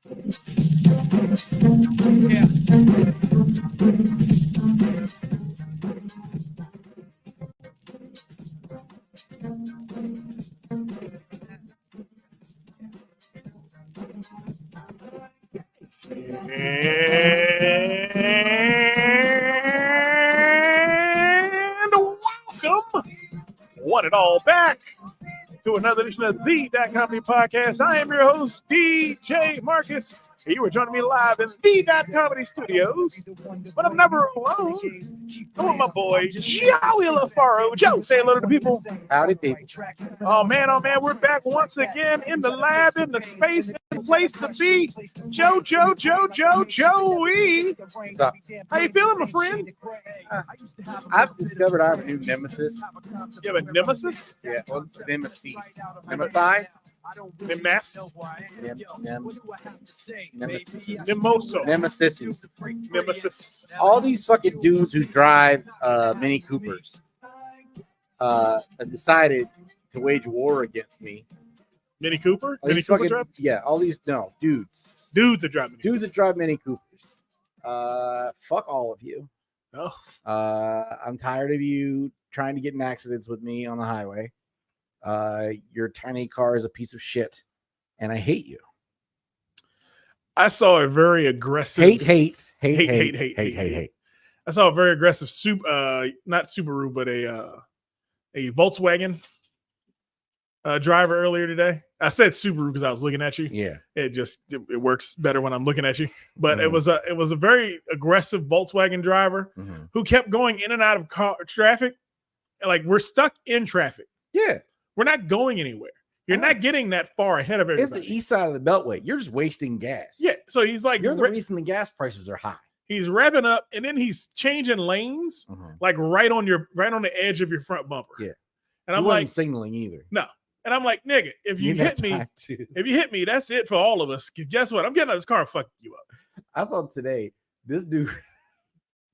Yeah. And welcome, one and all, back to another edition of the That Comedy Podcast. I am your host, DJ Marcus. You are joining me live in the That Comedy Studios, but I'm never alone. I'm with my boy, Joey LaFaro. Joe, say hello to the people. Howdy, people. Oh man, we're back once again in the lab, in the space, in the place to be. Joey. How you feeling, my friend? I've discovered I have a new nemesis. You have a nemesis? Yeah, well, it's nemesis. Nemesis? Nemesis? Nemesis. Nemoso. Nemesis. Nemesis. All these fucking dudes who drive Mini Coopers have decided to wage war against me. Mini Cooper? All Mini these Cooper fucking- drivers? Yeah, all these dudes. Dudes are driving. Dudes that drive Mini Coopers. Fuck all of you. Oh, I'm tired of you trying to get in accidents with me on the highway. Your tiny car is a piece of shit, and I hate you. I saw a very aggressive Hate. I saw a very aggressive not Subaru, but a Volkswagen driver earlier today. I said Subaru because I was looking at you. Yeah. It works better when I'm looking at you. But it was a very aggressive Volkswagen driver who kept going in and out of traffic. Like, we're stuck in traffic. Yeah. We're not going anywhere. You're not getting that far ahead of everybody. It's the east side of the Beltway. You're just wasting gas. Yeah. So he's like, You're the reason the gas prices are high. he's revving up, and then he's changing lanes, like right on the edge of your front bumper. Yeah. And I'm wasn't like, signaling either. no. And I'm like, nigga, if you hit me, that's it for all of us. 'Cause guess what? I'm getting out of this car and fucking you up. I saw today this dude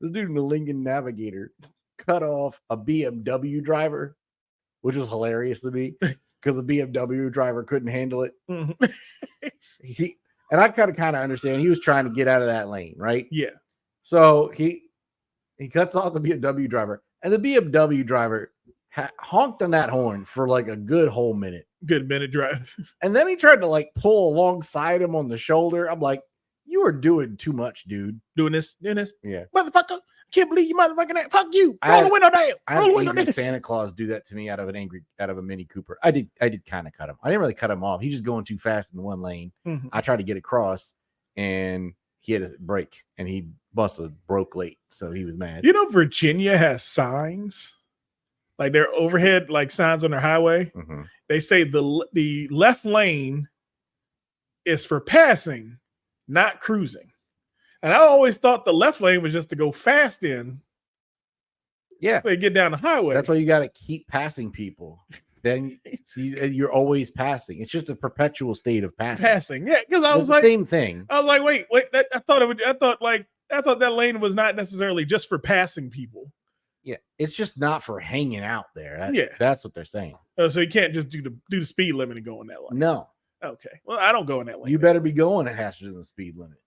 in the Lincoln Navigator cut off a BMW driver, which was hilarious to me because the BMW driver couldn't handle it. And I kind of understand. He was trying to get out of that lane, right? Yeah. So he cuts off the BMW driver, and the BMW driver honked on that horn for like a good whole minute. Good minute drive. And then he tried to like pull alongside him on the shoulder. I'm like, you are doing too much, dude. Doing this. Yeah. Motherfucker. Can't believe you motherfucking fuck you. Roll the window down. I had Roll the an window angry down. Santa Claus do that to me out of a Mini Cooper. I did kind of cut him. I didn't really cut him off. He's just going too fast in one lane. I tried to get across, and he had a brake, and he broke late, so he was mad. You know, Virginia has signs, like their overhead, like signs on their highway. They say the left lane is for passing, not cruising. And I always thought the left lane was just to go fast in. Yeah. So they get down the highway. That's why you got to keep passing people. Then you're always passing. It's just a perpetual state of passing. Yeah, because I was the like, same thing. I was like, wait. I thought that lane was not necessarily just for passing people. Yeah, it's just not for hanging out there. Yeah. That's what they're saying. So you can't just do the speed limit and go in that lane. No. Okay. Well, I don't go in that lane. You better be going at faster than the speed limit.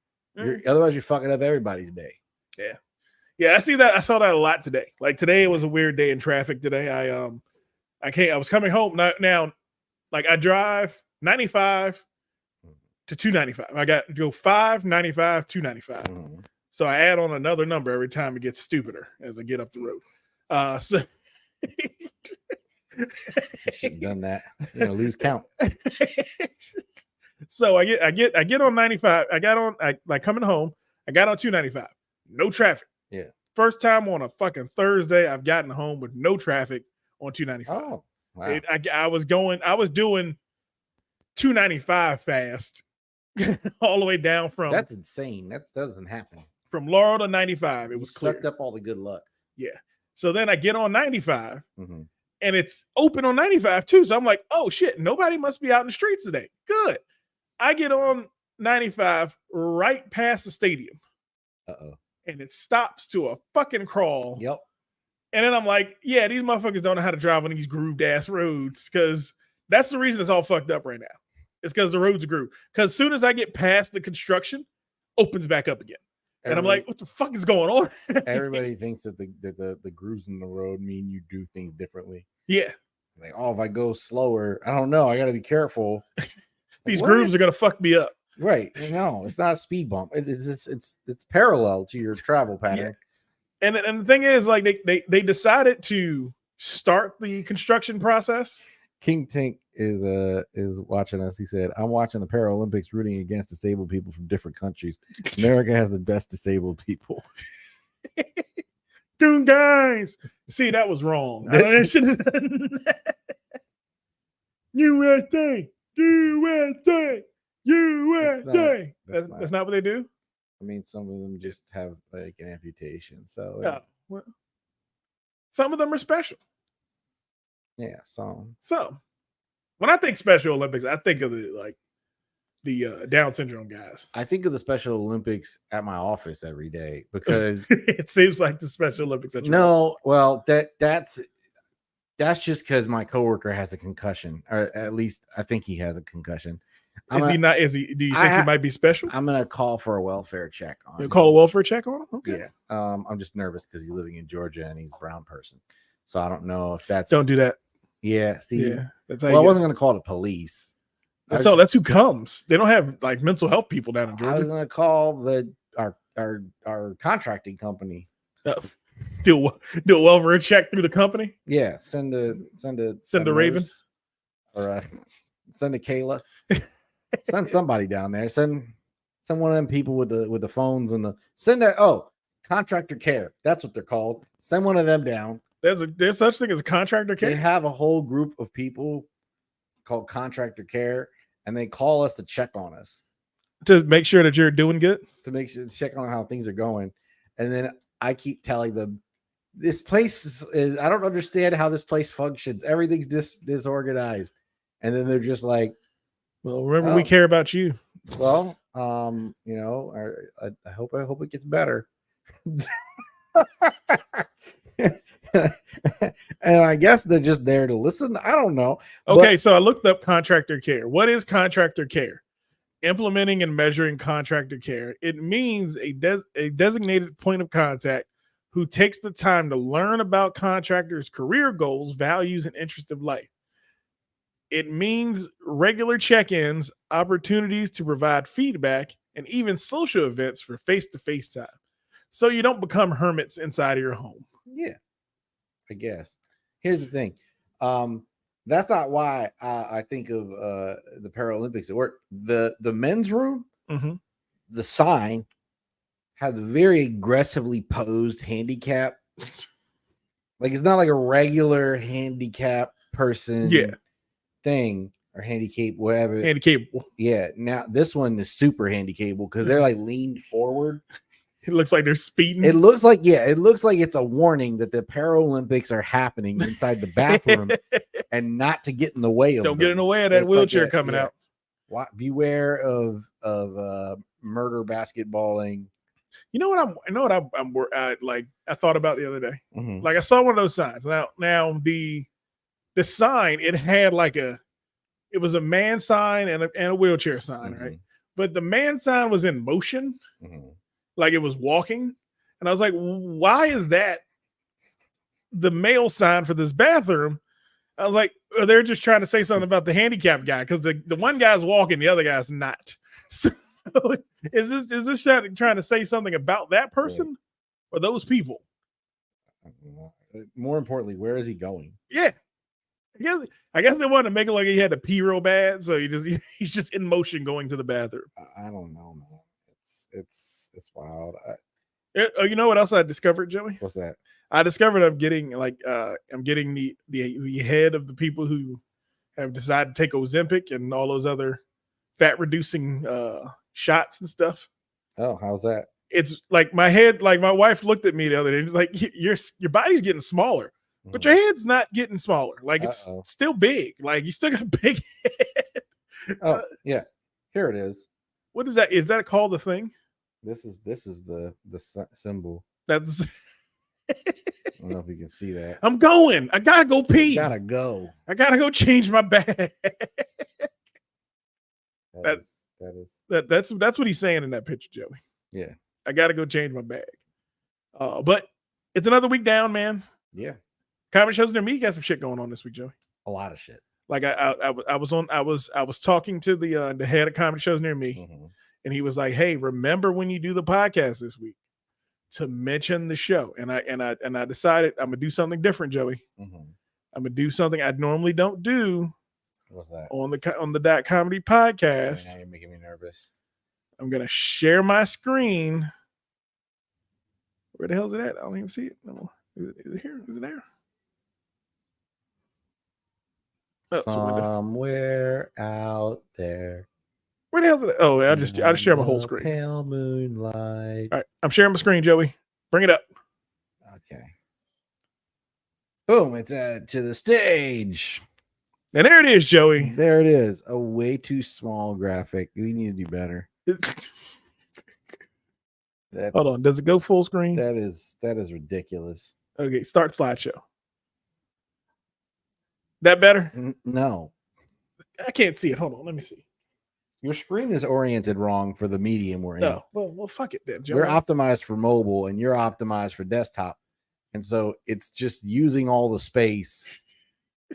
Otherwise, you're fucking up everybody's day. Yeah. Yeah, I see that. I saw that a lot today. Like today was a weird day in traffic today. I was coming home now, like I drive 95 to 295. I got to go 595, 295. So I add on another number every time it gets stupider as I get up the road. So I should have done that. You're gonna lose count. So I get on 95. Coming home. I got on 295. No traffic. Yeah. First time on a fucking Thursday I've gotten home with no traffic on 295. Oh, wow. I was doing 295 fast all the way down from. That's insane. That doesn't happen. From Laurel to 95. It was clear. Sucked up all the good luck. Yeah. So then I get on 95 and it's open on 95 too. So I'm like, oh shit, nobody must be out in the streets today. Good. I get on 95 right past the stadium. And it stops to a fucking crawl. Yep. And then I'm like, yeah, these motherfuckers don't know how to drive on these grooved ass roads because that's the reason it's all fucked up right now. It's because the roads grew. Because as soon as I get past the construction, opens back up again. And I'm like, what the fuck is going on? Everybody thinks that the grooves in the road mean you do things differently. Yeah. Like, oh, if I go slower, I don't know. I got to be careful. These grooves are gonna fuck me up. Right. No, it's not a speed bump. It's parallel to your travel pattern. Yeah. And the thing is, like, they decided to start the construction process. King Tink is watching us. He said, I'm watching the Paralympics rooting against disabled people from different countries. America has the best disabled people. Dude, guys. See, that was wrong. I should have done that. USA, USA, USA. That's not what they do? I mean, some of them just have like an amputation. So yeah. Well, some of them are special. Yeah, so when I think Special Olympics, I think of the Down syndrome guys. I think of the Special Olympics at my office every day because it seems like the Special Olympics. At your office. Well, that's just because my coworker has a concussion, or at least I think he has a concussion. Is he not? Do you think he might be special? I'm gonna call for a welfare check on him. Call a welfare check on him? Okay. Yeah. I'm just nervous because he's living in Georgia and he's a brown person. So I don't know if that's don't do that. Yeah, see, yeah, that's I wasn't going to call the police. That's who comes. They don't have like mental health people down in Georgia. I was going to call our contracting company. Do a welfare check through the company. Yeah, send a Raven, or send a Kayla. Send somebody down there. Send one of them people with the phones and contractor care. That's what they're called. Send one of them down. There's such thing as contractor care. They have a whole group of people called contractor care, and they call us to check on us to make sure that you're doing good, to check on how things are going. And then I keep telling them, this place is I don't understand how this place functions. Everything's disorganized. And then they're just like, well, remember, we care about you. Well, you know, I hope it gets better. And I guess they're just there to listen. I don't know. Okay, so I looked up contractor care. What is contractor care? Implementing and measuring contractor care. It means a designated point of contact who takes the time to learn about contractors' career goals, values, and interests of life. It means regular check-ins, opportunities to provide feedback, and even social events for face-to-face time. So you don't become hermits inside of your home. Yeah, I guess. Here's the thing. That's not why I think of the Paralympics at work. The men's room, the sign has a very aggressively posed handicap. Like it's not like a regular handicap person thing or handicap, whatever. Handicapable. Yeah. Now this one is super handicapable because they're like leaned forward. It looks like they're speeding. It looks like it's a warning that the Paralympics are happening inside the bathroom and not to get in the way of Don't get in the way of that wheelchair coming out. Beware of murder basketballing. You know what I'm like I thought about the other day. Mm-hmm. Like I saw one of those signs. Now the sign, it had like it was a man sign and a wheelchair sign, right? But the man sign was in motion. Like it was walking. And I was like, why is that the male sign for this bathroom? I was like, they're just trying to say something about the handicapped guy because the one guy's walking, the other guy's not. So is this trying to say something about that person or those people? More importantly, where is he going? Yeah. I guess they wanted to make it like he had to pee real bad. So he's just in motion going to the bathroom. I don't know, man. It's wild. You know what else I discovered, Joey? What's that? I discovered I'm getting the head of the people who have decided to take Ozempic and all those other fat reducing shots and stuff. Oh, how's that? It's like my head, like my wife looked at me the other day, like your body's getting smaller, but your head's not getting smaller. Like it's still big. Like you still got a big head. Oh, yeah. Here it is. What is that? Is that called the thing? This is the symbol. That's I don't know if you can see that. I'm going. I gotta go pee. I gotta go change my bag. That- That is. That's what he's saying in that picture, Joey. Yeah. I got to go change my bag. But it's another week down, man. Yeah. Comedy shows near me got some shit going on this week, Joey. A lot of shit. Like I was talking to the head of comedy shows near me, Mhm. and he was like, "Hey, remember when you do the podcast this week to mention the show?" And I decided I'm gonna do something different, Joey. Mhm. I'm gonna do something I normally don't do What's that? on the Dot Comedy podcast. Now you're making me nervous. I'm gonna share my screen. Where the hell is it at? I don't even see it no more. Is it here? Is it there? Oh, it's a window. Somewhere out there. Where the hell is it? Oh, I just share my whole the screen. Pale moonlight. All right, I'm sharing my screen, Joey. Bring it up. Okay. Boom! It's to the stage. And there it is, Joey. There it is. A way too small graphic. We need to do better. Hold on. Does it go full screen? That is ridiculous. Okay, start slideshow. That better? No, I can't see it. Hold on. Let me see. your screen is oriented wrong for the medium we're in. No. Well, fuck it then, Joey. We're optimized for mobile, and you're optimized for desktop, and so it's just using all the space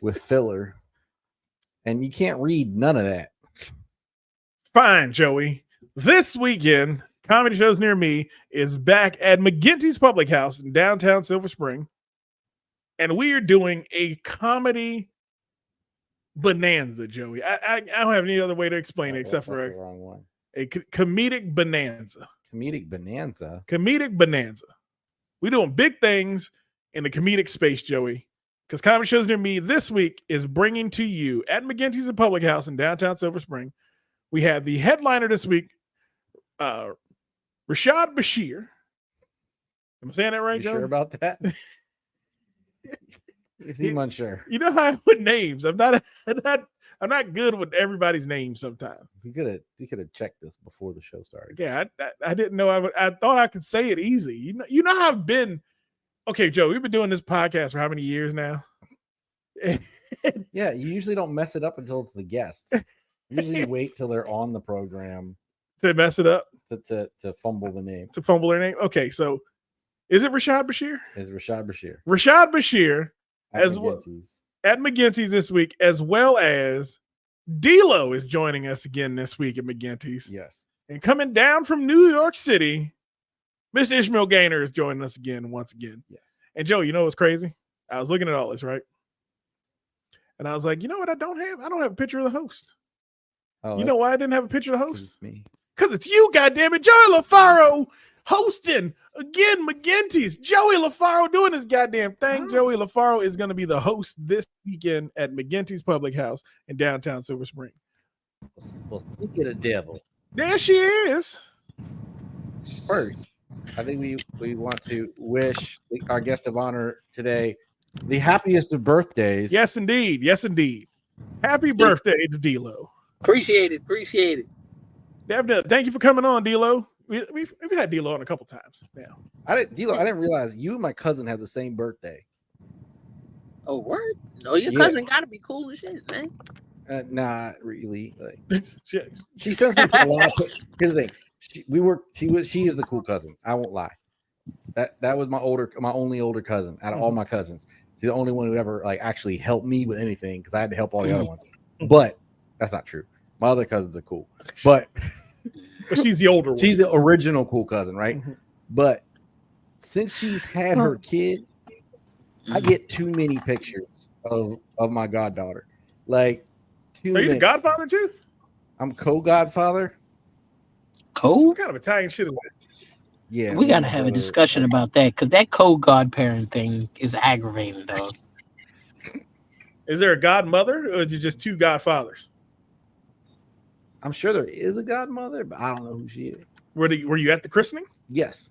with filler, and you can't read none of that. Fine, Joey. This weekend, Comedy Shows Near Me is back at McGinty's Public House in downtown Silver Spring. And we are doing a comedy bonanza, Joey. I don't have any other way to explain it except for That's the wrong one. a comedic bonanza. Comedic bonanza. Comedic bonanza. We're doing big things in the comedic space, Joey. Because Comedy Shows Near Me this week is bringing to you at McGinty's Public House in downtown Silver Spring. We have the headliner this week, Rashad Bashir. Am I saying that right, You Joey? sure about that? You seem unsure. You know how I put names. I'm not good with everybody's names sometimes. We could have checked this before the show started. Yeah, I didn't know I thought I could say it easy. You know how I've been. Okay, Joe, we've been doing this podcast for how many years now? Yeah, you usually don't mess it up until it's the guest. Usually you wait till they're on the program To mess it up, to fumble the name. to fumble their name. Okay, so is it Rashad Bashir? Is Rashad Bashir. Rashad Bashir At As well- McGinty's. at McGinty's this week, as well as D-Lo is joining us again this week at McGinty's. Yes. And coming down from New York City, Mr. Ishmael Gaynor is joining us once again. Yes. And Joe, you know what's crazy? I was looking at all this, right? And I was like, you know what? I don't have a picture of the host. Oh, You know why I didn't have a picture of the 'cause host? It's me. Because it's you, goddammit. Joey LaFaro hosting again McGinty's. Joey LaFaro doing this goddamn thing. Oh. Joey LaFaro is going to be the host this weekend at McGinty's Public House in downtown Silver Spring. Well, speak of the devil. There she is. First, I think we want to wish our guest of honor today the happiest of birthdays. Yes, indeed. Yes, indeed. Happy birthday to D-Lo. Appreciate it. Definitely. Thank you for coming on, D-Lo. We've had D-Lo on a couple times now. I didn't realize you and my cousin have the same birthday. Oh, word? No, your Yeah. cousin got to be cool as shit, man. Not really. Like, Shit. she sends me a lot. Here's the thing. She is the cool cousin. I won't lie. That was my only older cousin out of all my cousins. She's the only one who ever like actually helped me with anything because I had to help all the other ones. But that's not true. My other cousins are cool. But But she's the older one. she's the original cool cousin, right? Mhm. But since she's had her kid, I get too many pictures of my goddaughter. Like too Are you the many. godfather too? I'm co-godfather. Code? What kind of Italian shit is that? Yeah. We got to have a discussion about that because that co-godparent thing is aggravating, dog. Is there a godmother or is it just two godfathers? I'm sure there is a godmother, but I don't know who she is. Were you at the christening? Yes.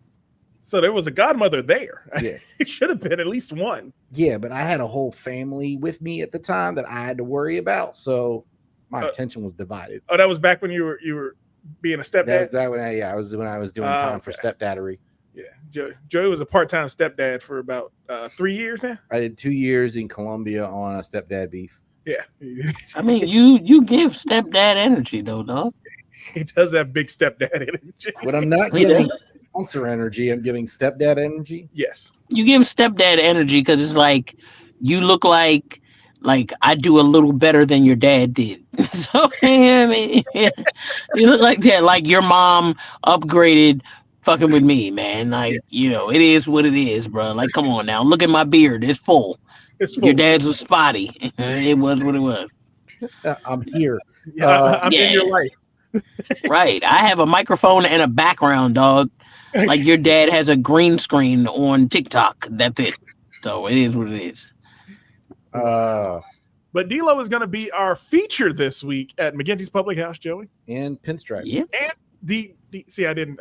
So there was a godmother there. Yeah. It should have been at least one. Yeah, but I had a whole family with me at the time that I had to worry about. So my attention was divided. Oh, that was back when you were being a stepdad. I was doing time for Okay. stepdaddery. Yeah, Joey was a part-time stepdad for about 3 years now. I did 2 years in Colombia on a stepdad beef. Yeah, I mean, you give stepdad energy though, dog. he does have big stepdad energy. When I'm not He giving does. sponsor energy, I'm giving stepdad energy. Yes. You give stepdad energy because it's like you look like I do a little better than your dad did. So I mean, you look like that. Like your mom upgraded fucking with me, man. Like it is what it is, bro. Like come on now, look at my beard. It's full. It's Your full. dad's was spotty. It was what it was. I'm here. Yeah, I'm in Yeah. your life. Right. I have a microphone and a background, dog. Like your dad has a green screen on TikTok. That's it. So it is what it is. But D-Lo is going to be our feature this week at McGinty's Public House, Joey. And pinstripes. Yeah. And the see, I didn't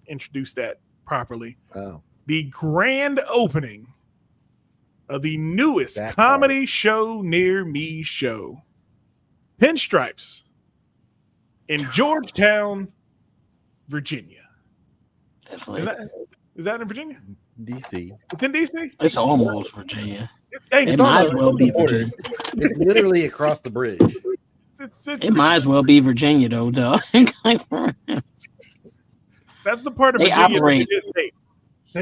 introduce that properly. Oh, The grand opening of the newest That comedy show near me show, Pinstripes, in Georgetown, Virginia. That's Is like that in Virginia? DC. It's in DC. it's almost Virginia. Hey, It it's might on as the- well be border. Virginia. It's literally across the bridge. it's It might as well be Virginia though, dog. That's the part of They Virginia operate- that they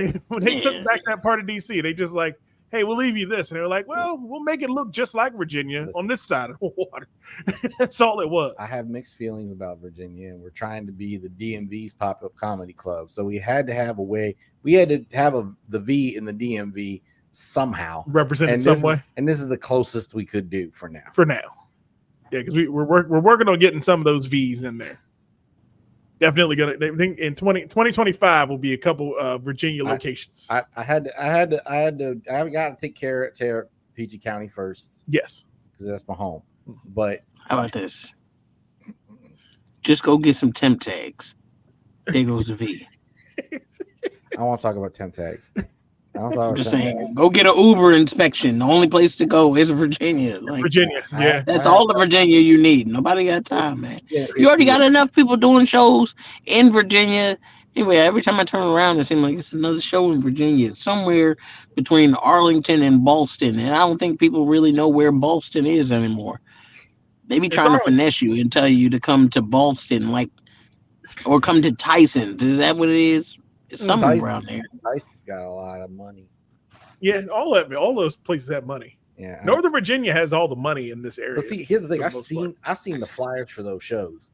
didn't take. When they took Yeah. back that part of DC, they just like, hey, we'll leave you this. And they were like, well, we'll make it look just like Virginia Listen. on this side of the water. That's all it was. I have mixed feelings about Virginia, and we're trying to be the DMV's pop-up comedy club. So we had to have a way. We had to have the V in the DMV somehow, Represented and some this way is, and this is the closest we could do for now. for now. Yeah, because we're working on getting some of those V's in there. Definitely gonna. I think in 2025 will be a couple Virginia locations. I got to take care of PG County first Yes. because that's my home. But How about this? Just go get some temp tags. There goes the V. I want to talk about temp tags. I don't I'm talk just about temp tags. saying, go get an Uber inspection. The only place to go is Virginia. Like Virginia. Yeah. that's all the Virginia you need. Nobody got time, man. Yeah, You already got enough people doing shows in Virginia. Anyway, every time I turn around, it seems like it's another show in Virginia. It's somewhere between Arlington and Boston. And I don't think people really know where Boston is anymore. They be It's trying to Arlington. finesse you and tell you to come to Boston, or come to Tyson's. Is that what it is? It's somewhere Tyson's. around there. Tyson's got a lot of money. Yeah. All those places have money. Yeah. Northern Virginia has all the money in this area. But see, here's the thing. for the I've most seen the flyers for those shows.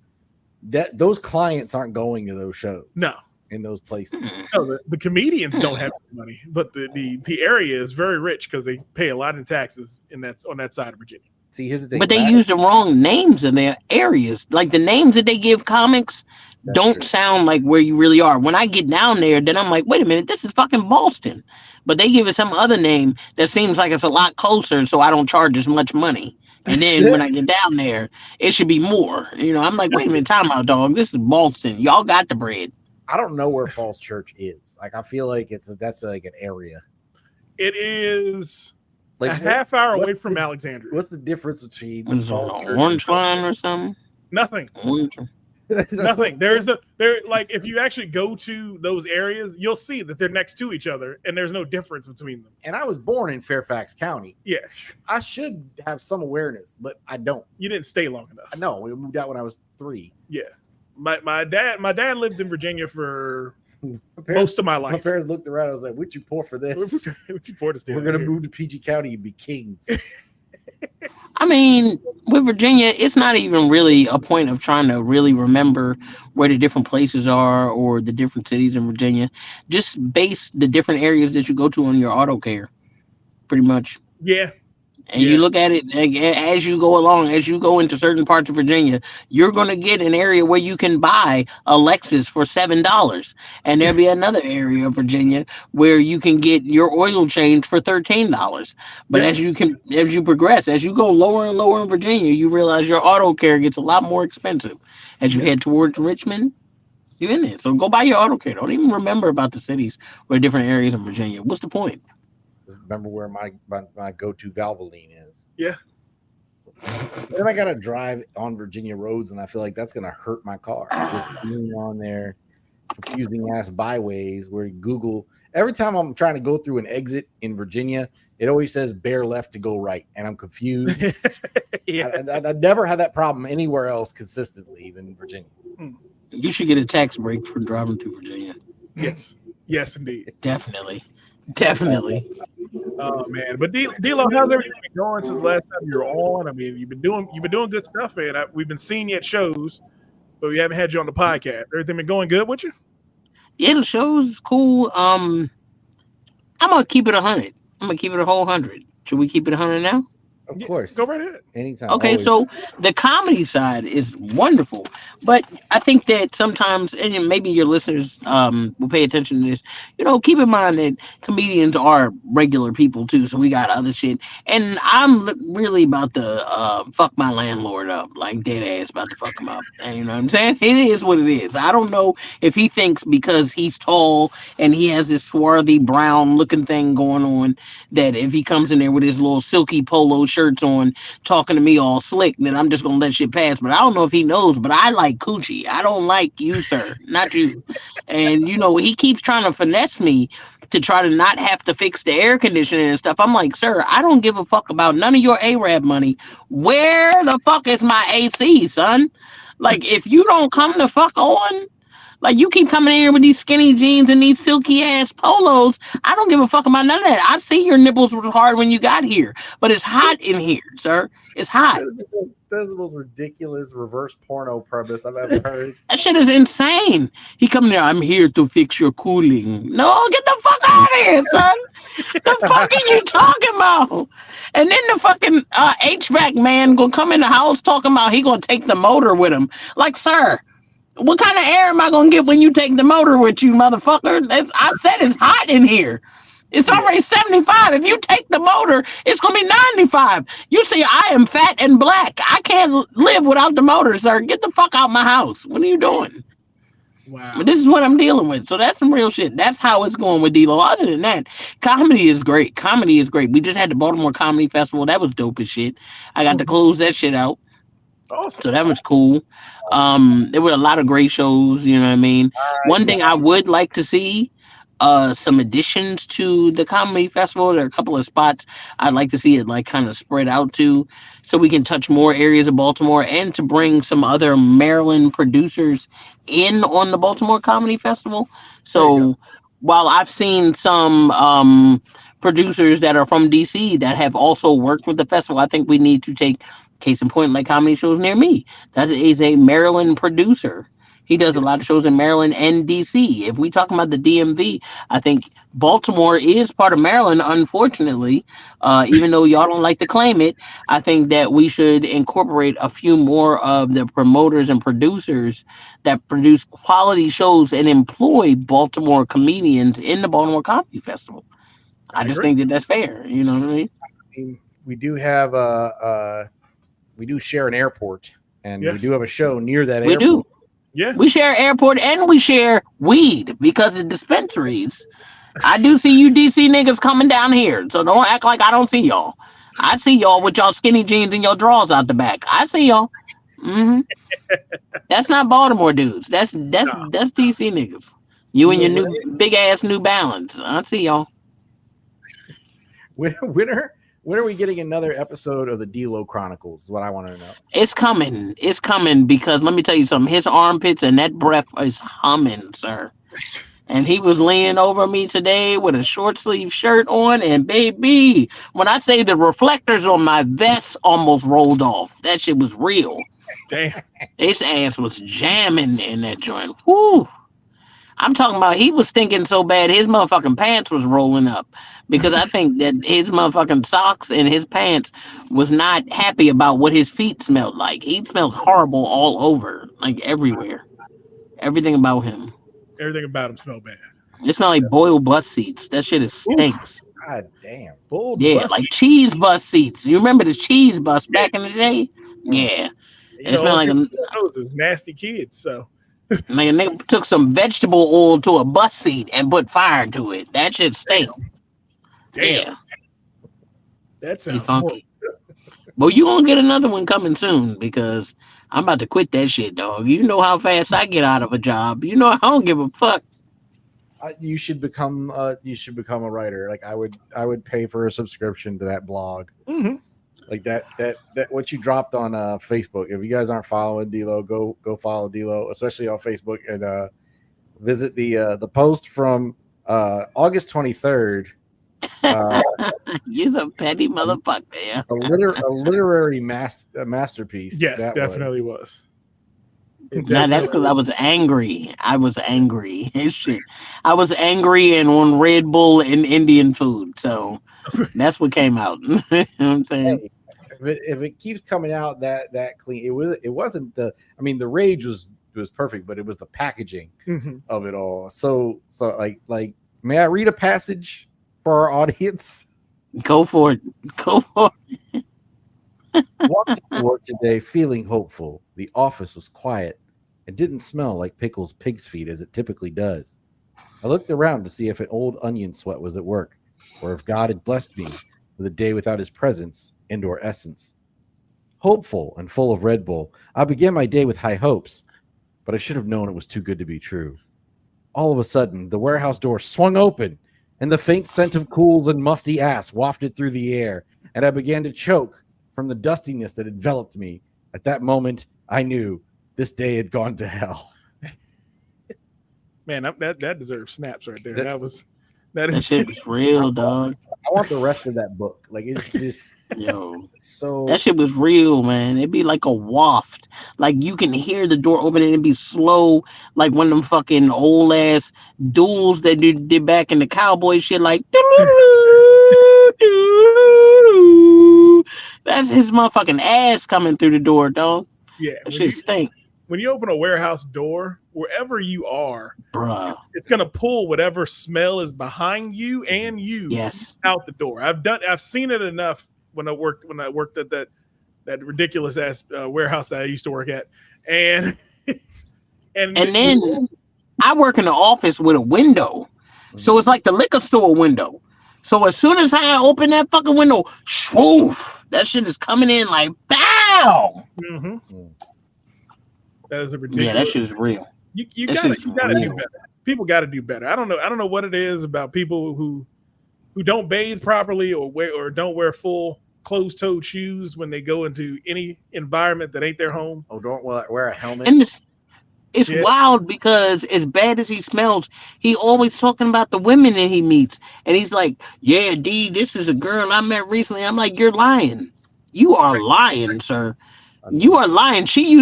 That those clients aren't going to those shows No, in those places. no, the comedians don't have money, but the area is very rich because they pay a lot in taxes on that side of Virginia. See, here's the thing. But they That- use the wrong names in their areas. Like the names that they give comics That's don't true. sound like where you really are. When I get down there, then I'm like, wait a minute, this is fucking Boston. But they give it some other name that seems like it's a lot closer, so I don't charge as much money. And then when I get down there, it should be more. I'm like, wait a minute, time out, dog. This is Boston. Y'all got the bread. I don't know where Falls Church is. Like, I feel like that's like an area. It is Like a half hour what's away from the- Alexandria. What's the difference between What is it, Falls an Church orange and- line or something? Nothing. Orange. Nothing. Like if you actually go to those areas, you'll see that they're next to each other and there's no difference between them. And I was born in Fairfax County. Yeah. I should have some awareness, but I don't. You didn't stay long enough. I know. We moved out when I was 3. Yeah. My dad lived in Virginia for My parents, most of my my life. parents looked around. I was like, "Would you poor for this? What you for to stay We're out gonna here? move to PG County and be kings." I mean, with Virginia, it's not even really a point of trying to really remember where the different places are or the different cities in Virginia. Just base the different areas that you go to on your auto care, pretty much. Yeah. And you look at it like, as you go along, as you go into certain parts of Virginia, you're going to get an area where you can buy a Lexus for $7. And there'll be another area of Virginia where you can get your oil change for $13. But Yeah. as you progress, as you go lower and lower in Virginia, you realize your auto care gets a lot more expensive. As you head towards Richmond, you're in it. So go buy your auto care. Don't even remember about the cities or different areas in Virginia. What's the point? Just remember where my go-to Valvoline is. Yeah. Then I gotta drive on Virginia roads, and I feel like that's gonna hurt my car. Just being on there, confusing ass byways where Google. Every time I'm trying to go through an exit in Virginia, it always says bear left to go right, and I'm confused. Yeah. I never had that problem anywhere else consistently than Virginia. You should get a tax break for driving through Virginia. Yes. Yes, indeed. Definitely. Oh man, but D-Lo, how's everything been going since last time you were on? I mean, you've been doing good stuff, man. We've been seeing you at shows, but we haven't had you on the podcast. Everything been going good with you? Yeah, the show's cool. I'm gonna keep it 100. I'm gonna keep it a whole 100. Should we keep it 100 now? Of Yeah, course, go right ahead. anytime. Okay, always. so the comedy side is wonderful, but I think that sometimes, and maybe your listeners will pay attention to this. Keep in mind that comedians are regular people too, so we got other shit. And I'm really about to fuck my landlord up, like dead ass about to fuck him up. And you know what I'm saying? It is what it is. I don't know if he thinks because he's tall and he has this swarthy brown looking thing going on that if he comes in there with his little silky polo shirts on talking to me all slick, then I'm just gonna let shit pass. But I don't know if he knows, but I like coochie. I don't like you, sir, not you. And he keeps trying to finesse me to try to not have to fix the air conditioning and stuff. I'm like, sir, I don't give a fuck about none of your Arab money. Where the fuck is my AC, son? Like, if you don't come the fuck on, like, you keep coming in here with these skinny jeans and these silky ass polos. I don't give a fuck about none of that. I see your nipples was hard when you got here, but it's hot in here, sir. It's hot. That's the most ridiculous reverse porno premise I've ever heard. That shit is insane. He come there, I'm here to fix your cooling. No, get the fuck out of here, son. The fuck are you talking about? And then the fucking HVAC man gonna come in the house talking about he gonna take the motor with him. Like, sir, what kind of air am I gonna get when you take the motor with you, motherfucker? I said it's hot in here. It's already 75. If you take the motor, it's gonna be 95. You see, I am fat and black. I can't live without the motor, sir. Get the fuck out my house. What are you doing? Wow. But this is what I'm dealing with. So that's some real shit. That's how it's going with D-Lo. Other than that, comedy is great. Comedy is great. We just had the Baltimore Comedy Festival. That was dope as shit. I got to close that shit out. Awesome. So that was cool. There were a lot of great shows, you know what I mean? One thing I would like to see, some additions to the comedy festival. There are a couple of spots I'd like to see it like kind of spread out to, so we can touch more areas of Baltimore, and to bring some other Maryland producers in on the Baltimore Comedy Festival. So while I've seen some producers that are from DC that have also worked with the festival, I think we need to take case in point, like Comedy Shows Near Me. That is a Maryland producer. He does a lot of shows in Maryland and DC. If we talk about the DMV, I think Baltimore is part of Maryland, unfortunately. Even though y'all don't like to claim it, I think that we should incorporate a few more of the promoters and producers that produce quality shows and employ Baltimore comedians in the Baltimore Comedy Festival. I just think that that's fair. You know what I mean? I mean, we do have we do share an airport, and we do have a show near that We airport. do. Yeah. We share airport and we share weed because of dispensaries. I do see you DC niggas coming down here, so don't act like I don't see y'all. I see y'all with y'all skinny jeans and your drawers out the back. I see y'all. That's not Baltimore dudes. That's DC niggas. You and your new big ass New Balance. I see y'all. When are we getting another episode of the D-Lo Chronicles? Is what I want to know. It's coming. It's coming because let me tell you something. His armpits and that breath is humming, sir. And he was leaning over me today with a short sleeve shirt on. And baby, when I say the reflectors on my vest almost rolled off, that shit was real. Damn. His ass was jamming in that joint. Whoo. I'm talking about he was stinking so bad his motherfucking pants was rolling up, because I think that his motherfucking socks and his pants was not happy about what his feet smelled like. He smells horrible all over, like everywhere. Everything about him. Everything about him smelled bad. It smelled like boiled bus seats. That shit is stinks. God damn. Yeah, like cheese bus seats. You remember the cheese bus back in the day? Yeah. You know, smelled like those nasty kids, so. Like a nigga took some vegetable oil to a bus seat and put fire to it. That shit stink. Damn. Yeah. That sounds funky. Well, you gonna get another one coming soon, because I'm about to quit that shit, dog. You know how fast I get out of a job. You know I don't give a fuck. You should become a writer. Like I would pay for a subscription to that blog. Mm-hmm. Like that what you dropped on Facebook. If you guys aren't following D'Lo, go follow D'Lo, especially on Facebook, and visit the post from August 23rd. You're a petty motherfucker. Yeah. A literary masterpiece. Yes, that definitely was. Now that's because I was angry. Shit. I was angry and on Red Bull and Indian food. So that's what came out. You know what I'm saying? Hey, if it keeps coming out that clean, it wasn't the. I mean, the rage was perfect, but it was the packaging of it all. So like, may I read a passage for our audience? Go for it. Walked to work today feeling hopeful. The office was quiet and didn't smell like Pickle's pig's feet as it typically does. I looked around to see if an old onion sweat was at work, or if God had blessed me with a day without his presence and or essence. Hopeful and full of Red Bull, I began my day with high hopes, but I should have known it was too good to be true. All of a sudden, the warehouse door swung open, and the faint scent of Cools and musty ass wafted through the air, and I began to choke from the dustiness that enveloped me. At that moment, I knew this day had gone to hell. Man, that deserves snaps right there. That shit was real, dog. I want the rest of that book. Like, it's just so. That shit was real, man. It'd be like a waft. Like you can hear the door open and it'd be slow, like one of them fucking old ass duels that did back in the cowboy shit. Like, that's his motherfucking ass coming through the door, dog. Yeah, that shit stink. When you open a warehouse door, wherever you are, bruh, it's gonna pull whatever smell is behind you and you out the door. I've seen it enough when I worked at that ridiculous ass warehouse that I used to work at, and then I work in the office with a window, so it's like the liquor store window. So as soon as I open that fucking window, swoof, that shit is coming in like bow. That is a ridiculous. Yeah, that shit is real. You gotta do better. People got to do better. I don't know what it is about people who don't bathe properly or don't wear full closed-toed shoes when they go into any environment that ain't their home. Oh, don't wear a helmet. And it's wild because as bad as he smells, he always talking about the women that he meets, and he's like, "Yeah, D, this is a girl I met recently." I'm like, "You're lying. You are lying, sir. You are lying. She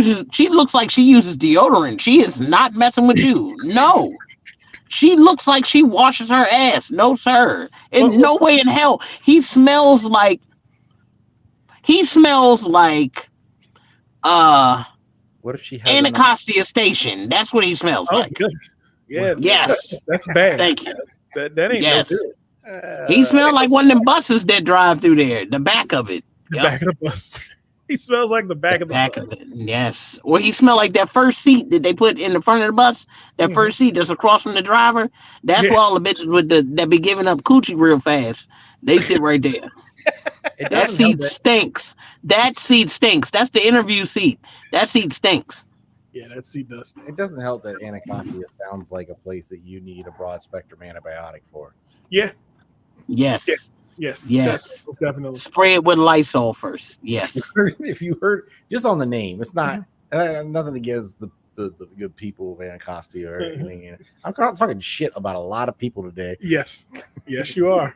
looks like she uses deodorant. She is not messing with you. No. She looks like she washes her ass. No, sir. In no way in hell. He smells like what if she has Anacostia Station? That's what he smells like. Goodness. Yeah. Yes. That's bad. Thank you. That ain't no good. He smelled like one of them buses that drive through there. The back of it. The back of the bus. He smells like the back of the bus. Yes. Or he smelled like that first seat that they put in the front of the bus. That first seat that's across from the driver. That's where all the bitches that be giving up coochie real fast. They sit right there. That seat stinks. That seat stinks. That's the interview seat. That seat stinks. Yeah, that seat does. It doesn't help that Anacostia sounds like a place that you need a broad spectrum antibiotic for. Yeah. Yes. Yes. Definitely. Spray it with Lysol first. Yes. If you heard just on the name, it's not nothing against the good people of Anacostia or anything. I'm talking shit about a lot of people today. Yes, you are.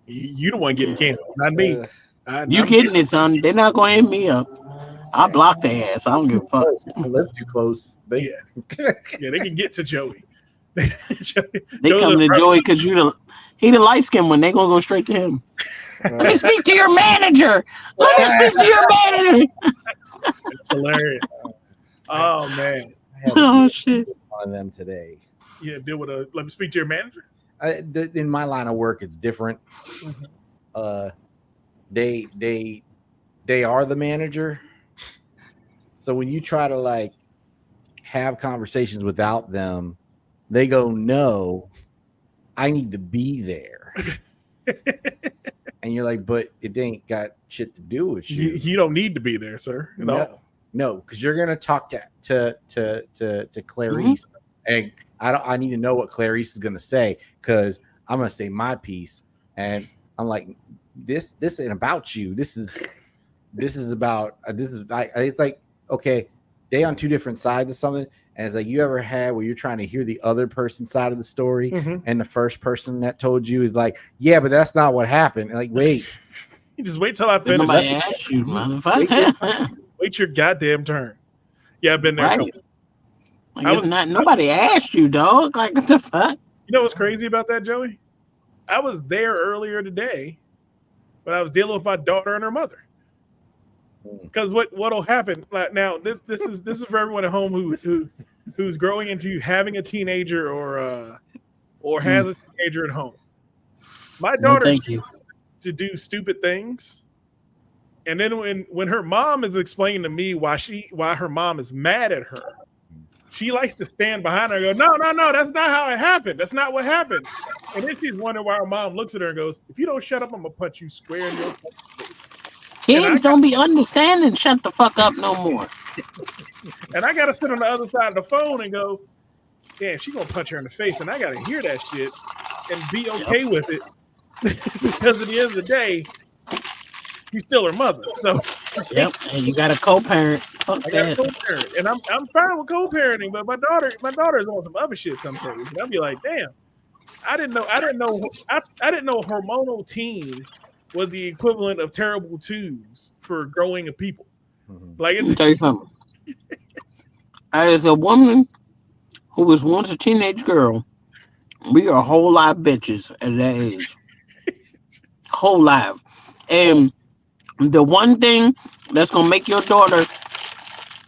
You the one getting canceled, not me. You kidding it, son? They're not going to hit me up. I blocked their ass. I don't give a fuck. I live too close. They can get to Joey. They come to Joey because he the light skinned one. They gonna go straight to him. Let me speak to your manager. Let me speak to your manager. Hilarious. Oh man. Oh shit. On them today. Yeah, deal with let me speak to your manager. In my line of work, it's different. They are the manager. So when you try to like have conversations without them, they go, "No, I need to be there." And you're like, "But it ain't got shit to do with you. You don't need to be there, sir." No, because you're gonna talk to Clarice and I need to know what Clarice is gonna say because I'm gonna say my piece, and I'm like, this ain't about you. This is about it's like, okay, they on two different sides of something, and it's like, you ever had where you're trying to hear the other person's side of the story, and the first person that told you is like, yeah, but that's not what happened. And like, wait, You just wait till I finish. Nobody asked you, motherfucker. Wait your goddamn turn. Yeah, I've been there. Right. Like, nobody asked you, dog. Like, what the fuck? You know what's crazy about that, Joey? I was there earlier today when I was dealing with my daughter and her mother. Because what'll happen now? This is for everyone at home who's growing into having a teenager or has a teenager at home. My daughter to do stupid things, and then when her mom is explaining to me why her mom is mad at her, she likes to stand behind her and go, no, that's not how it happened. That's not what happened. And then she's wondering why her mom looks at her and goes, if you don't shut up, I'm gonna punch you square in your face. Kids don't be understanding. Shut the fuck up no more. And I gotta sit on the other side of the phone and go, damn, she gonna punch her in the face, and I gotta hear that shit and be okay with it. Because at the end of the day, she's still her mother. So and you got a co-parent. I got a co-parent, and I'm fine with co-parenting, but my daughter is on some other shit sometimes. And I'll be like, damn, I didn't know hormonal teen was the equivalent of terrible twos for growing a people. Like, Let me tell you something. As a woman who was once a teenage girl, we are a whole lot of bitches at that age. Whole life. And the one thing that's gonna make your daughter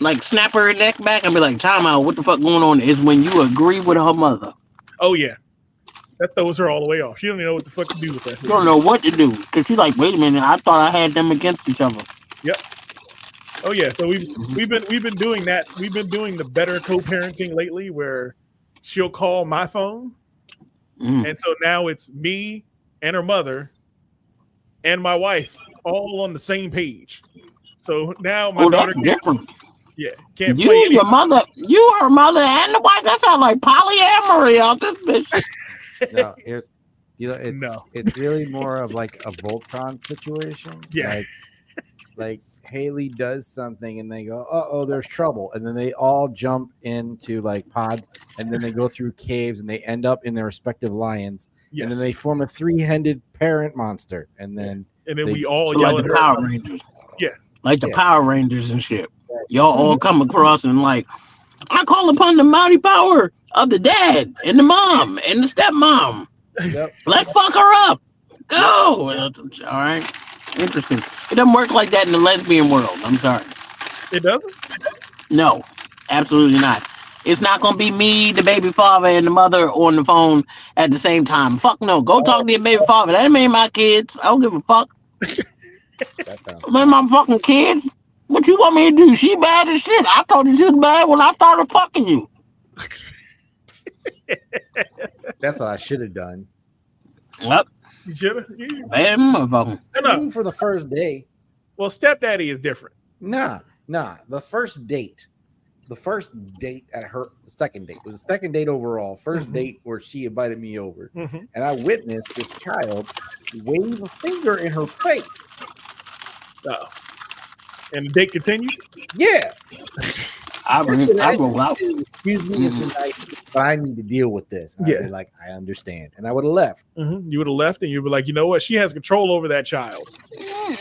like snap her neck back and be like, time out, what the fuck going on, is when you agree with her mother. Oh yeah. That throws her all the way off. She don't even know what the fuck to do with that. You don't know what to do. Because she's like, wait a minute, I thought I had them against each other. Yep. Oh yeah. So we've been doing that. We've been doing the better co-parenting lately where she'll call my phone. And so now it's me and her mother and my wife all on the same page. So now my daughter that's different. Can't you, play your mother, you, her mother, and the wife. That sounds like polyamory out this bitch. No, it's really more of like a Voltron situation. Yeah. Like Haley does something and they go, oh, there's trouble. And then they all jump into like pods and then they go through caves and they end up in their respective lions. Yes. And then they form a three-headed parent monster. And then we all yell like at the Power Rangers. Yeah. Like the Power Rangers and shit. Y'all all come across and like, I call upon the mighty power of the dad and the mom and the stepmom. Yep. Let's fuck her up. Go. All right. Interesting. It doesn't work like that in the lesbian world. I'm sorry. It doesn't? No, absolutely not. It's not going to be me, the baby father, and the mother on the phone at the same time. Fuck no. Go talk to your baby father. That ain't my kids. I don't give a fuck. Man, my fucking kids. What you want me to do? She bad as shit. I told you she was bad when I started fucking you. That's what I should have done. Yep. You should have. Bad motherfucker. Even for the first day. Well, stepdaddy is different. Nah. The first date at her second date was the second date overall. First date where she invited me over, and I witnessed this child wave a finger in her face. And the date continued? Yeah. I roll out. Excuse me, but I need to deal with this. Yeah. Like, I understand. And I would have left. You would have left and you'd be like, you know what? She has control over that child.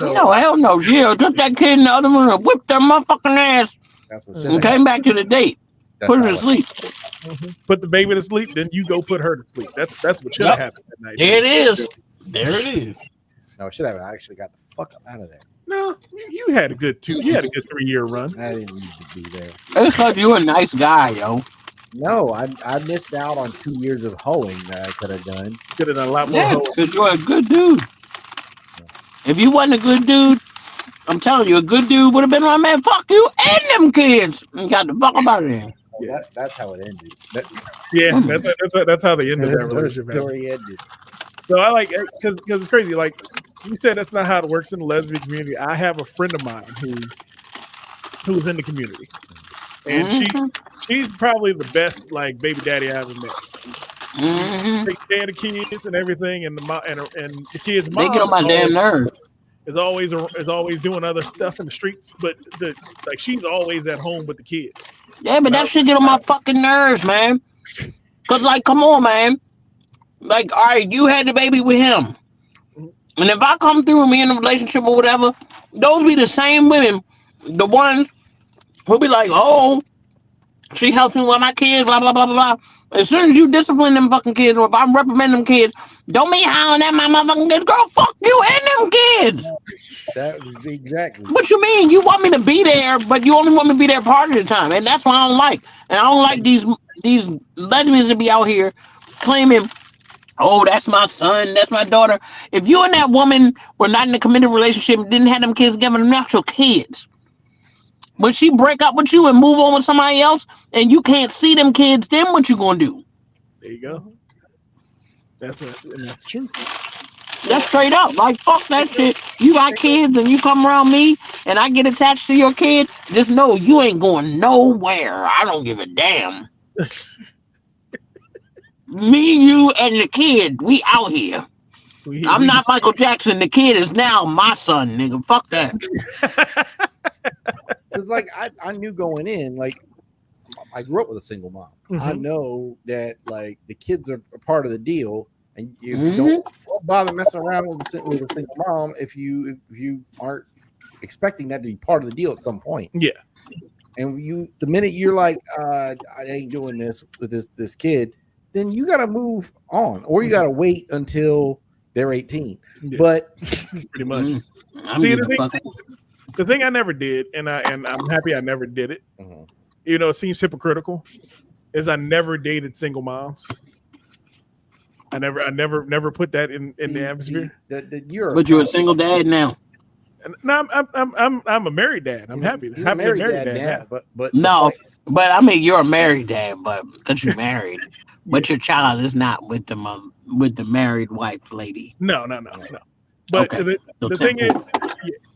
No, hell no. She took that kid in the other room and whipped her motherfucking ass. That's what and came back to the date. Put her to sleep. Put the baby to sleep, then you go put her to sleep. That's what should have happened that night. There it is. There it is. No, it should have. I actually got the fuck up out of there. No, you had a good 3-year run. I didn't need to be there. It's like you're a nice guy, yo. No, I missed out on 2 years of hoeing that I could have done. Could have done a lot more. Yeah, because you're a good dude. If you wasn't a good dude, I'm telling you, a good dude would have been like, man, fuck you and them kids. And got the fuck up out of there. Yeah, that's how it ended. That's how they ended that relationship. Story ended. So I like because it's crazy. Like you said, that's not how it works in the lesbian community. I have a friend of mine who's in the community, and she's probably the best like baby daddy I ever met. Mhm. Take care of the kids and everything, and and the kids' They mom get on my damn nerves. is always doing other stuff in the streets, but like she's always at home with the kids. Yeah, but that shit get on my fucking nerves, man. Cause like, come on, man. Like, all right, you had the baby with him, and if I come through and we in a relationship or whatever, those be the same women, the ones who be like, oh, she helps me with my kids, blah blah blah blah blah. As soon as you discipline them fucking kids, or if I'm reprimanding them kids, don't be hollering at my motherfucking kids. Girl, fuck you and them kids. That was exactly. What you mean? You want me to be there, but you only want me to be there part of the time, and that's what I don't like. And I don't like these lesbians to be out here claiming, oh, that's my son, that's my daughter. If you and that woman were not in a committed relationship and didn't have them kids together, they're not your kids. When she break up with you and move on with somebody else, and you can't see them kids, then what you gonna do? There you go. That's true. That's straight up. Like, fuck that shit. You got kids and you come around me and I get attached to your kid, just know you ain't going nowhere. I don't give a damn. Me, you, and the kid, we out here. I'm not Michael Jackson. The kid is now my son, nigga. Fuck that. Because like I knew going in, like I grew up with a single mom. I know that like the kids are a part of the deal, and you don't bother messing around with a single mom if you aren't expecting that to be part of the deal at some point. Yeah. And the minute you're like, I ain't doing this with this kid, then you gotta move on, or you gotta wait until they're 18. Yeah. But pretty much. See, the thing I never did, and I'm happy I never did it. You know, it seems hypocritical. Is I never dated single moms. I never put that in the atmosphere. But you're a single dad now. No, I'm a married dad. I'm happy to be married dad now. But no, but I mean you're a married dad, but because you're married, but your child is not with the married wife lady. No. But okay.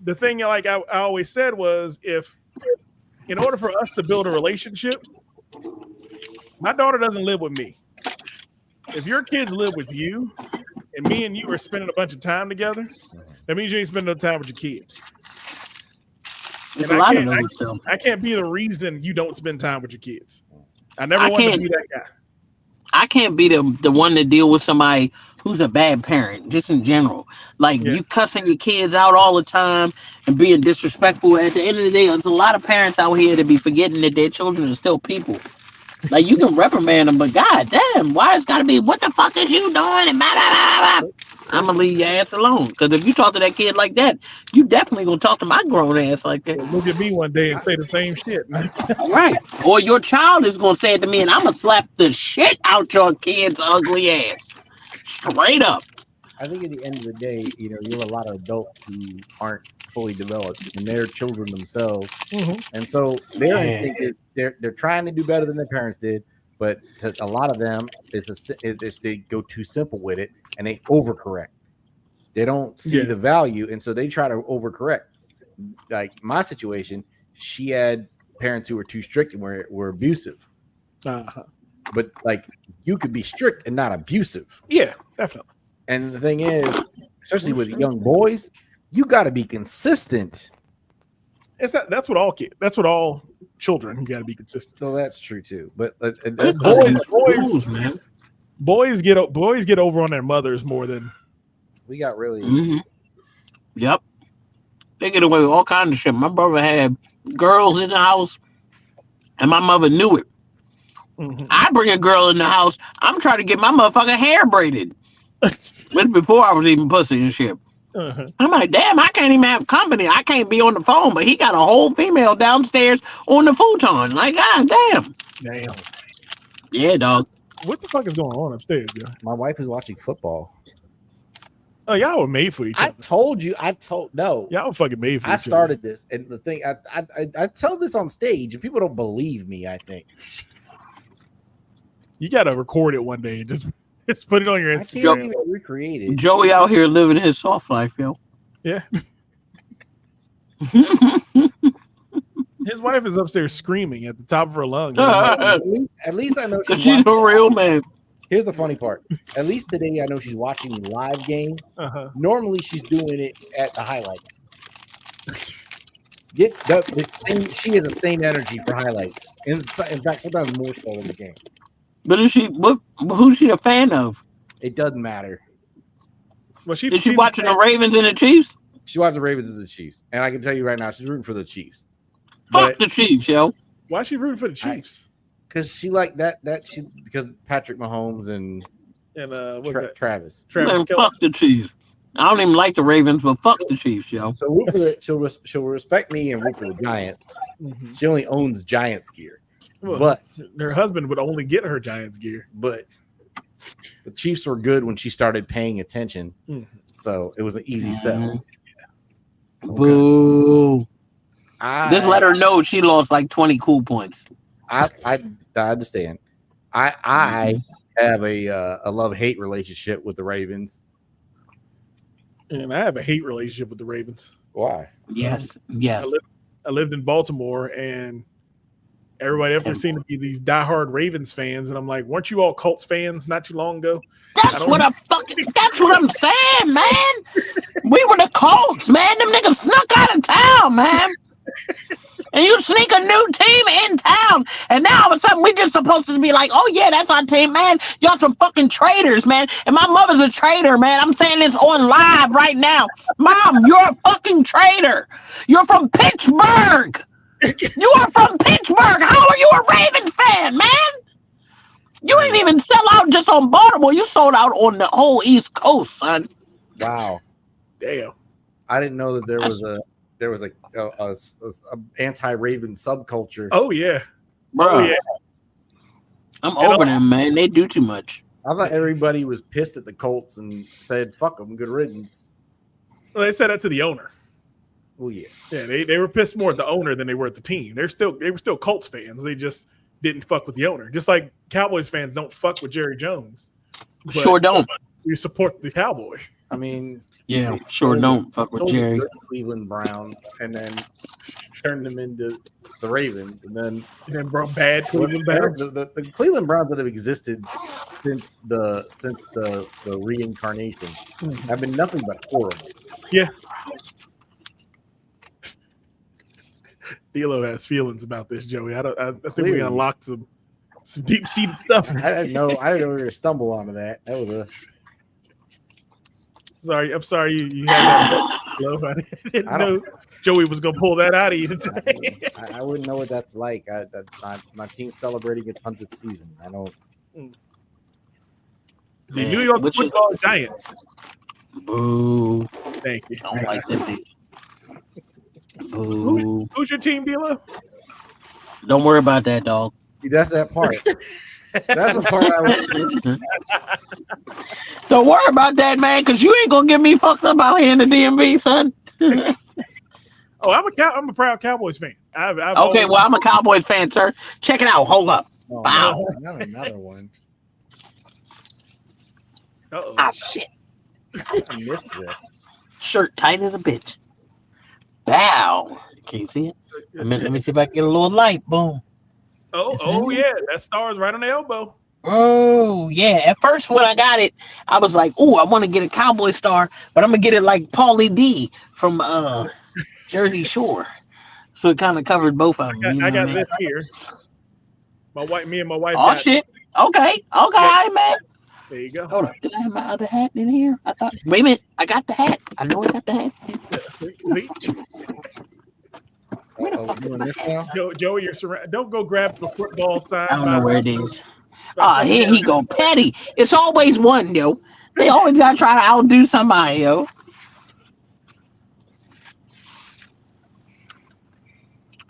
the thing like I always said was, if in order for us to build a relationship, my daughter doesn't live with me. If your kids live with you, and me and you are spending a bunch of time together, that means you ain't spending no time with your kids. And I can't be the reason you don't spend time with your kids. I never want to be that guy. I can't be the one to deal with somebody who's a bad parent, just in general. Like you cussing your kids out all the time and being disrespectful. At the end of the day, there's a lot of parents out here that be forgetting that their children are still people. Like you can reprimand them, but god damn, why it's gotta be what the fuck is you doing? And blah, blah, blah, blah. I'm gonna leave your ass alone. Because if you talk to that kid like that, you definitely gonna talk to my grown ass like that. Look at me one day and say the same shit. Right. Or your child is gonna say it to me, and I'm gonna slap the shit out your kid's ugly ass. Straight up. I think at the end of the day, you have a lot of adults who aren't fully developed, and they're children themselves, and so their instinct is they're trying to do better than their parents did, but a lot of them is they go too simple with it and they overcorrect. They don't see the value, and so they try to overcorrect. Like my situation, she had parents who were too strict and were abusive. But like you could be strict and not abusive. Yeah, definitely. And the thing is, especially with young boys, you got to be consistent. That's what all kids. That's what all children. You got to be consistent. So that's true too. But boys get over on their mothers more than we got really. Yep, they get away with all kinds of shit. My brother had girls in the house, and my mother knew it. I bring a girl in the house. I'm trying to get my motherfucking hair braided. This before I was even pussy and shit. I'm like, damn, I can't even have company. I can't be on the phone, but he got a whole female downstairs on the futon. Like, god damn. Damn. Yeah, dog. What the fuck is going on upstairs, yo? My wife is watching football. Oh, y'all were made for each other. No. Y'all were fucking made for each other. I started this, and the thing, I tell this on stage, and people don't believe me, I think. You got to record it one day and just put it on your Instagram. I can't even recreate it. Joey out here living his soft life, yo. Yeah. His wife is upstairs screaming at the top of her lungs. At least I know Cause she's a real man. Here's the funny part. At least today I know she's watching the live game. Uh-huh. Normally she's doing it at the highlights. She has the same energy for highlights. In fact, sometimes more so in the game. But is she who's she a fan of? It doesn't matter. Well, Is she watching the Ravens and the Chiefs? She watches the Ravens and the Chiefs. And I can tell you right now, she's rooting for the Chiefs. Fuck the Chiefs, yo. Why is she rooting for the Chiefs? Because she like because Patrick Mahomes and Travis. Man, fuck the Chiefs. I don't even like the Ravens, but fuck the Chiefs, yo. So root for she'll respect me and root for the Giants. Mm-hmm. She only owns Giants gear. Well, but her husband would only get her Giants gear. But the Chiefs were good when she started paying attention. Mm-hmm. So it was an easy sell. Okay. Boo. Just let her know she lost like 20 cool points. I understand. I have a love-hate relationship with the Ravens. And I have a hate relationship with the Ravens. Why? Yes. I lived in Baltimore, and everybody up there seemed to be these diehard Ravens fans, and I'm like, weren't you all Colts fans not too long ago? That's what I'm saying, man. We were the Colts, man. Them niggas snuck out of town, man. And you sneak a new team in town, and now all of a sudden we just supposed to be like, oh yeah, that's our team, man. Y'all some fucking traitors, man. And my mother's a traitor, man. I'm saying this on live right now. Mom, you're a fucking traitor. You're from Pittsburgh. You are from Pittsburgh. How are you a Ravens fan, man? You ain't even sell out just on Baltimore. You sold out on the whole East Coast, son. Wow. Damn. I didn't know that there was a anti-Raven subculture. Oh yeah. Bro. Oh yeah. I'm over them, man. They do too much. I thought everybody was pissed at the Colts and said, fuck them, good riddance. Well, they said that to the owner. Well, yeah. Yeah, they were pissed more at the owner than they were at the team. They were still Colts fans. They just didn't fuck with the owner. Just like Cowboys fans don't fuck with Jerry Jones. Sure don't. We support the Cowboys. I mean, yeah, sure don't fuck with Jerry. Cleveland Browns, and then turned them into the Ravens, and then brought bad Cleveland Browns. The Cleveland Browns that have existed since the reincarnation have been nothing but horrible. Yeah. D'Lo has feelings about this, Joey. I think we unlocked some deep-seated stuff. I didn't know we were going to stumble onto that. That was a. I'm sorry you had that. I didn't know Joey was going to pull that out of you today. I wouldn't know what that's like. My team's celebrating its 100th season. I know. The New York Football Giants. Boo. Thank you. I don't like that bitch. Boo. Who's your team, D'Lo? Don't worry about that, dog. That's that part. That's the part I Don't worry about that, man, because you ain't gonna get me fucked up out here in the DMV, son. Oh, I'm a proud Cowboys fan. Okay, well, I'm a Cowboys fan, sir. Check it out. Hold up. Wow. Not another one. Uh-oh. Ah, shit. I missed this. Shirt tight as a bitch. Bow. Can you see it? Let me see if I can get a little light. Boom. Oh yeah, that star's right on the elbow. Oh yeah. At first when I got it, I was like, "Oh, I want to get a Cowboy star, but I'm gonna get it like Paulie D from Jersey Shore." So it kind of covered both of them. I got this here. Me and my wife. Oh shit. Okay. All right, man. There you go. Hold up. Did I have my other hat in here? Wait a minute. I got the hat. I know I got the hat. See? Doing this now? Joey, you're surrounded. Don't go grab the football sign. I don't know where it is. Here he go. Petty. It's always one, yo. They always gotta try to outdo somebody, yo.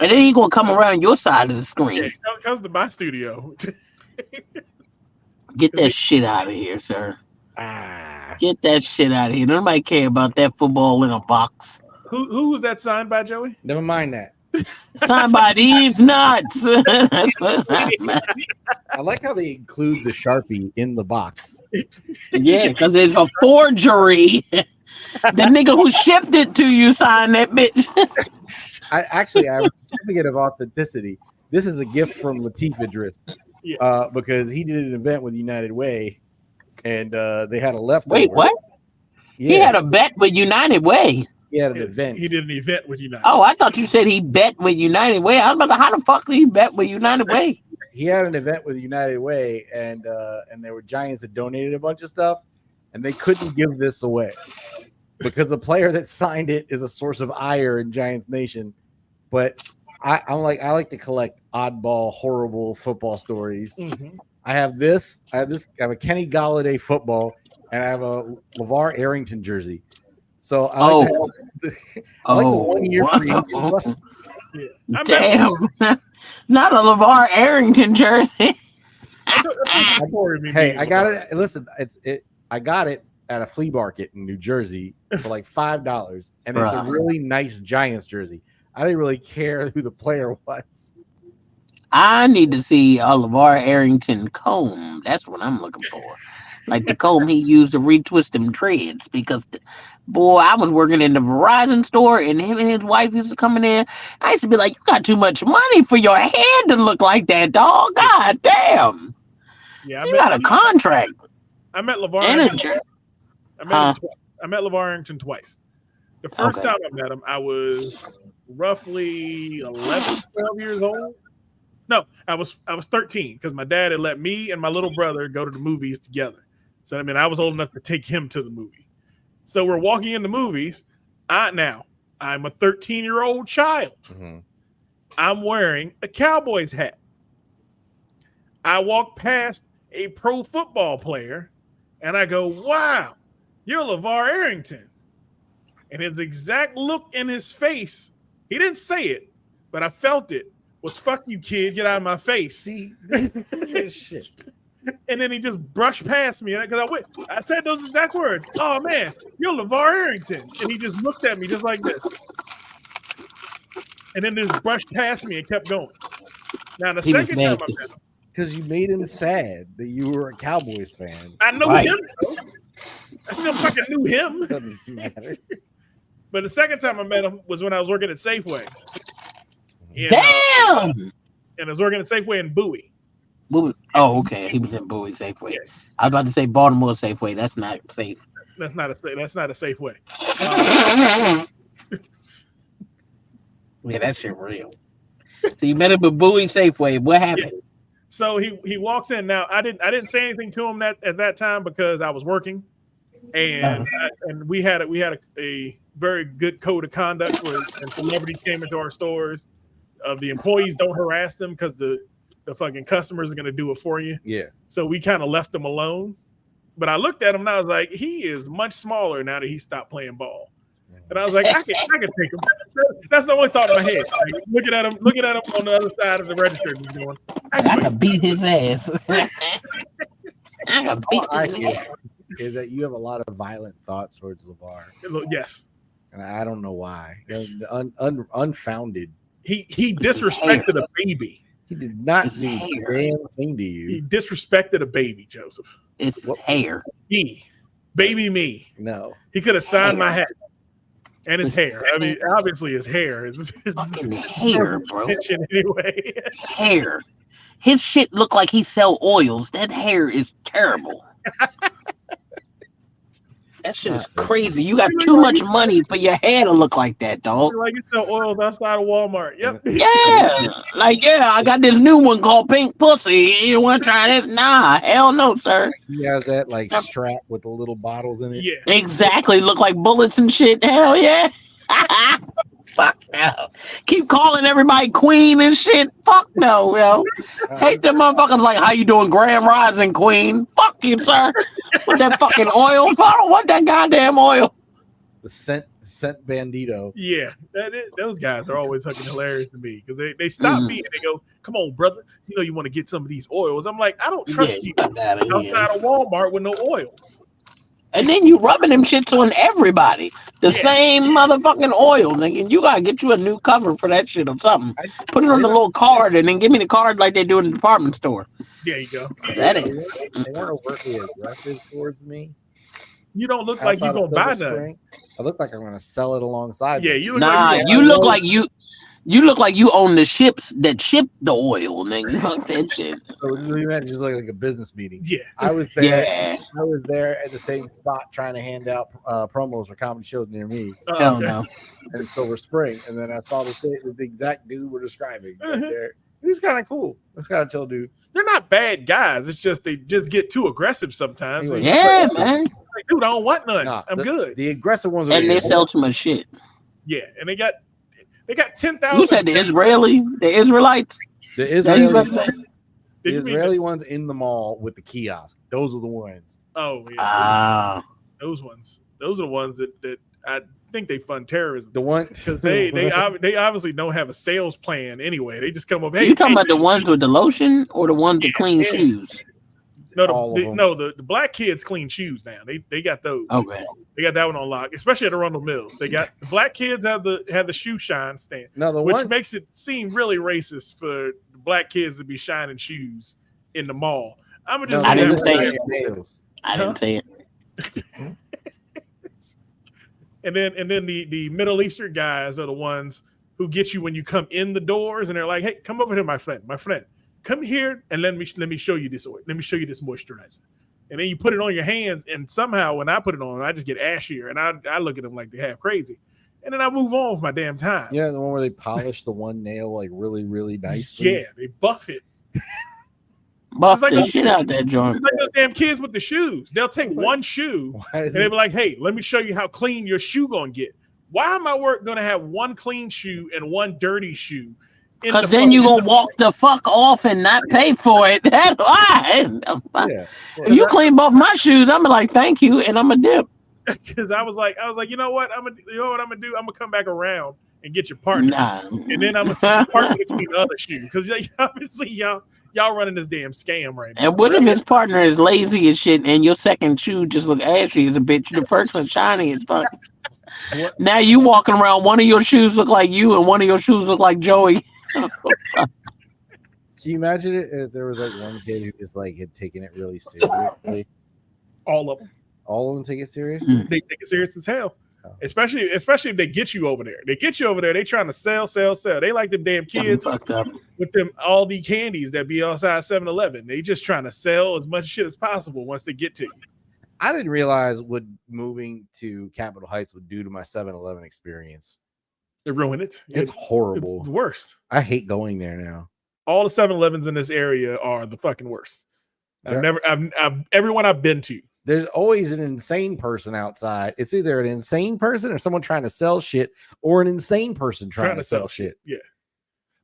And then he gonna come around your side of the screen. Yeah, comes to my studio. Get that shit out of here, sir. Ah. Get that shit out of here. Nobody care about that football in a box. Who was that signed by, Joey? Never mind that. Signed by these nuts. I like how they include the Sharpie in the box. Yeah, because it's a forgery. The nigga who shipped it to you signed that bitch. I have a certificate of authenticity. This is a gift from Latif Idris, Yeah. because he did an event with United Way, and they had a leftover. Wait, what? Yeah, He had a bet with United Way. he had an event. He did an event with United. Oh, I thought you said he bet with United Way. I was about to, how the fuck did he bet with United Way? He had an event with United Way, and there were Giants that donated a bunch of stuff, and they couldn't give this away because the player that signed it is a source of ire in Giants Nation. But I like to collect oddball, horrible football stories. Mhm. I have a Kenny Galladay football, and I have a LeVar Arrington jersey. So I like the 1 year free agent license. Yeah. I met, Damn. Not a LeVar Arrington jersey. that's a story of me Hey, being I got LeVar. it. Listen, I got it at a flea market in New Jersey for like $5, and it's a Bruh. really nice Giants jersey. I didn't really care who the player was. I need to see a LeVar Arrington comb. That's what I'm looking for. Like the comb he used to retwist them dreads. Because, boy, I was working in the Verizon store, and him and his wife used to come in there. I used to be like, you got too much money for your head to look like that, dog. God damn. Yeah, You got a contract. I met LeVar And a Arrington. jer- I met him twice. I met LeVar Arrington twice. The first Okay. time I met him, I was roughly 11, 12 years old. No, I was 13 because my dad had let me and my little brother go to the movies together. So I mean, I was old enough to take him to the movie. So we're walking in the movies. I'm a 13-year-old child. I'm wearing a Cowboys hat. I walk past a pro football player and I go, wow, you're LeVar Arrington. And his exact look in his face, he didn't say it, but I felt it, was fuck you, kid, get out of my face. See, shit. And then he just brushed past me because I said those exact words. Oh man, you're LeVar Arrington. And he just looked at me just like this. And then just brushed past me and kept going. Now the He was second time mad I met him, Because you made him sad that you were a Cowboys fan. I know Right. him. Though. I still fucking knew him. Doesn't matter. But the second time I met him was when I was working at Safeway. Damn. And I was working at Safeway in Bowie. Oh, okay. He was in Bowie Safeway. Yeah. I was about to say Baltimore Safeway. That's not safe. That's not a Safeway. Yeah, that shit real. So you met him at Bowie Safeway. What happened? So he walks in. Now I didn't say anything to him at that time because I was working, and we had a very good code of conduct where when celebrities came into our stores, the employees don't harass them because the fucking customers are gonna do it for you. Yeah. So we kind of left them alone. But I looked at him and I was like, he is much smaller now that he stopped playing ball. And I was like, I can take him. That's the only thought in my head. Like, looking at him on the other side of the register, and going, I could beat his ass. I could beat All I his hear ass. is that you have a lot of violent thoughts towards LeVar, yes. and I don't know why. Unfounded. He disrespected a baby. He did not His do hair. a damn thing to He you. disrespected a baby, Joseph. It's his hair. Baby me. No. He could have signed my hat and his hair. I mean, obviously his hair is Fucking hair, bro. attention anyway. Hair. His shit look like he sell oils. That hair is terrible. That shit is crazy. You got too much money for your hair to look like that, dog. Like you sell oils outside of Walmart. Yep. Yeah, like I got this new one called Pink Pussy. You want to try this? Nah, hell no, sir. He has that like strap with the little bottles in it. Yeah. Exactly, look like bullets and shit. Hell yeah. Fuck no. Keep calling everybody queen and shit. Fuck no, yo. Hate them motherfuckers like, how you doing, Grand Rising Queen? Fuck you, sir. With that fucking oil. I don't want that goddamn oil. The scent bandito. Yeah, those guys are always fucking hilarious to me because they stop me and they go, "Come on, brother, you know you want to get some of these oils." I'm like, I don't trust you fuck outta here. outside of Walmart with no oils. And then you rubbing them shits on everybody. The same motherfucking oil, nigga. You gotta get you a new cover for that shit or something. Put it on the little card and then give me the card like they do in the department store. There you go. That They is. weren't overtly aggressive towards me. You don't look like you outside gonna of buy Silver nothing. Spring. I look like I'm gonna sell it alongside. Yeah, them. you look Nah, like you look like you. You look like you own the ships that ship the oil, nigga. Fuck that shit. So just imagine just like a business meeting. Yeah. I was there. Yeah. I was there at the same spot trying to hand out promos for comedy shows near me Hell Okay. no. in Silver Spring, and then I saw the exact dude we're describing right Mhm. there. He was kind of cool. He was kind of chill dude. They're not bad guys. It's just they just get too aggressive sometimes. Anyway, And you're Yeah, just man. like, dude, I don't want none. Nah, I'm good. The aggressive ones are And they sell too much shit. Yeah, and they got You 10,000. said the Israelites. the That you about Israeli to say? the Did you mean Israeli ones in the mall with the kiosk. Those are the ones. Oh yeah, Ah, those ones. Those are the ones that I think they fund terrorism The one because they obviously don't have a sales plan anyway. They just come up. Hey, you talking hey, about the ones with the lotion or the ones with clean shoes? all of them. the black kids clean shoes now. They got those. Okay. They got that one on lock, especially at Arundel Mills. They got the black kids have the shoe shine stand, No, the which one makes it seem really racist for the black kids to be shining shoes in the mall. I'm gonna just I leave didn't that say right it. there. nails. I didn't say it. And then the Middle Eastern guys are the ones who get you when you come in the doors, and they're like, "Hey, come over here, my friend, come here, and let me show you this oil. Let me show you this moisturizer." And then you put it on your hands, and somehow when I put it on, I just get ashier, and I look at them like they're half crazy, and then I move on with my damn time. Yeah, the one where they polish the one nail like really, really nicely. Yeah, they buff it. Buff like the a- shit out that joint. It's like those damn kids with the shoes. They'll take It's like- one shoe Why is and they it? be like, "Hey, let me show you how clean your shoe gonna get." Why am I gonna have one clean shoe and one dirty shoe? in Cause the then you fucking- gonna walk the fuck off and not pay for it. That's why. Yeah. If you clean both my shoes, I'm like, thank you, and I'm a dip. because I was like, you know what I'm gonna do? I'm gonna come back around and get your partner, Nah. and then I'm gonna switch your partner between the other shoe because obviously y'all running this damn scam right now. And what if his partner is lazy as shit and your second shoe just look ashy as a bitch? The first one shiny as fuck. What? Now you walking around, one of your shoes look like you and one of your shoes look like Joey. Can you imagine it if there was like one kid who just like had taken it really seriously? All of them, All of them take it serious. Mm. they take it serious as hell. Oh. Especially if they get you over there. They get you over there. They trying to sell. They like them damn kids Fucked up. with them Aldi candies that be outside 7-Eleven. They just trying to sell as much shit as possible once they get to you. I didn't realize what moving to Capitol Heights would do to my 7-Eleven experience. They ruin it. It's It's horrible. the worst. I hate going there now. All the 7-Elevens in this area are the fucking worst. I've everyone I've been to. There's always an insane person outside. It's either an insane person or someone trying to sell shit, or an insane person trying to sell shit. Yeah.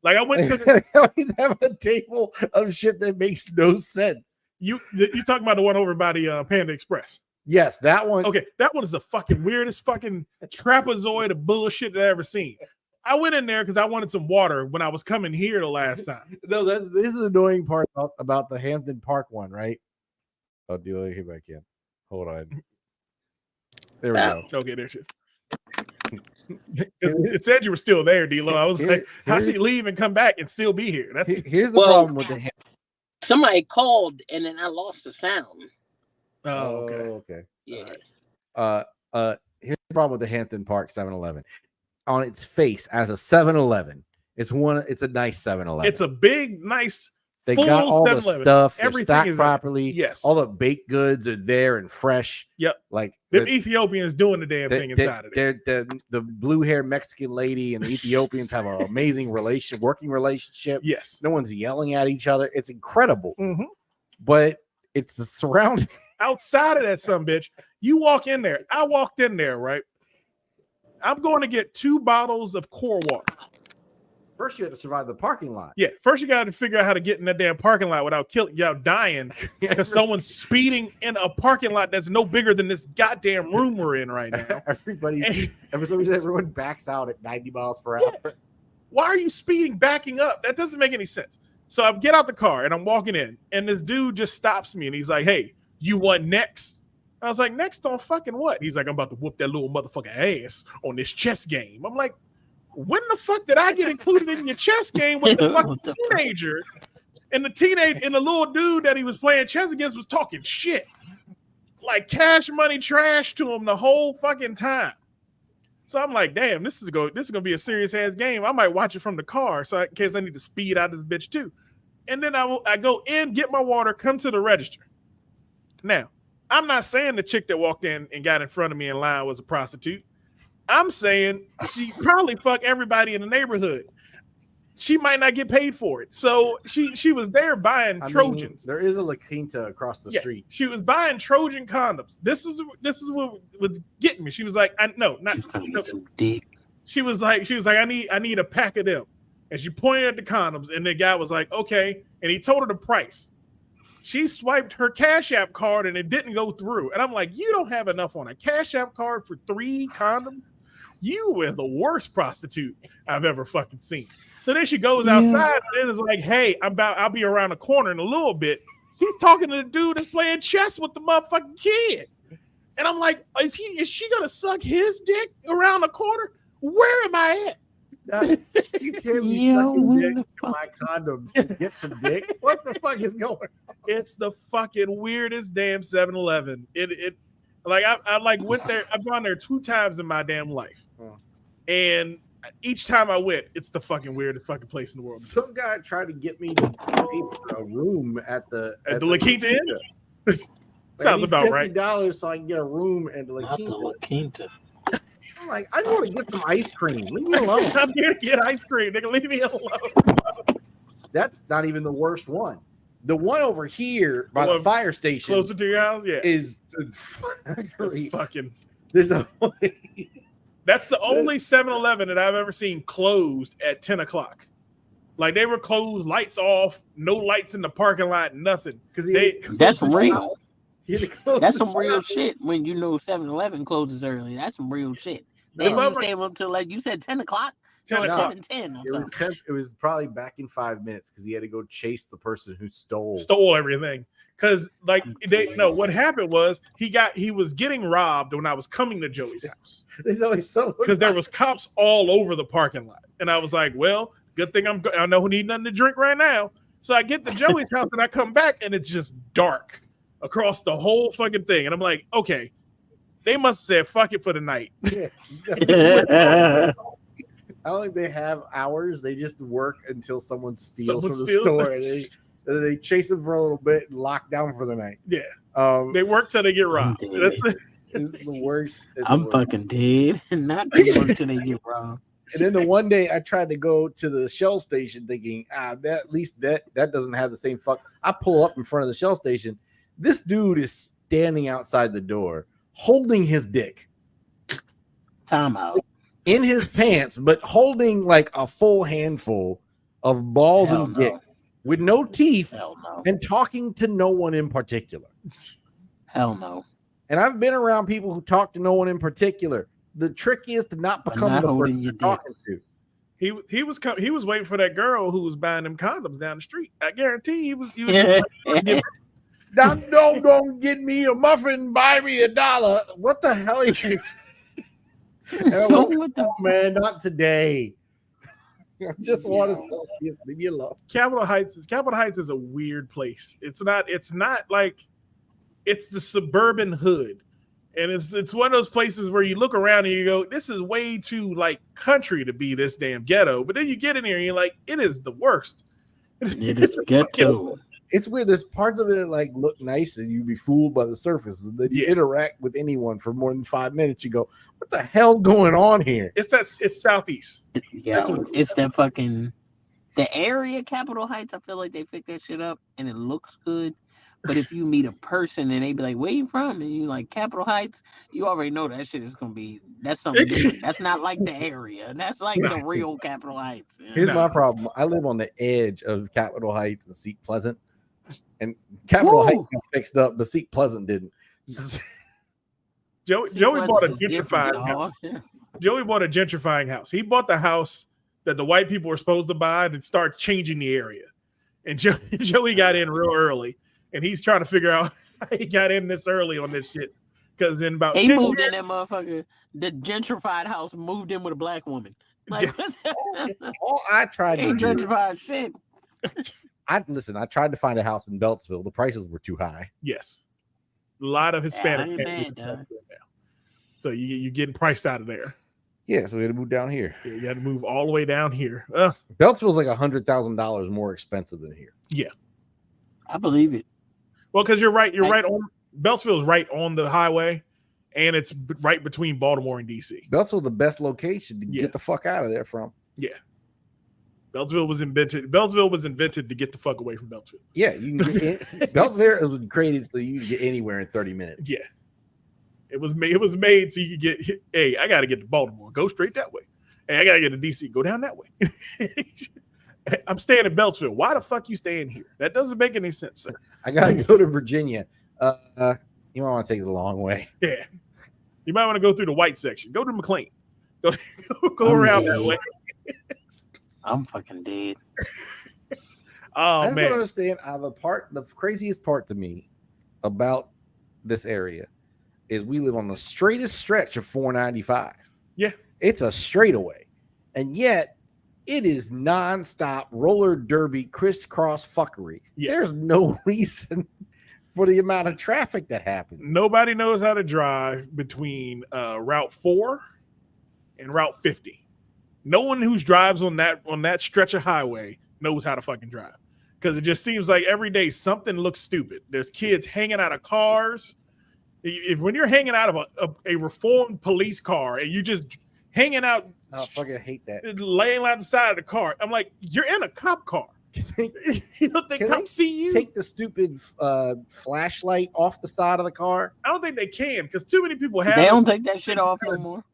Like I went to They always have a table of shit that makes no sense. you talking about the one over by the Panda Express. Yes, that one. Okay, that one is the fucking weirdest fucking trapezoid of bullshit that I ever seen. I went in there because I wanted some water when I was coming here the last time. No, this is the annoying part about the Hampton Park one, right? I'll do it here back in. Hold on. There we go. Okay, there she is. 'Cause it said you were still there, D-Lo. I was like, how did you leave and come back and still be here? That's Here's the Well, problem with the Somebody called and then I lost the sound. okay. Yeah. Here's the problem with the Hampton Park 7-Eleven. On its face as a 7-Eleven, it's a nice 7-Eleven. It's a big, nice. They full got all the 7-Eleven. stuff. They're Everything stacked is there. properly. Yes. All the baked goods are there and fresh. Yep. Like Them Ethiopians doing the damn thing inside of there. the blue hair Mexican lady and the Ethiopians have an amazing working relationship. Yes. No one's yelling at each other. It's incredible. Mhm. But it's the surrounding. Outside of that some bitch, you walk in there. I walked in there, right? I'm going to get 2 bottles of core water. First, you have to survive the parking lot. Yeah, first you got to figure out how to get in that damn parking lot without dying because someone's speeding in a parking lot that's no bigger than this goddamn room we're in right now. And for some reason, everyone backs out at 90 miles per hour. Why are you speeding backing up? That doesn't make any sense. So I get out the car and I'm walking in, and this dude just stops me and he's like, "Hey, you want next?" I was like, "Next on fucking what?" He's like, "I'm about to whoop that little motherfucking ass on this chess game." I'm like, when the fuck did I get included in your chess game with the fucking What the teenager? And the little dude that he was playing chess against was talking shit. Like cash money trash to him the whole fucking time. So I'm like, damn, this is gonna be a serious ass game. I might watch it from the car, so in case I need to speed out this bitch too. And then I go in, get my water, come to the register. Now, I'm not saying the chick that walked in and got in front of me in line was a prostitute. I'm saying she probably fucked everybody in the neighborhood. She might not get paid for it. So she was there buying Trojans. There is a La Quinta across the street. She was buying Trojan condoms. This is what was getting me. She was like, no. Some dick. She was like, I need a pack of them. And she pointed at the condoms, and the guy was like, okay. And he told her the price. She swiped her Cash App card and it didn't go through. And I'm like, you don't have enough on a Cash App card for 3 condoms? You were the worst prostitute I've ever fucking seen. So then she goes outside and then is like, hey, I'll be around the corner in a little bit. She's talking to the dude that's playing chess with the motherfucking kid. And I'm like, is she gonna suck his dick around the corner? Where am I at? You can't be sucking dick to my condoms to get some dick. What the fuck is going on? It's the fucking weirdest damn 7-Eleven. It like I like went there. I've gone there 2 times in my damn life, and each time I went, it's the fucking weirdest fucking place in the world. Some guy tried to get me to pay for a room at the La Quinta Inn. Sounds about right. $50 so I can get a room at the La Quinta. La Quinta. I'm like, I want to get some ice cream. Leave me alone. I'm here to get ice cream. Nigga, leave me alone. That's not even the worst one. The one over here by the fire station, closer to your house, is fucking. There's a. That's the only 7-Eleven that I've ever seen closed at 10 o'clock. Like they were closed, lights off, no lights in the parking lot, nothing. That's real. That's some real shop. shit. When you know 7-Eleven closes early, that's some real shit. They don't stay up until like you said 10 o'clock. 10 o'clock. 10. It was probably back in 5 minutes because he had to go chase the person who stole everything. Because like what happened was he was getting robbed when I was coming to Joey's house. There's always someone because there was cops all over the parking lot, and I was like, well, good thing I know who need nothing to drink right now. So I get to Joey's house and I come back and it's just dark across the whole fucking thing, and I'm like, okay, they must have said fuck it for the night. I don't think they have hours. They just work until someone steals from the store. And they chase them for a little bit and lock down for the night. Yeah. They work till they get robbed. That's the worst. I'm fucking dead. Not they work till they get robbed. And then the one day I tried to go to the Shell station thinking, at least that doesn't have the same fuck. I pull up in front of the Shell station. This dude is standing outside the door holding his dick. Time out. In his pants, but holding like a full handful of balls and dick with no teeth and talking to no one in particular. Hell no. And I've been around people who talk to no one in particular. The trick is to not become the person you're talking to. He was waiting for that girl who was buying them condoms down the street. I guarantee he was Now, don't get me a muffin, buy me $1. What the hell are you? Like, man, not today. I just want to leave me alone. Capitol Heights is a weird place. It's not like it's the suburban hood. And it's one of those places where you look around and you go, this is way too like country to be this damn ghetto. But then you get in here and you're like, it is the worst. It is ghetto. It's weird. There's parts of it that like look nice and you'd be fooled by the surface. And then you interact with anyone for more than 5 minutes. You go, what the hell's going on here? It's southeast. Yeah, it's that fucking the area Capitol Heights. I feel like they picked that shit up and it looks good. But if you meet a person and they be like, where you from? And you like Capitol Heights, you already know that shit is gonna be that's something different. That's not like the area. That's like the real Capitol Heights. Here's my problem. I live on the edge of Capitol Heights and Seat Pleasant. And Capitol Heights got fixed up, but Seat Pleasant didn't. Joey bought a gentrifying house. Yeah. Joey bought a gentrifying house. He bought the house that the white people were supposed to buy and start changing the area. And Joey got in real early, and he's trying to figure out how he got in this early on this shit. Because in about he moved in that motherfucker, the gentrified house moved in with a black woman. Like all I tried to do, gentrified shit. I tried to find a house in Beltsville. The prices were too high. Yes. A lot of Hispanic. So you're getting priced out of there. Yeah, so we had to move down here. Yeah, you had to move all the way down here. Beltsville's like $100,000 more expensive than here. I believe it. Well, because you're right. You're right on Beltsville's right on the highway, and it's right between Baltimore and DC. Beltsville's the best location to get the fuck out of there from. Yeah. Beltsville was invented to get the fuck away from Beltsville. Yeah, you can get Beltsville was created so you can get anywhere in 30 minutes. Yeah. It was made so you could get, hey, I got to get to Baltimore. Go straight that way. Hey, I got to get to DC. Go down that way. I'm staying in Beltsville. Why the fuck you staying here? That doesn't make any sense, sir. I got to go to Virginia. You might want to take the long way. Yeah. You might want to go through the white section. Go to McLean. Go around that way. I'm fucking dead. I Man. don't understand. The craziest part to me about this area is we live on the straightest stretch of 495. Yeah. It's a straightaway. And yet it is nonstop roller derby crisscross fuckery. Yes. There's no reason for the amount of traffic that happens. Nobody knows how to drive between Route 4 and Route 50. No one who drives on that stretch of highway knows how to fucking drive, because it just seems like every day something looks stupid. There's kids hanging out of cars. When you're hanging out of a reformed police car and you just hanging out, I fucking hate that. laying out the side of the car, I'm like, you're in a cop car. You don't think come see you? Take the stupid flashlight off the side of the car. I don't think they can, because too many people have. They don't take that shit off no more.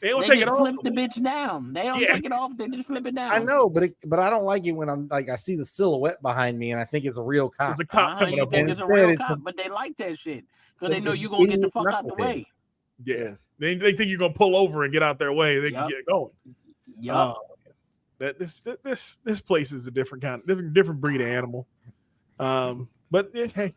They don't They take it just off. flip the bitch down. They don't take it off. They just flip it down. I know, but I don't like it when I'm like I see the silhouette behind me and I think it's a real cop. There's a cop coming You up think on it's it. a real Instead, cop, but they like that shit because they it's know an you're gonna get the idiot fuck out the knucklehead. way. Yeah. They think you're gonna pull over and get out their way. They can get going. Yup. That this place is a different different breed of animal. But hey,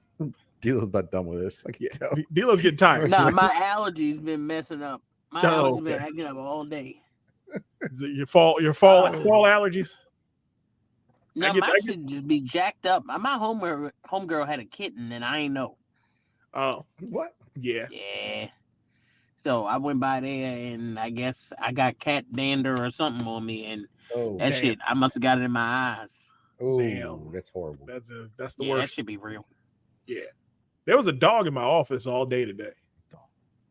Deal's about done with this. I can tell. Dealer's getting tired. Nah, my allergies been messing up. My Oh, allergies been okay. acting up all day. Is it your fall allergies? Now get- my I get- shit just be jacked up. My homegirl had a kitten and I ain't know. Oh, What? yeah. Yeah. So I went by there and I guess I got cat dander or something on me and Oh, that Damn. shit I must have got it in my eyes. oh, Damn. that's horrible. That's the Yeah, that worst. should be real. Yeah. There was a dog in my office all day today.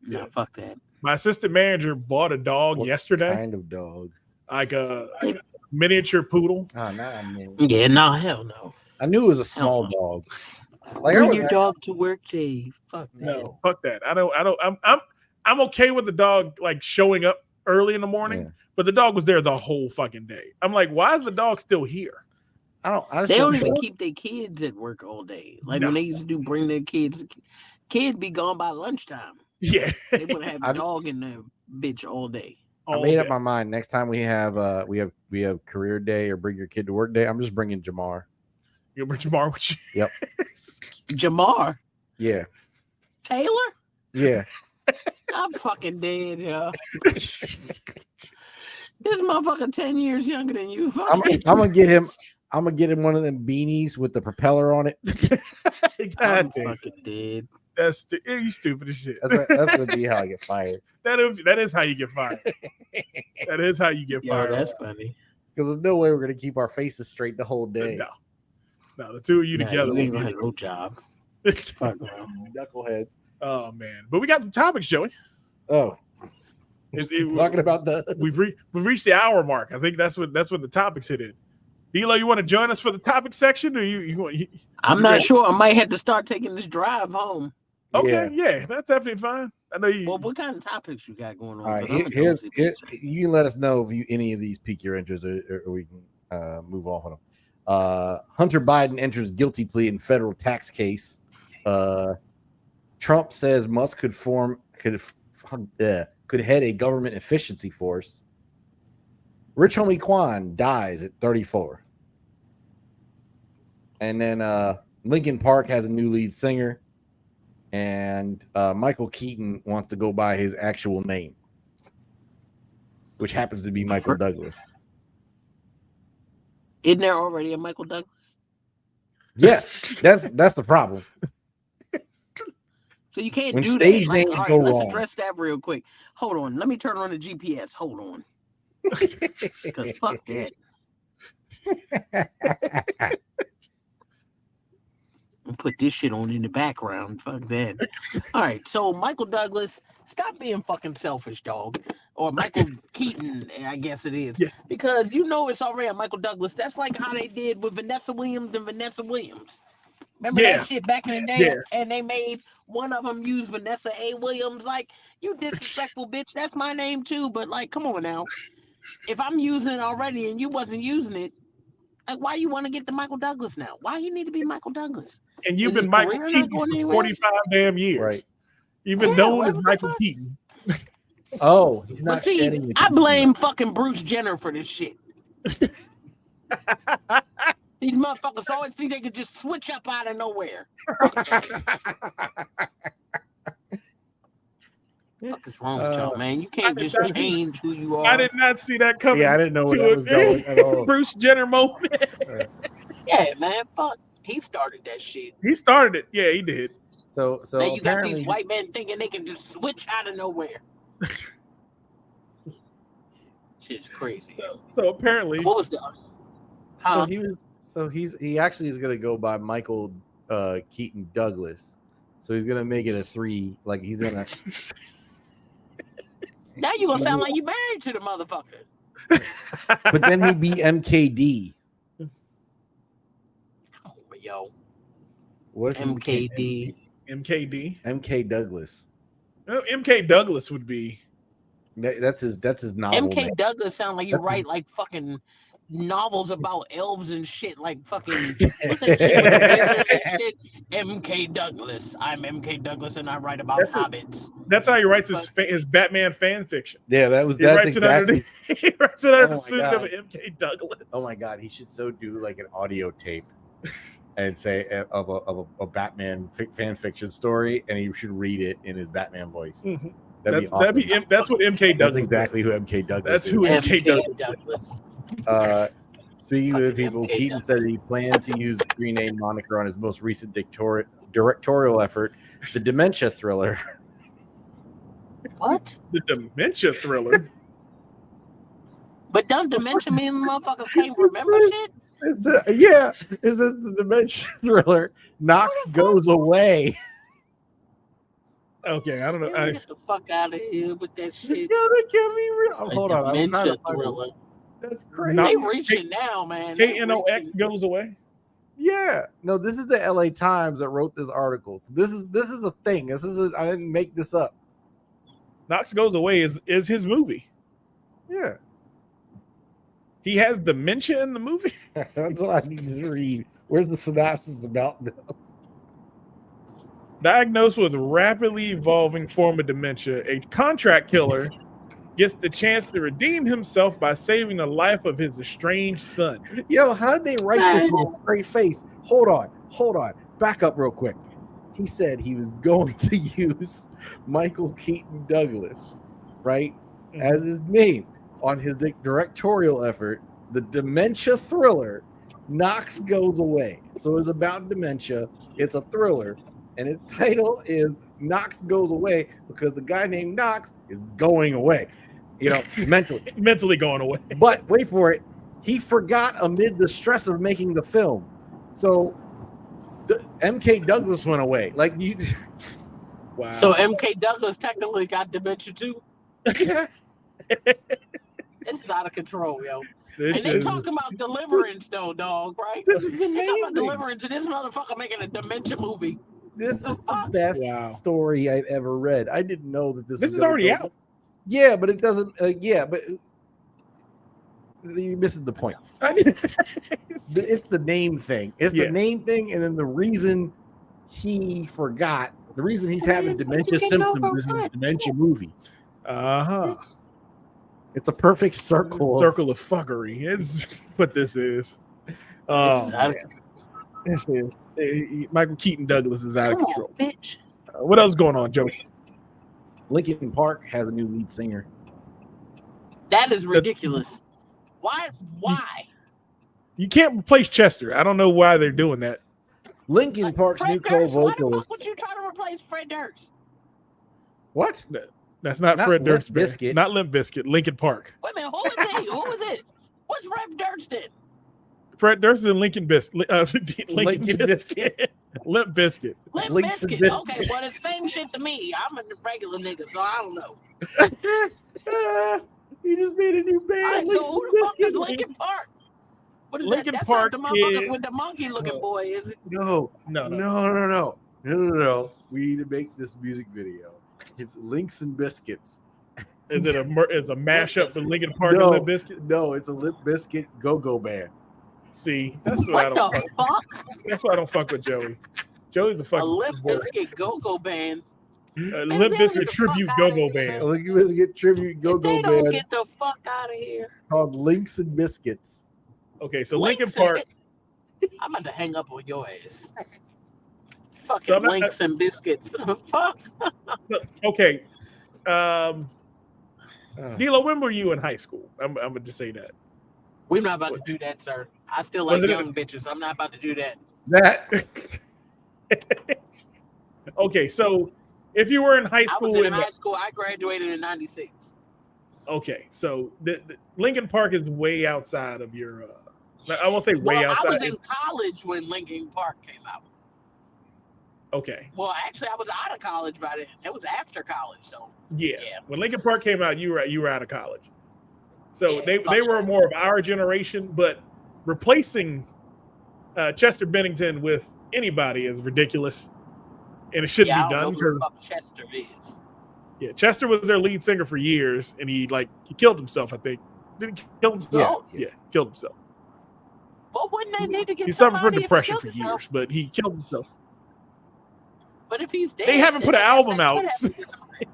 Nah, Yeah. fuck that. My assistant manager bought a dog What yesterday, kind of dog? like a miniature poodle. Oh, nah, I mean, Yeah, no, hell no. I knew it was a small dog. Like, I Bring was- your dog to work, Jay. Fuck that. No, fuck that. I'm okay with the dog like showing up early in the morning, Yeah. but the dog was there the whole fucking day. I'm like, why is the dog still here? I just They don't don't even know. keep their kids at work all day. Like No. when they used to do bring their kids be gone by lunchtime. Yeah. They would have I- a dog in the bitch all day. I made up my mind. Next time we have career day or bring your kid to work day, I'm just bringing Jamar. You bring Jamar with you. Yep. Jamar Yeah, Taylor? yeah. I'm fucking dead, yo. This motherfucker 10 years younger than you. I'm gonna get him. I'm gonna get him one of them beanies with the propeller on it. I'm God damn. fucking dead. You stupid as shit. That's gonna be how I get fired. That is how you get fired. That is how you get Yo, fired. that's funny. Because there's no way we're gonna keep our faces straight the whole day. No, the two of you Nah, together. you ain't won't gonna be have no job. Fuck no. Knuckleheads. Oh man, but we got some topics, Joey. Oh, It's- talking about the we've reached the hour mark. I think that's what the topics hit in. D'Lo, you want to join us for the topic section, or you want? I'm not sure. I might have to start taking this drive home. Okay, yeah, that's definitely fine. I know you. Well, what kind of topics you got going on? All right, 'Cause I'm gonna here's go see this. you can let us know if any of these pique your interest, or we can move off of them. Hunter Biden enters guilty plea in federal tax case. Trump says Musk could head a government efficiency force. Rich Homie Quan dies at 34. And then Linkin Park has a new lead singer. And Michael Keaton wants to go by his actual name, which happens to be Michael Douglas. Isn't there already a Michael Douglas? Yes, that's the problem. So you can't When do stage that. Like, names all right, go let's wrong. address that real quick. Hold on. Let me turn on the GPS. Hold on. Because fuck that. And put this shit on in the background. Fuck that. All right. So Michael Douglas, stop being fucking selfish, dog. Or Michael Keaton, I guess it is. Yeah. Because you know it's already a Michael Douglas. That's like how they did with Vanessa Williams and Vanessa Williams. Remember Yeah. that shit back in the day? Yeah. And they made one of them use Vanessa A. Williams. Like, you disrespectful bitch. That's my name too. But like, come on now. If I'm using it already and you wasn't using it, like, why you want to get the Michael Douglas now? Why you need to be Michael Douglas? And you've Is been his Michael career not Keaton going for anywhere? 45 damn years. Right. You've been Yeah, known what as the Michael fuck? Keaton. Oh, he's But not see, shedding the I Keaton. blame fucking Bruce Jenner for this shit. These motherfuckers always think they could just switch up out of nowhere. What is wrong with y'all, man? You can't just change who you are. I did not see that coming. Yeah, I didn't know where to that a was going at all. Bruce Jenner moment. Yeah, man, fuck. He started that shit. He started it. Yeah, he did. So Now you got apparently, these white men thinking they can just switch out of nowhere. Shit's crazy. So apparently, What was the? Huh? he actually is gonna go by Michael Keaton Douglas. So he's gonna make it a 3. Like he's gonna. Now you gonna sound like you married to the motherfucker. But then he'd be MKD. Oh, yo, What if he became MKD. MKD. MK Douglas? No, MK Douglas would be. That's his novel. MK name. Douglas sound like you That's- write like fucking novels about elves and shit. Like fucking what's that shit with the wizards and shit? MK Douglas. I'm MK Douglas and I write about That's it. hobbits. That's how he writes his Batman fan fiction. Yeah, He that's writes exactly. it underneath. He writes it under Oh the my pseudonym of God. MK Douglas. Oh my god, he should so do like an audio tape and say of a Batman fan fiction story, and he should read it in his Batman voice. Mhm. That'd be awesome. That's what MK That's Douglas. exactly who MK Douglas That's is. who MK MK Douglas. Speaking of Fucking people, MK Keaton said he planned to use the screen name moniker on his most recent directorial effort, the dementia thriller. What? The dementia thriller. But don't dementia mean motherfuckers can't remember shit? It's a the dementia thriller. Knox goes away. Okay, I don't know. Man, get the fuck out of here with that You shit. gotta get me real. A Hold on, I'm trying dementia to find it. thriller. That's crazy. Not- They reaching now, man. They KNOX reaching. goes away. Yeah, no, this is the LA Times that wrote this article. So this is a thing. I didn't make this up. Knox Goes Away is his movie. Yeah, He has dementia in the movie. that's what I need to read. Where's the synopsis about this? Diagnosed with rapidly evolving form of dementia, a contract killer gets the chance to redeem himself by saving the life of his estranged son. Yo, how did they write this with a straight face? Hold on. Back up real quick. He said he was going to use Michael Keaton Douglas, right, as his name on his directorial effort, the dementia thriller, Knox Goes Away. So it's about dementia. It's a thriller, and its title is Knox Goes Away because the guy named Knox is going away, mentally. Mentally going away. But wait for it. He forgot amid the stress of making the film. So MK Douglas went away. Like you Wow. So MK Douglas technically got dementia too. This is out of control, yo. This And they is- talking about Deliverance though, dog, right? this is They talking about amazing. Deliverance and this motherfucker making a dementia movie. This is the best Wow. story I've ever read. I didn't know that this This was is gonna already go- out. Yeah, but it doesn't. But you're missing the point. It's the name thing. It's Yeah. the name thing, and then the reason he forgot. The reason he's having dementia You can go symptoms is for his it. dementia movie. Uh-huh. It's a perfect circle. Circle of fuckery is what this is. This Oh, is out of man. This is Michael Keaton Douglas is out of Come control. on, bitch. What else going on, Joey? Linkin Park has a new lead singer. That is ridiculous. Why? You can't replace Chester. I don't know why they're doing that. Linkin Park's new Fred Durst, why the co-vocalist. fuck would you try to replaced Fred Durst? What? That's not Not Fred Limp Durst. Man. Bizkit. Not Limp Bizkit. Linkin Park. Wait a minute, who is he? Who is it? What's Fred Durst in? Fred Durst is in Linkin Bizkit. Linkin Bizkit. Limp Bizkit. Limp Links and Bizkit. Okay, well, it's the same shit to me. I'm a regular nigga, so I don't know. He just made a new All band. right, so who the fuck is Linkin Park? What is Linkin that? That's Park not the motherfuckers is- with the monkey looking boy, is it? No, No, no. no. We need to make this music video. It's Links and Biscuits. Is it a mashup for Linkin Park No. and Limp Bizkit? No, it's a Limp Bizkit go-go band. See, that's why I What don't. the Fuck. fuck? That's why I don't fuck with Joey. Joey's a A fucking Limp worst. Bizkit go-go band. Limp Man, get Bizkit the tribute fuck outta go-go here, band. A Links and Bizkit tribute If go-go they don't band get the fuck out of here. called Links and Biscuits. Okay, so Links Linkin Park. I'm about to hang up on your ass. Fucking So I'm not- links and biscuits. Fuck. Okay, D'Lo, when were you in high school? I'm gonna just say that. We're not about to do that, sir. I still Was like it- young bitches. I'm not about to do that. That Okay, so if you were in high I was school in in high school. I graduated in '96. okay, so the Linkin Park is way outside of your. I won't say way Well, I outside. was in college when Linkin Park came out. Okay, Well, actually, I was out of college by then. It was after college, so yeah. Yeah. When Linkin Park came out, you were out of college. So Yeah, they fuck were that. more of our generation, but replacing Chester Bennington with anybody is ridiculous, and it shouldn't yeah, I be don't done know who the because fuck Chester is. yeah, Chester was their lead singer for years, and he killed himself. I think did he kill himself? Yeah. Yeah, killed himself. Well, wouldn't they need to get He suffered from somebody if he depression killed for himself? years, but he killed himself. But if he's dead, They haven't then put an I guess album they should out. have to get somebody.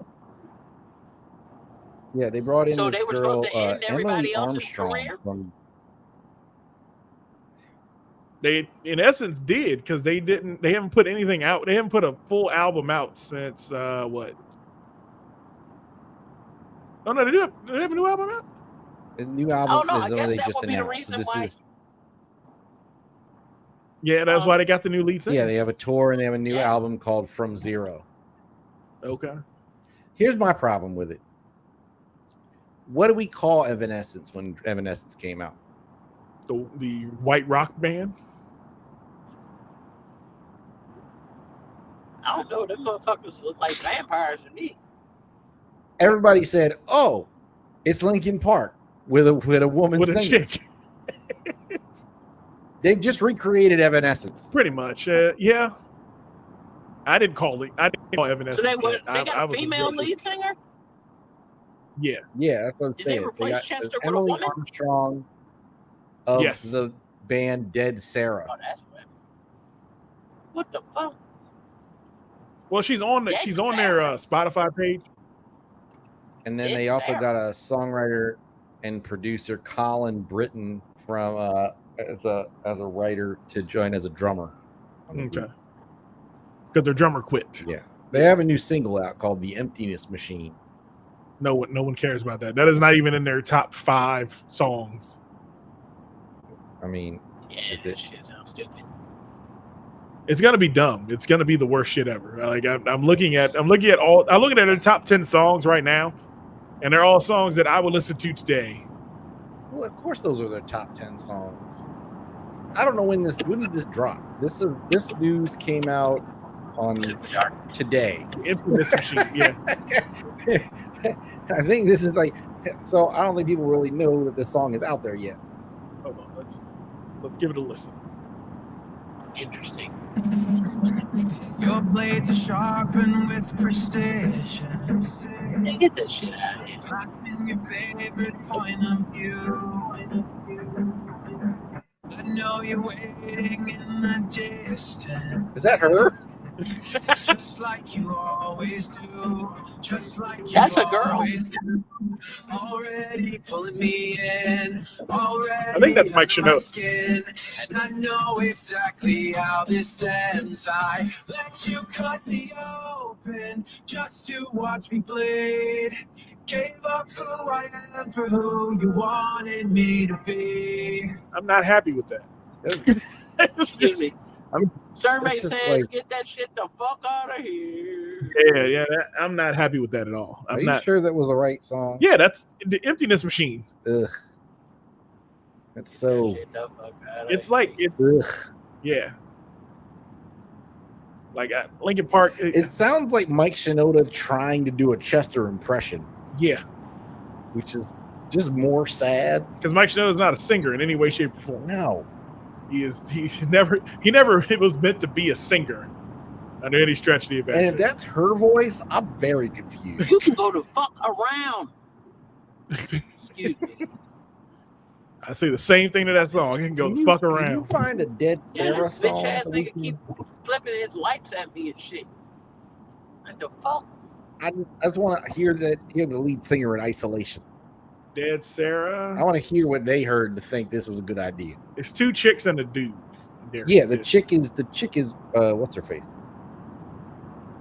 yeah, they brought in So this they were girl, supposed to end everybody Emily else's Armstrong career? from They, in essence, did because they haven't put anything out. They haven't put a full album out since what? Oh no, they do they have a new album out? the new album. Oh, no, I is guess only that just would be the announced. So reason this why- is Yeah, that's why they got the new lead singer. yeah, they have a tour and they have a new Yeah. album called From Zero. Okay. Here's my problem with it. What do we call Evanescence when Evanescence came out? The White Rock Band. I don't know. Them motherfuckers look like vampires to me. Everybody said, "Oh, it's Linkin Park with a woman With a singing." chick. They've just recreated Evanescence. Pretty much. Yeah. I didn't call Evanescence. So they yet. got I a was female joking. lead singer? Yeah. Yeah, that's what I'm Did they saying. replace got Chester with a Emily woman? Armstrong of Yes. the band Dead Sarah. Oh, that's weird. What the fuck? Well, she's on Dead their Sarah. Spotify page. And then Dead they also Sarah. got a songwriter and producer, Colin Britton, from as a writer to join as a drummer. on the Okay. group. Because their drummer quit. Yeah. They have a new single out called The Emptiness Machine. No one cares about that. That is not even in their top 5 songs. I mean, Yeah, That's that it. shit sounds stupid. It's gonna be dumb. It's gonna be the worst shit ever. Like I'm looking at their top 10 songs right now, and they're all songs that I would listen to today. well, of course, those are their top 10 songs. I don't know when did this drop? This news came out on Super dark. today. Infamous Machine. Yeah. I think this is so I don't think people really know that this song is out there yet. Hold on. Let's give it a listen. Interesting. Your blades are sharpened with precision. Hey, get that shit out of here. Finding your favorite point of view. I know you're waiting in the distance, Is that her? just like you always do. Just like you That's a girl. always do. Already pulling me in. Already I think that's Mike under my Shinoda. skin, and I know exactly how this ends. I let you cut me open just to watch me bleed. Gave up who I am for who you wanted me to be. I'm not happy with that. Excuse me. Survey It's just says, like- get that shit the fuck out of here. Yeah. I'm not happy with that at all. Are I'm you not. sure that was the right song? Yeah, that's the Emptiness Machine. Ugh. It's so. That shit the fuck out of It's here. like it. Ugh. Yeah. Like Linkin Park. It sounds like Mike Shinoda trying to do a Chester impression, Yeah, which is just more sad. because Mike Shinoda is not a singer in any way, shape, or form. No. He never it was meant to be a singer under any stretch of the And if imagination. that's her voice, I'm very confused. You can go the fuck around. Excuse me. I say the same thing to that song. You can go Can the you- fuck Can you around. find a Dead Yeah, Sarah this bitch song? ass that we nigga can- keep flipping his lights at me and shit. What the fuck? I just want to hear the lead singer in isolation. Dead I Sarah. want to hear what they heard to think this was a good idea. It's two chicks and a dude. There. Yeah, the chick is what's her face?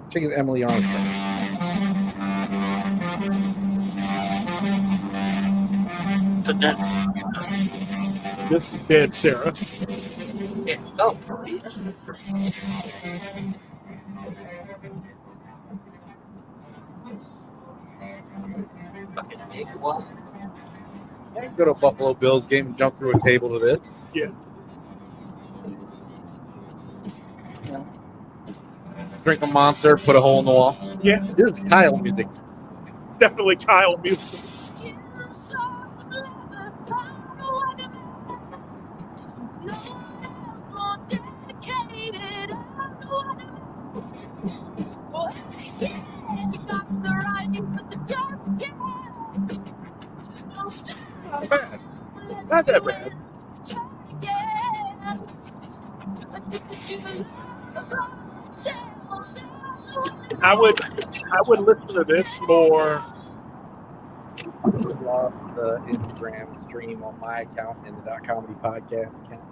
Chick is Emily Armstrong. So that, This is Dead Sarah. yeah, go, bitch. Fucking dick what? I can go to a Buffalo Bills game and jump through a table to this. Yeah. Drink a monster, put a hole in the wall. Yeah. This is Kyle music. Definitely Kyle music. Not bad. Not that bad. I would listen to this more. Lost the Instagram stream on my account and the .comedy podcast account.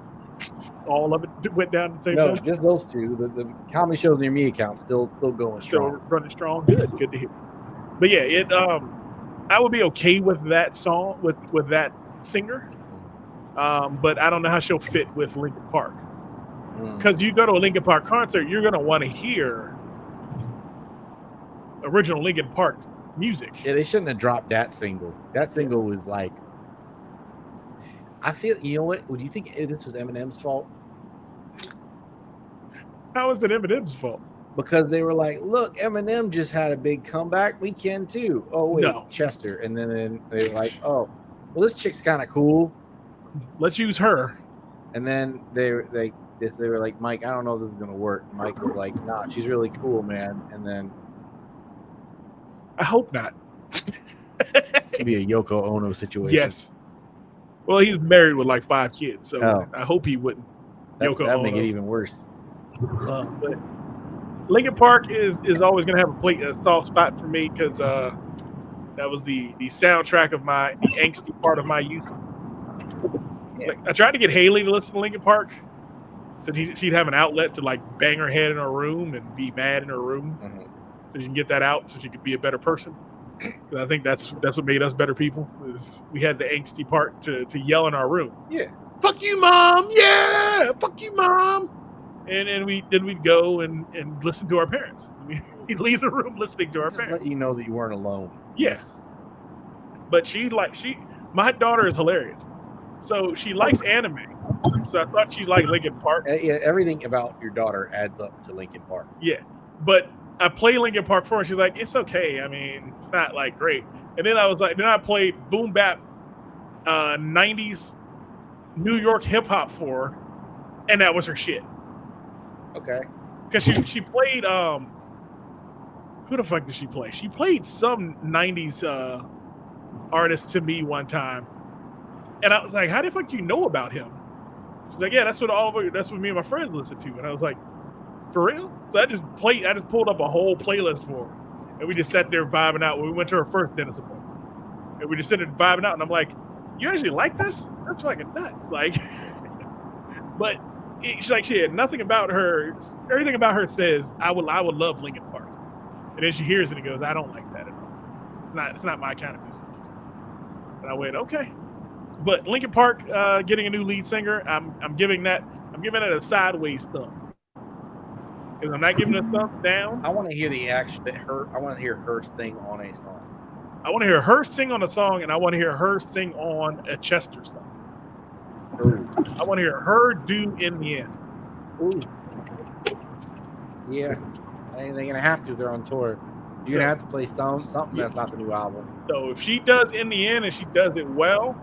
All of it went down the same No, time. just those two. The comedy shows near me account still going Still strong. running strong. Good to hear. But yeah, I would be okay with that song with that singer. But I don't know how she'll fit with Linkin Park. Mm. Because you go to a Linkin Park concert, you're gonna want to hear original Linkin Park music. Yeah, they shouldn't have dropped that single. That single was like, I feel, you know what? Would you think this was Eminem's fault? How is it Eminem's fault? Because they were like, look, Eminem just had a big comeback. We can too. Oh, wait, No. Chester. And then they were like, oh, well, this chick's kind of cool. Let's use her. And then they were like, Mike, I don't know if this is going to work. Mike was like, nah, she's really cool, man. And then I hope not. it's going to be a Yoko Ono situation. Yes. Well, he's married with like 5 kids, so Oh. I hope he wouldn't. Yoko That'd make Ono. it even worse. But Linkin Park is always going to have a soft spot for me because that was the soundtrack of the angsty part of my youth. Yeah. Like, I tried to get Haley to listen to Linkin Park, so she'd have an outlet to like bang her head in her room and be mad in her room, Mhm. so she can get that out, so she could be a better person. Because I think that's what made us better people. Is we had the angsty part to yell in our room. Yeah. Fuck you, mom! Yeah, fuck you, mom! And we'd go and listen to our parents. We'd leave the room listening to our Just parents. let you know that you weren't alone. Yes. But my daughter is hilarious. So she likes anime. So I thought she liked Linkin Park. Yeah, everything about your daughter adds up to Linkin Park. Yeah. But I play Linkin Park for her. She's like, it's okay. I mean, it's not like great. And then I played boom bap 90s New York hip hop for her, and that was her shit. Okay. Because she played who the fuck did she play? She played some 90s artist to me one time. And I was like, how the fuck do you know about him? She's like, yeah, that's what me and my friends listen to. And I was like, for real? So I just pulled up a whole playlist for her. And we just sat there vibing out when we went to her first dentist appointment. And we just sat there vibing out, and I'm like, you actually like this? That's fucking nuts. Like, but she's like, she had nothing about her. Everything about her says, I would love Linkin Park. And then she hears it and goes, I don't like that at all. It's not my kind of music. And I went, okay. But Linkin Park getting a new lead singer, I'm giving that a sideways thumb. because I'm not giving a thumbs down. I want to hear the action that her. I want to hear her sing on a song. I want to hear her sing on a song, and I want to hear her sing on a Chester song. Ooh. I want to hear her do In the End. Ooh. Yeah, they're gonna have to. They're on tour. You're gonna have to play something that's not the new album. So if she does In the End and she does it well,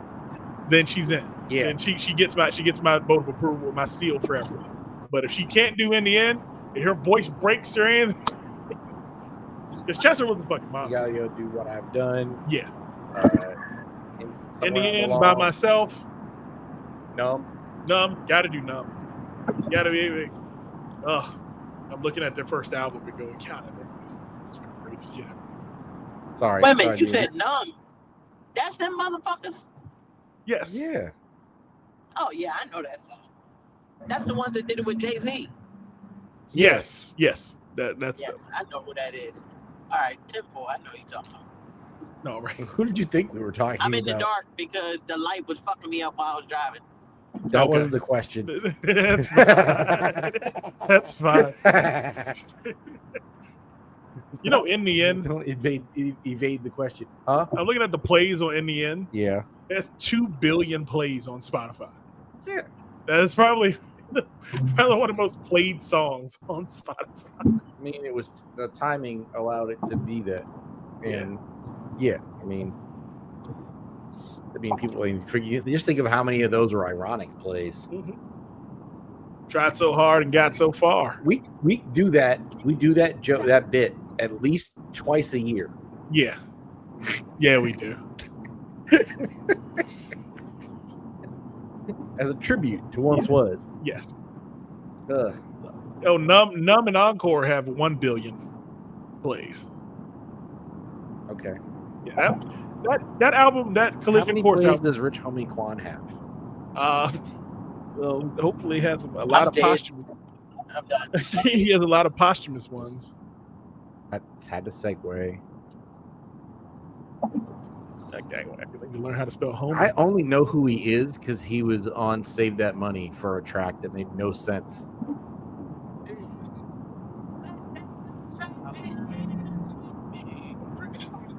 then she's in. Yeah. And she gets my vote of approval, my seal for everything. But if she can't do In the End, if her voice breaks or anything, because Chester was a fucking You monster. gotta go do What I've Done. Yeah. In In the End, By Myself, No. Numb, gotta do Numb. It's gotta be. I'm looking at their first album and going, God, this is the greatest yet. Sorry. Wait a minute, sorry, you dude. said Numb. That's them motherfuckers? Yes. Yeah. Oh, yeah, I know that song. That's the one that did it with Jay-Z. Yes. Yes. That's Yes, I know who that is. All right, Timbo, I know you talking about. no right. Who did you think we were talking I'm about? in the dark because the light was fucking me up while I was driving. That Okay. wasn't the question. That's fine. That's fine. You know, In the End, Don't evade the question. Huh? I'm looking at the plays on In the End. Yeah. That's 2 billion plays on Spotify. Yeah. That is probably one of the most played songs on Spotify. I mean, it was the timing allowed it to be that, and yeah, I mean, people. I mean, just think of how many of those were ironic plays. Tried so hard and got so far. We do that. We do that joke, that bit at least twice a year. Yeah. Yeah, we do. As a tribute to Once Was. Yes. Ugh. Oh, Numb and Encore have 1 billion plays. Okay. Yeah, that album, that How Collision many Course plays album, does Rich Homie Quan have? well, hopefully has a lot I'm of dead. posthumous. I'm done. He has a lot of posthumous ones. I had to segue. Okay, I think you learn how to spell home. I only know who he is because he was on Save That Money for a track that made no sense.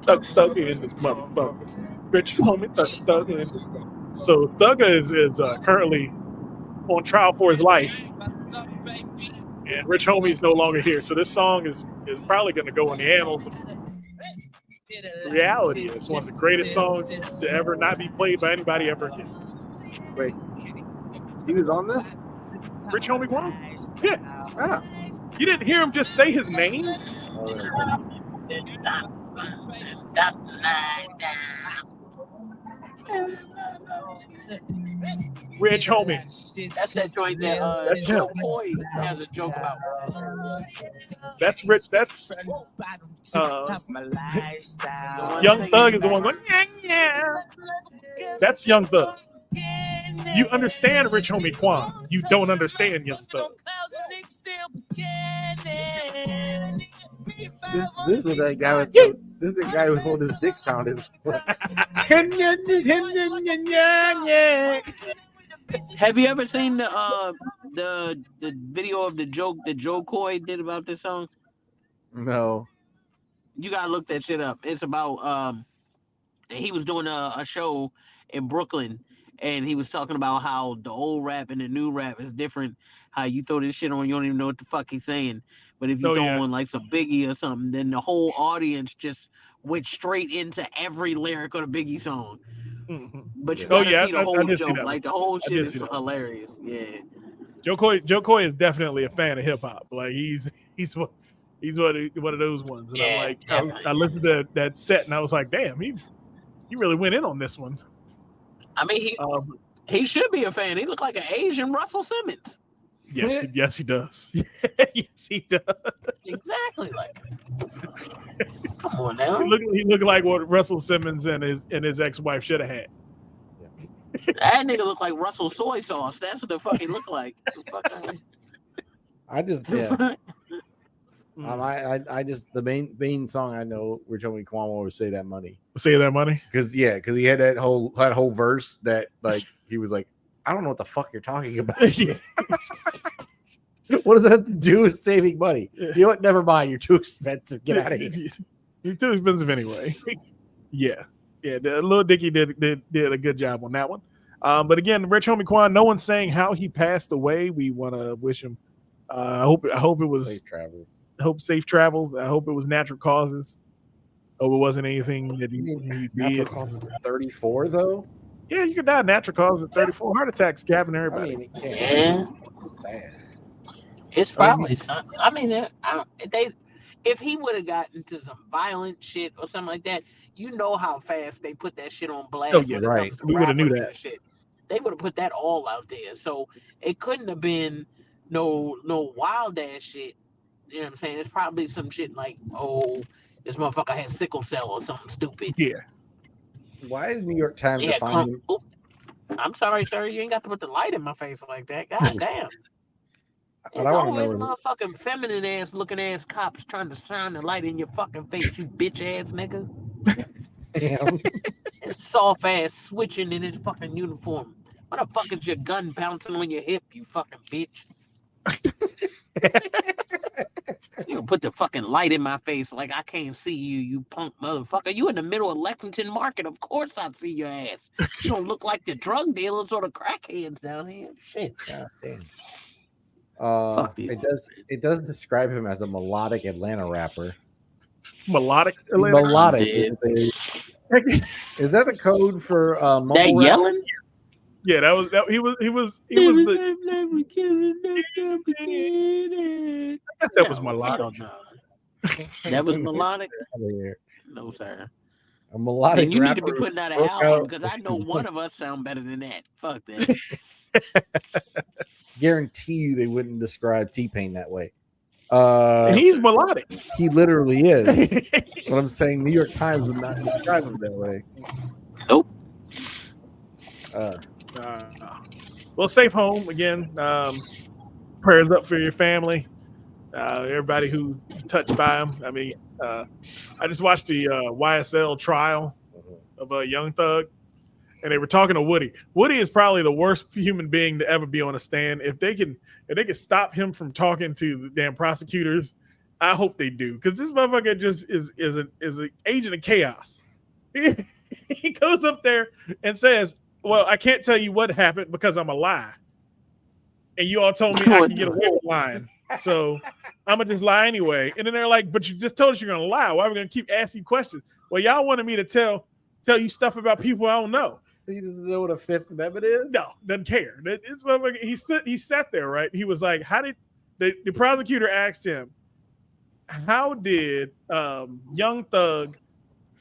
Thug in this motherfucker. Rich Homie Thug in this motherfucker. So Thugger is currently on trial for his life, and Rich Homie's no longer here. So this song is probably going to go in the annals of reality. It's one of the greatest songs to ever not be played by anybody ever again. Wait, he was on this? Rich Homie Quan? Yeah. Ah. You didn't hear him just say his name? Rich Homie. That's that joint that That's Joe him. Coy has a joke about. That's Rich. That's one Young singing Thug is the back. one going, yeah. That's Young Thug. You understand Rich Homie Quan. You don't understand Young Thug. This is that guy with this is the guy who holding his dick sounded. Have you ever seen the video of the joke that Joe Coy did about this song? No. You gotta look that shit up. It's about he was doing a show in Brooklyn, and he was talking about how the old rap and the new rap is different. How you throw this shit on, you don't even know what the fuck he's saying. But if you throw on like some Biggie or something, then the whole audience just went straight into every lyric of the Biggie song. Mhm. But you Oh, gotta yeah, see the I whole did see joke. that Like the whole I shit did is see that. hilarious. Yeah. Joe Coy is definitely a fan of hip hop. Like he's one of those ones. And Yeah, I listened to that set and I was like, damn, he really went in on this one. I mean, he should be a fan. He looked like an Asian Russell Simmons. Yes, he does. Yes, he does. Exactly. Like, come on now. He looked like what Russell Simmons and his ex-wife should have had. That nigga look like Russell soy sauce. That's what the fuck he look like. I just I just the main song I know Rich Homie Quan will Say That Money. Save That Money. Because he had that whole verse that like he was like, I don't know what the fuck you're talking about. Yeah. What does that have to do with saving money? You know what? Never mind. You're too expensive. Get out of here. You're too expensive anyway. Yeah. The Lil Dicky did a good job on that one. But again, Rich Homie Quan, no one's saying how he passed away. We want to wish him. I hope it was Safe travels. safe travels. I hope it was natural causes. Hope it wasn't anything that he Natural did. causes at 34, though. Yeah, you could die of natural causes at 34. Heart attacks capping I everybody. mean, it can't. Yeah, It's sad. it's probably something. I mean, if he would have gotten into some violent shit or something like that, you know how fast they put that shit on blast. Oh, yeah, when it right. comes to We woulda knew rappers that. and shit. They would have put that all out there. So it couldn't have been no wild ass shit. You know what I'm saying? It's probably some shit like, oh, this motherfucker had sickle cell or something stupid. Yeah. Why is New York Times He had defining? Oop. I'm sorry, sir. You ain't got to put the light in my face like that. God damn. What It's I want to always know is motherfucking feminine ass looking ass cops trying to shine the light in your fucking face, you bitch ass nigga. damn. It's soft ass switching in his fucking uniform. What the fuck is your gun bouncing on your hip, you fucking bitch? You gonna put the fucking light in my face like I can't see you, you punk motherfucker. You in the middle of Lexington Market. Of course I'd see your ass. You don't look like the drug dealers or the crackheads down here. Shit. God damn. Fuck these It does describe him as a melodic Atlanta rapper. Melodic. Melodic. Dude. Is that the code for That mumble rap? yelling? Yeah, he was the that was melodic. Hell no. That was melodic? Over here. No, sir. A melodic And you need to rapper be putting out an broke album out- because I know one of us sound better than that. Fuck that. Guarantee you they wouldn't describe T-Pain that way. And he's melodic. He literally is. But I'm saying New York Times would not describe him that way. Nope. Well, safe home again. Prayers up for your family. Everybody who touched by him. I mean, I just watched the YSL trial of a Young Thug, and they were talking to Woody. Woody is probably the worst human being to ever be on a stand. If they can stop him from talking to the damn prosecutors, I hope they do, because this motherfucker just is an agent of chaos. He goes up there and says, "Well, I can't tell you what happened because I'm a lie, and you all told me I can get away with lying, so I'm gonna just lie anyway." And then they're like, "But you just told us you're gonna lie. Why are we gonna keep asking you questions?" Well, y'all wanted me to tell you stuff about people I don't know. He doesn't know what a Fifth Amendment is? No, doesn't care. It's he sat there, right? He was like, "How did the prosecutor asked him, how did Young Thug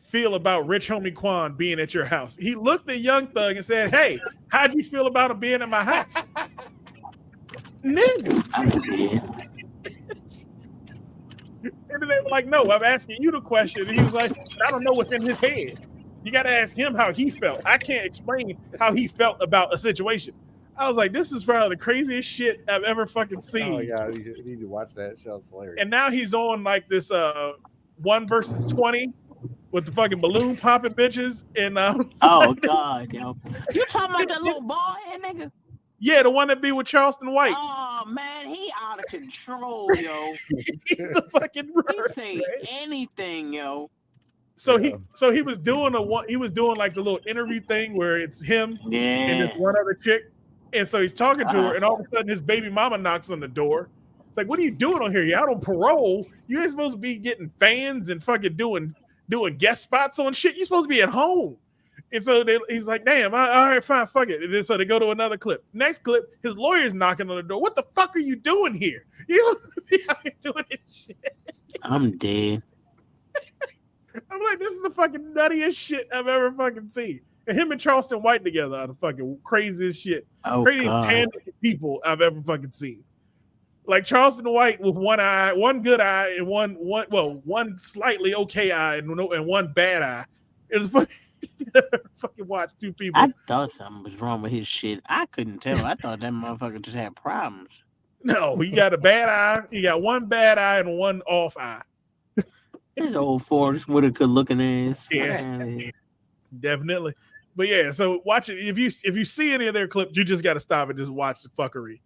feel about Rich Homie Quan being at your house?" He looked at Young Thug and said, "Hey, how'd you feel about him being at my house?" Nigga. I'm dead. And then they were like, "No, I'm asking you the question." And he was like, "I don't know what's in his head. You got to ask him how he felt. I can't explain how he felt about a situation." I was like, "This is probably the craziest shit I've ever fucking seen." Oh yeah, you need to watch that. Show's hilarious. And now he's on like this 1 versus 20 with the fucking balloon popping bitches. And Oh God, yo. You talking about that little bald head nigga? yeah, the one that be with Charleston White. Oh man, he out of control, yo. He's the fucking He worst, say man. anything, yo. So he was doing like the little interview thing where it's him and Yeah. this one other chick. And so he's talking to her, and all of a sudden his baby mama knocks on the door. It's like, "What are you doing on here? You're out on parole. You ain't supposed to be getting fans and fucking doing guest spots on shit. You're supposed to be at home." And so he's like, "Damn, all right, fine, fuck it." And then so they go to another clip. Next clip, his lawyer's knocking on the door. "What the fuck are you doing here? You supposed to be out here doing this shit." I'm dead. I'm like, this is the fucking nuttiest shit I've ever fucking seen. And him and Charleston White together are the fucking craziest shit. Oh Crazy God. tandem people I've ever fucking seen. Like Charleston White with one eye, one good eye, and one slightly okay eye, and one bad eye. It was fucking watch two people. I thought something was wrong with his shit. I couldn't tell. I thought that motherfucker just had problems. No, he got a bad eye. He got one bad eye and one off eye. His old Forrest Whitaker looking ass. Yeah. Definitely. But yeah, so watch it. If you see any of their clips, you just got to stop and just watch the fuckery.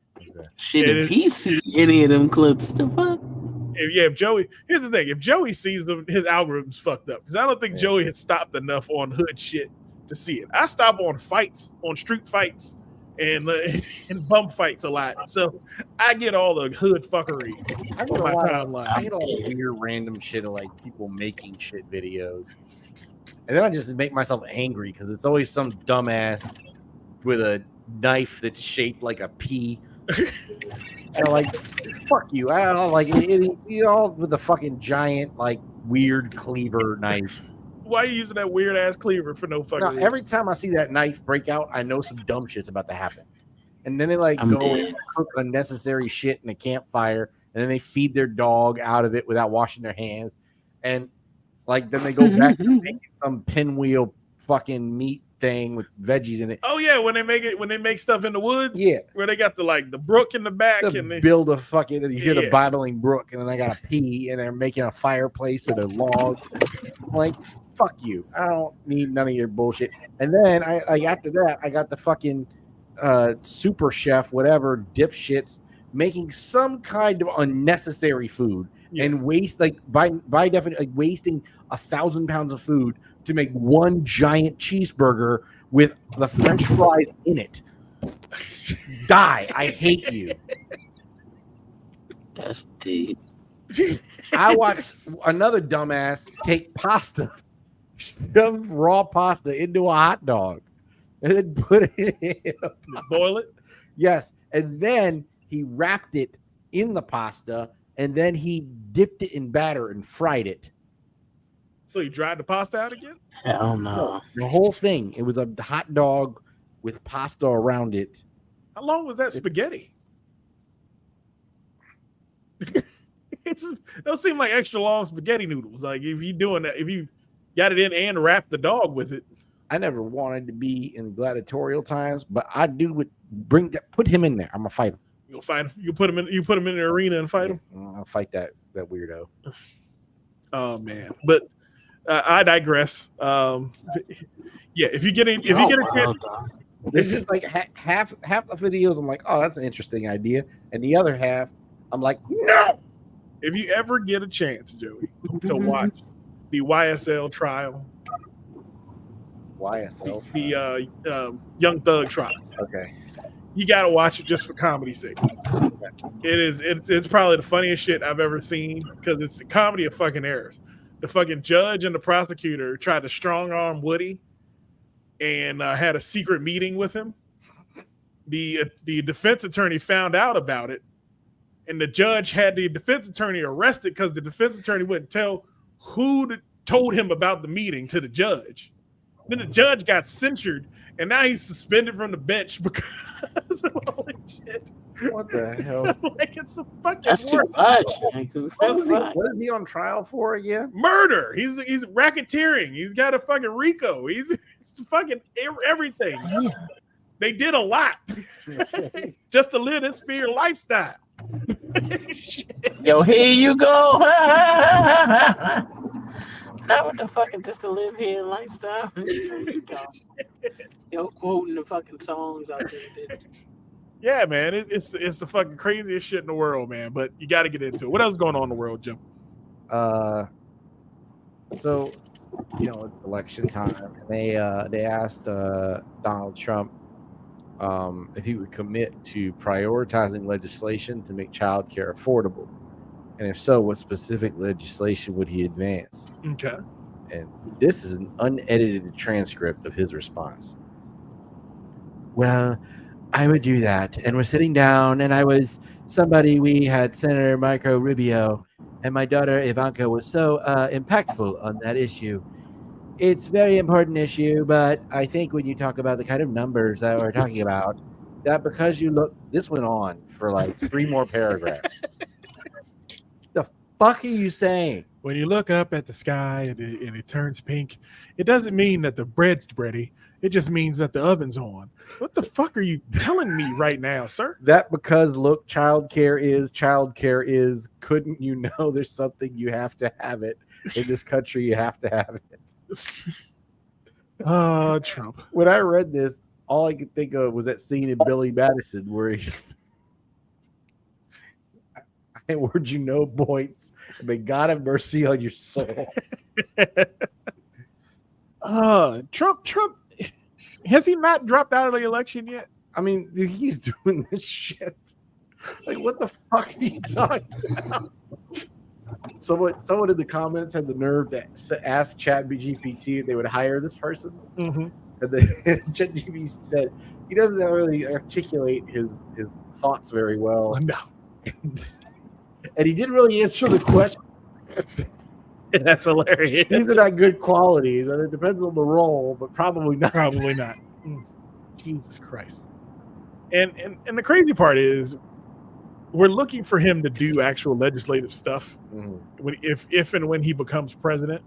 Shit, It if is- he see any of them clips, the fuck? if Joey, here's the thing: if Joey sees them, his algorithm's fucked up because I don't think Yeah. Joey had stopped enough on hood shit to see it. I stop on fights, on street fights, and and bum fights a lot, so I get all the hood fuckery I get on a my lot of, timeline. I get a lot of weird random shit of like people making shit videos. And then I just make myself angry because it's always some dumbass with a knife that's shaped like a pea. And I'm like, fuck you. I don't know, like you all with the fucking giant, like weird cleaver knife. Why are you using that weird ass cleaver for no fucking Now, reason? every time I see that knife break out, I know some dumb shit's about to happen. And then they like I'm go dead. and cook unnecessary shit in a campfire, and then they feed their dog out of it without washing their hands. And like then they go back to making some pinwheel fucking meat thing with veggies in it. Oh yeah, when they make stuff in the woods, Yeah. where they got the brook in the back, To and they, build a fucking, you hear the Yeah. babbling brook, and then I got a pea, and they're making a fireplace and a log. I'm like, fuck you. I don't need none of your bullshit. And then I like after that, I got the fucking super chef, whatever dipshits making some kind of unnecessary food Yeah. and waste like by definition like wasting 1,000 pounds of food to make one giant cheeseburger with the French fries in it. Die! I hate you. That's deep. I watched another dumbass take pasta, shove raw pasta into a hot dog, and then put it in. boil it. Yes, and then he wrapped it in the pasta, and then he dipped it in batter and fried it. So you dried the pasta out again? Hell no. The whole thing. It was a hot dog with pasta around it. How long was that spaghetti? It don't seem like extra long spaghetti noodles. Like if you doing that, if you got it in and wrapped the dog with it. I never wanted to be in gladiatorial times, but I do would bring that. Put him in there. I'm gonna fight him. You'll find you put him in the arena and fight him. I'll fight that weirdo. Oh man, but I digress. Yeah, if you get a chance, It's just like half the videos. I'm like, oh, that's an interesting idea, and the other half, I'm like, no. if you ever get a chance, Joey, to watch the YSL trial, YSL. the Young Thug trial, Okay. you got to watch it just for comedy's sake. It's probably the funniest shit I've ever seen because it's a comedy of fucking errors. The fucking judge and the prosecutor tried to strong arm Woody and had a secret meeting with him. The defense attorney found out about it, and the judge had the defense attorney arrested because the defense attorney wouldn't tell who told him about the meeting to the judge. Then the judge got censured, and now he's suspended from the bench because of all that shit. What the hell? Like it's a fucking That's too work. much. What is he on trial for again? Murder. He's racketeering. He's got a fucking RICO. He's fucking everything. Yeah. They did a lot just to live this fear lifestyle. Yo, here you go. Not with the fucking just to live here lifestyle. Here you go. Yo, quoting the fucking songs out there. Yeah, man, it's the fucking craziest shit in the world, man. But you got to get into it. What else is going on in the world, Jim? So, it's election time. And they asked Donald Trump if he would commit to prioritizing legislation to make childcare affordable, and if so, what specific legislation would he advance? Okay. And this is an unedited transcript of his response. Well, I would do that. And we're sitting down, and we had Senator Marco Rubio, and my daughter Ivanka was so impactful on that issue. It's a very important issue, but I think when you talk about the kind of numbers that we're talking about, that because you look, this went on for like 3 more paragraphs. The fuck are you saying? When you look up at the sky and it turns pink, it doesn't mean that the bread's ready. It just means that the oven's on. What the fuck are you telling me right now, sir? That because look, childcare is, couldn't you know there's something you have to have it in this country? You have to have it. Trump. When I read this, all I could think of was that scene in Billy Madison where And word you know, points. May God have mercy on your soul. Trump, has he not dropped out of the election yet? I mean, dude, he's doing this shit. Like, what the fuck are you talking about? Someone in the comments had the nerve to ask ChatGPT if they would hire this person. Mm-hmm. And then ChatGPT said he doesn't really articulate his thoughts very well. No. And he didn't really answer the question. That's hilarious. These are not good qualities, and it depends on the role, but probably not. Probably not. Jesus Christ. And the crazy part is we're looking for him to do actual legislative stuff if and when he becomes president.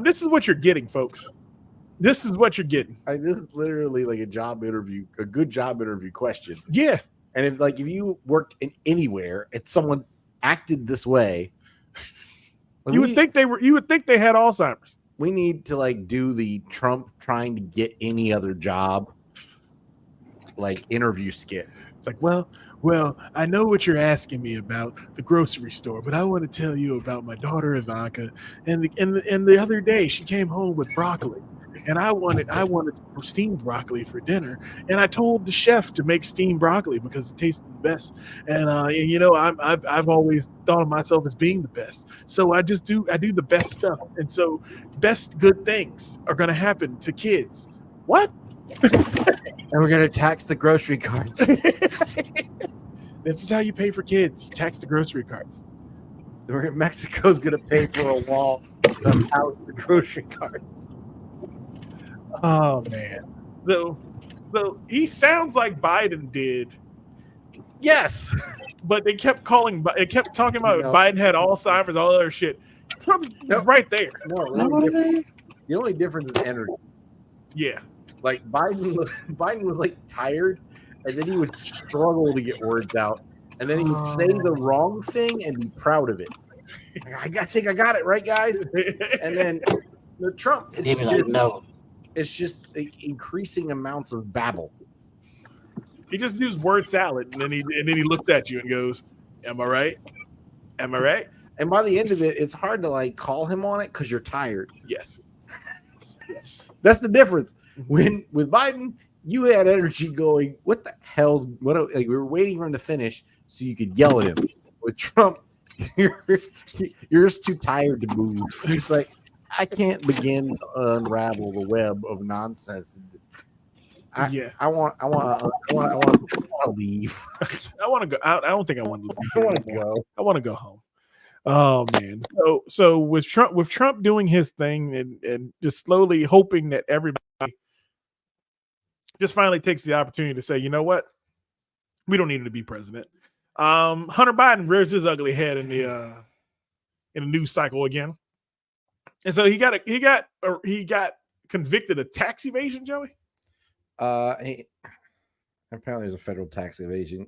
This is what you're getting, folks. This is what you're getting. This is literally like a job interview, a good job interview question. Yeah. And if you worked in anywhere and someone acted this way, you would think they had Alzheimer's. We need to do the Trump trying to get any other job interview skit. It's like, well, I know what you're asking me about the grocery store, but I want to tell you about my daughter Ivanka. And the other day she came home with broccoli, and I wanted steamed broccoli for dinner, and I told the chef to make steamed broccoli because it tasted the best. And I've always thought of myself as being the best, so I do the best stuff, and so best good things are going to happen to kids. What? And we're going to tax the grocery carts. This is how you pay for kids. You tax the grocery carts. Mexico's going to pay for a wall to house the grocery carts. Oh man. So he sounds like Biden did. Yes. But they kept talking about Biden had Alzheimer's, all other shit. Trump right there. No, the only difference is energy. Yeah. Like Biden was tired, and then he would struggle to get words out, and then he would say the wrong thing and be proud of it. I think I got it right, guys. And then the Trump, it's just increasing amounts of babble. He just used word salad, and then he looks at you and goes, "Am I right? Am I right?" And by the end of it, it's hard to call him on it because you're tired. Yes. Yes. That's the difference. When with Biden, you had energy going, what the hell? We were waiting for him to finish so you could yell at him. With Trump, you're just too tired to move. He's like, I can't begin to unravel the web of nonsense. I want to leave. I want to go. I don't think I want to leave. I want to go. I want to go home. Oh man. So with Trump doing his thing and just slowly hoping that everybody just finally takes the opportunity to say, you know what? We don't need him to be president. Hunter Biden rears his ugly head in the news cycle again. And so he got convicted of tax evasion, Joey. Apparently there's a federal tax evasion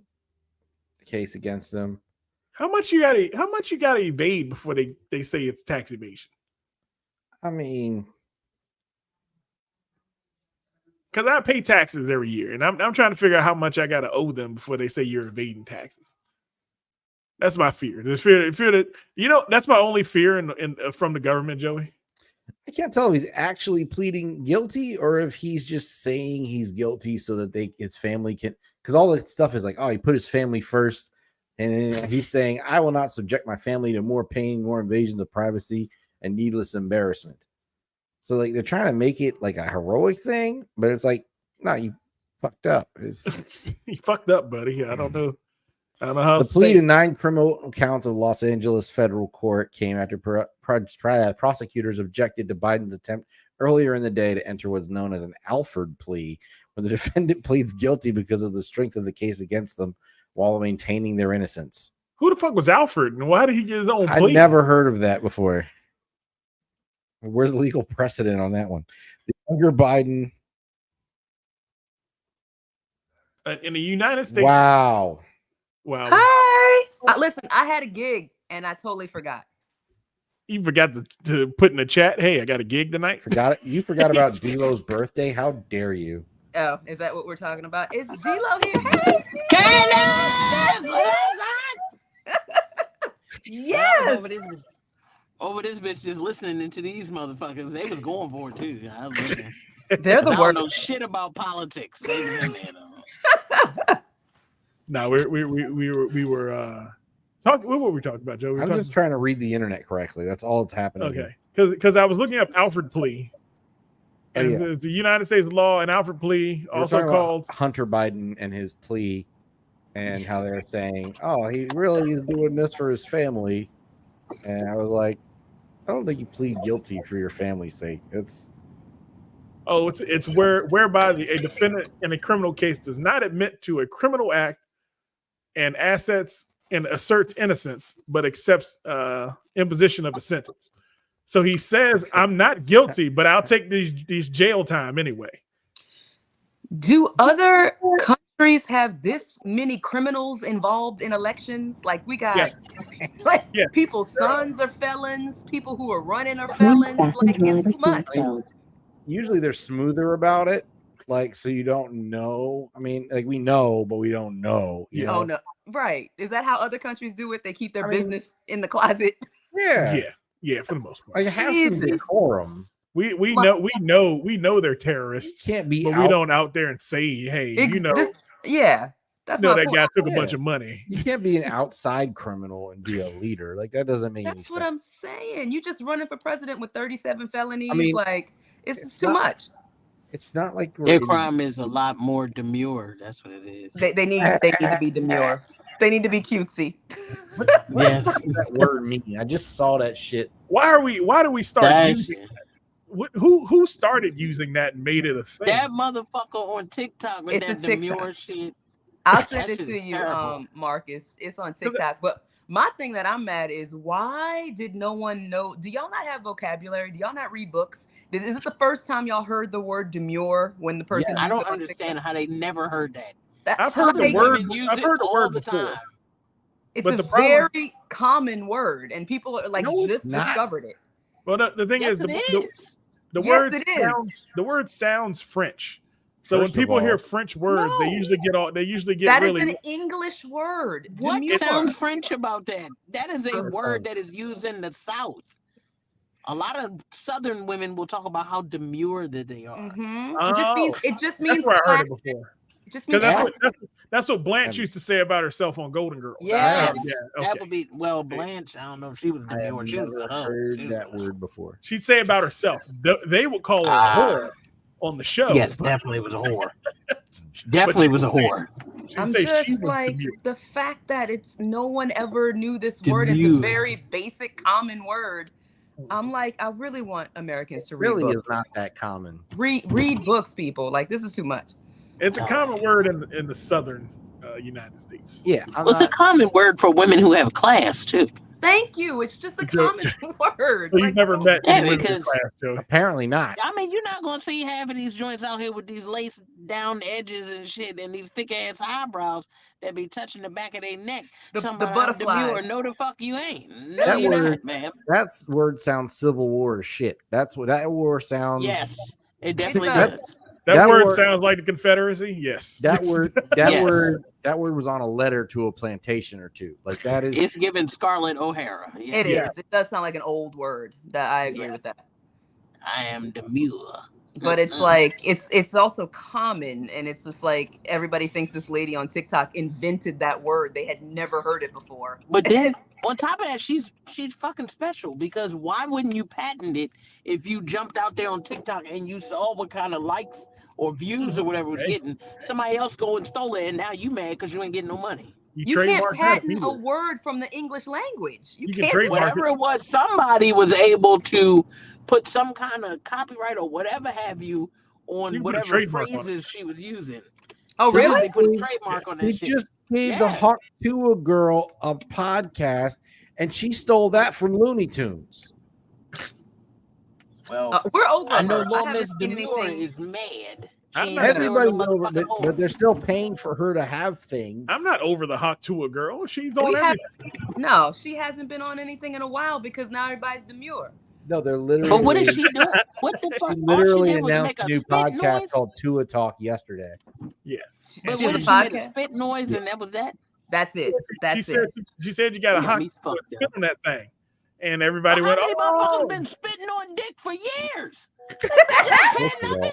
case against him. How much you gotta evade before they say it's tax evasion? I mean, because I pay taxes every year, and I'm trying to figure out how much I gotta owe them before they say you're evading taxes. That's my fear. The fear that that's my only fear from the government, Joey. I can't tell if he's actually pleading guilty or if he's just saying he's guilty so that his family can. Because all that stuff is like, oh, he put his family first. And he's saying, I will not subject my family to more pain, more invasions of privacy, and needless embarrassment. So they're trying to make it like a heroic thing, but it's like, no, you fucked up. You fucked up, buddy. I don't know how. The plea to 9 criminal counts of Los Angeles federal court came after prosecutors objected to Biden's attempt earlier in the day to enter what's known as an Alford plea, where the defendant pleads guilty because of the strength of the case against them, while maintaining their innocence. Who the fuck was Alfred, and why did he get his own plea? I've never heard of that before. Where's the legal precedent on that one? The younger Biden. In the United States. Wow. Hi. Listen, I had a gig, and I totally forgot. You forgot to put in the chat, hey, I got a gig tonight? Forgot it? You forgot about D-Lo's birthday? How dare you? Oh, is that what we're talking about? Is D-Lo here? Hey, Candace! over this bitch just listening to these motherfuckers. They was going for it too. I was listening. They're the I don't worst. know shit about politics. They was in there, though. No, we were talking. What were we talking about, Joe? We were I'm talking, just trying to read the internet correctly. That's all that's happening. okay, because I was looking up Alfred plea, and yeah. there's the United States law and Alfred plea, We're also talking about called. Hunter Biden and his plea, and how they're saying, "Oh, he really is doing this for his family," and I was like, "I don't think you plead guilty for your family's sake. It's It's whereby a defendant in a criminal case does not admit to a criminal act and assets and asserts innocence, but accepts imposition of a sentence. So he says, "I'm not guilty, but I'll take these jail time anyway." Do other countries have this many criminals involved in elections? Like we got, Yes. like Yeah. people's sons are felons, people who are running are felons. Like it's too much. usually they're smoother about it, like so you don't know. I mean, like we know, but we don't know. You know? Oh no, right? Is that how other countries do it? They keep their I mean- business in the closet. Yeah, Yeah, for the most part. like have some Jesus. decorum. We Like- know they're You terrorists, can't be. but we don't out there and say, "Hey, Yeah, that's you know my that point. guy took a Yeah. bunch of money." You can't be an outside criminal and be a leader. Like that doesn't make any That's sense. what I'm saying. You just running for president with 37 felonies. mean, like it's it's too not- much. It's not like we're Their in- crime is a lot more demure. That's what it is. They need to be demure. They need to be cutesy. Yes. What does that word mean? I just saw that shit. Why do we start That using shit. who started using that and made it a thing? That motherfucker on TikTok with It's a that demure TikTok. shit. I'll That send it shit to is you, terrible. Marcus. It's on TikTok. But my thing that I'm mad is why did no one know? Do y'all not have vocabulary? Do y'all not read books? Is it the first time y'all heard the word demure when the person? Yes. I used don't it on understand TikTok? how they never heard that. I've Some heard the they- word. Women use I've it heard the all word the before. time. It's but a the problem- very common word, and people are like No, it's just not. discovered it. Well, the thing Yes, is, it is. the Yes, word it is. sounds French. So when First of people hear all- French words, they No. usually get That is really. an English word. What Demure. sounds French about that? That is a Sure word does. that is used in the South. A lot of Southern women will talk about how demure that they are. Mhm. Oh, It just means That's where I heard it class- before. it just Because means that's what Blanche Have- used to say about herself on Golden Girls. Yes, okay. that would be well. Blanche, I don't know if she was I have demure. She was never a hoe. heard She was that a- word before. She'd say about herself. They would call her a whore on the show. Yes, but definitely was a whore. Definitely was a whore. she'd I'm say just she was like demure. the fact that it's no one ever knew this word. It's a Demure. very basic, common word. I'm like, I really want Americans to read Really is books. not that common. Read books, people. Like this is too much. It's a common word in the southern United States. Yeah, I'm Well, it's a not, common word for women who have class too. Thank you. It's just a Joe- common word. So you've Like, never met Yeah, any women in because- class, Joe. apparently not. I mean, you're not gonna see half of these joints out here with these lace down edges and shit, and these thick ass eyebrows that be touching the back of their neck. the Talking about how demure. butterflies. No, the fuck you ain't. No, That you're word- not, man. That word sounds Civil War as shit. That's what that war sounds. Yes, it definitely does. does. That word word- sounds like the Confederacy. Yes. That word. That Yes. word was on a letter to a plantation or two. Like that is. It's giving Scarlett O'Hara. Yeah. It is. Yeah. It does sound like an old word. That I agree Yes. with that. I am demure. But it's like it's also common, and it's just like everybody thinks this lady on TikTok invented that word. They had never heard it before. But then on top of that, she's fucking special because why wouldn't you patent it if you jumped out there on TikTok and you saw what kind of likes or views or whatever it was Okay. getting? Somebody else go and stole it, and now you mad because you ain't getting no money. You can't trademark that patent a immediately. word from the English language. You can can't. trademark Whatever it was, somebody was able to put some kind of copyright or whatever have you on You can put a whatever trademark on it. phrases she was using. Oh, So really? They put a trademark on that They shit. just gave the Yeah. Hawk to a girl a podcast, and she stole that from Looney Tunes. Well, We're over. I know her. Little haven't Miss seen Demure anything. is mad. She I'm ain't not- demure Everybody's no over, motherfucking but more. they're still paying for her to have things. I'm not over the Hawk Tua girl. She's We on have- everything. No, she hasn't been on anything in a while because now everybody's demure. No, they're literally. But what is she doing? What the fuck? She All literally she did was announced make a new spit podcast noise? called Tua Talk yesterday. But And It's what a did she make a podcast. spit noise and that was that? That's it. She That's said it. she said you got a Got hot me fucked spit up. on that thing. and everybody How went, many "Oh, motherfuckers been spitting on dick for years? Bitch ain't said nothing.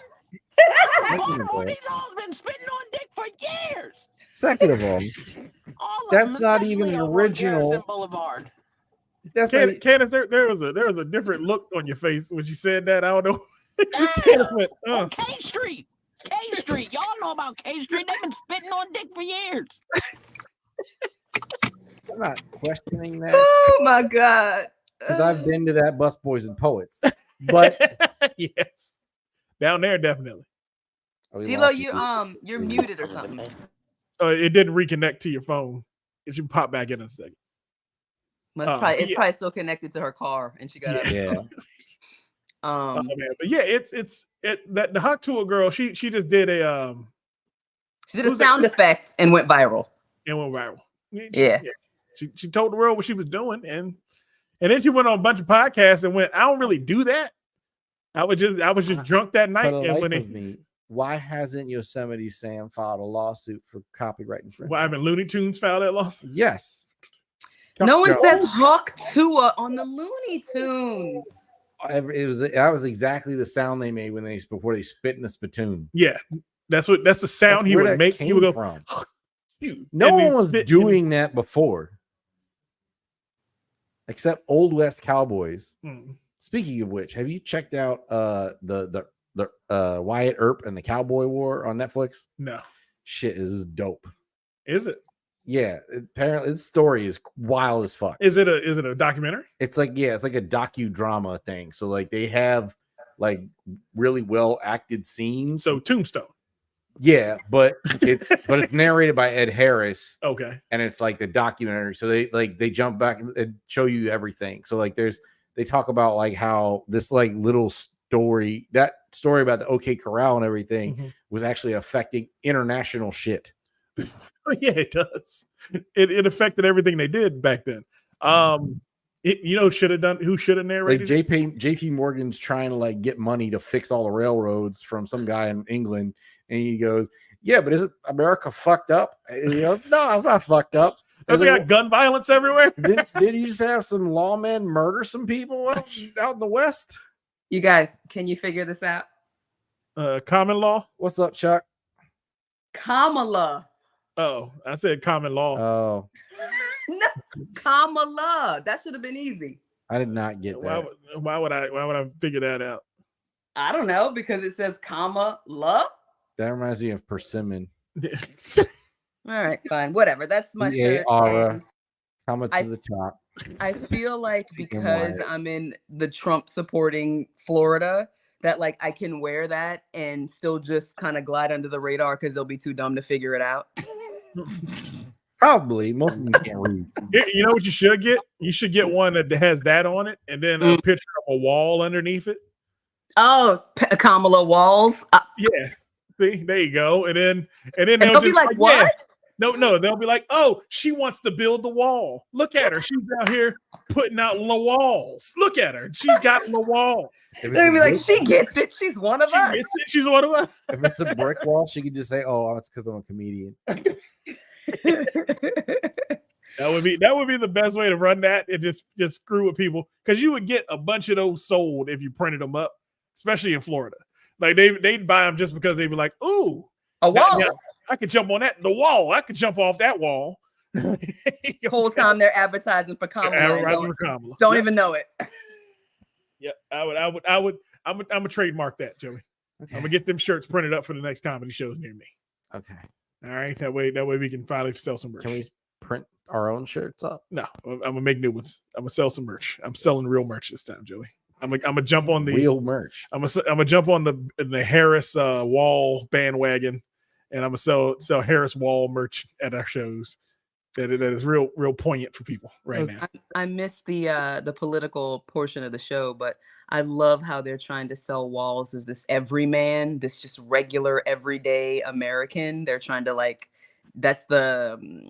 Baltimore, these hoes been spitting on dick for years. Second of all, All of that's them, not especially even on One Harrison original. Boulevard. That's not, Candace, there was a different look on your face when she said that. I don't know." Yeah. Candace went, On K Street. K Street. Y'all know about K Street. They've been spitting on dick for years. I'm not questioning that Oh my god. because I've been to that Busboys and Poets. But yes, down there definitely. Oh, we D-Lo, lost you're muted or something. It didn't reconnect to your phone. It should pop back in a second. It's yeah. probably still connected to her car, and she got out. Yeah. Oh, man. But yeah, that the Hawk Tool girl. She just did a she did a sound effect and went viral. And went viral. Yeah. She told the world what she was doing, and then she went on a bunch of podcasts and went, "I don't really do that. I was just drunk that night." For the And life when of me, why hasn't Yosemite Sam filed a lawsuit for copyright infringement? Why haven't Looney Tunes filed that lawsuit? Yes. No one says Hawk Tua on the Looney Tunes. That was exactly the sound they made before they spit in the spittoon. Yeah, that's the sound he would make. He would go from. Phew, No and one he was spit doing that before, except Old West Cowboys. Mm. Speaking of which, have you checked out the Wyatt Earp and the Cowboy War on Netflix? No. Shit is dope. Is it? Yeah, apparently the story is wild as fuck. Is it a documentary? It's like a docudrama thing. So like they have like really well acted scenes. So Tombstone. Yeah, but it's narrated by Ed Harris. Okay. And it's like the documentary. So they jump back and show you everything. So like they talk about like how this like little story about the OK Corral and everything was actually affecting international shit. Yeah, it does. It affected everything they did back then. Who should have narrated? Like JP Morgan's trying to like get money to fix all the railroads from some guy in England, and he goes, "Yeah, but isn't America fucked up?" And, no, I'm not fucked up. Because we got gun violence everywhere. Did you just have some lawmen murder some people out in the West? You guys, can you figure this out? Common law. What's up, Chuck? Kamala. Oh, I said common law. Oh, No, Kamala. That should have been easy. I did not get that. Why would I figure that out? I don't know, because it says Kamala. That reminds me of persimmon. All right, fine, whatever. That's my shirt. and Comment to the top. I feel like because I'm in the Trump supporting Florida, that like I can wear that and still just kind of glide under the radar because they'll be too dumb to figure it out. Probably most of them can't read. You know what you should get? You should get one that has that on it, and then a picture of a wall underneath it. Oh, Kamala Walls. Yeah. See, there you go. And then they'll be like, what? Yeah. No, they'll be like, oh, she wants to build the wall. Look at her. She's out here putting out the walls. Look at her. She's got the walls. They're gonna be like, she gets it. She's one of us. She's one of us. If it's a brick wall, she could just say, "Oh, it's because I'm a comedian." That would be the best way to run that and just screw with people, because you would get a bunch of those sold if you printed them up, especially in Florida. Like they'd buy them just because they'd be like, ooh, a wall. I could jump on that. The wall. I could jump off that wall. The whole time they're advertising for Kamala. Don't even know it. Yeah, I would. I'm gonna trademark that, Joey. Okay. I'm gonna get them shirts printed up for the next comedy shows near me. Okay. All right. That way we can finally sell some merch. Can we print our own shirts up? No, I'm gonna make new ones. I'm gonna sell some merch. I'm selling real merch this time, Joey. I'm gonna jump on the real merch. I'm gonna jump on the Harris Wall bandwagon, and I'm gonna sell Harris Wall merch at our shows. That is real poignant for people right now. I miss the political portion of the show, but I love how they're trying to sell Walls as this everyman, this just regular everyday American. They're trying to that's the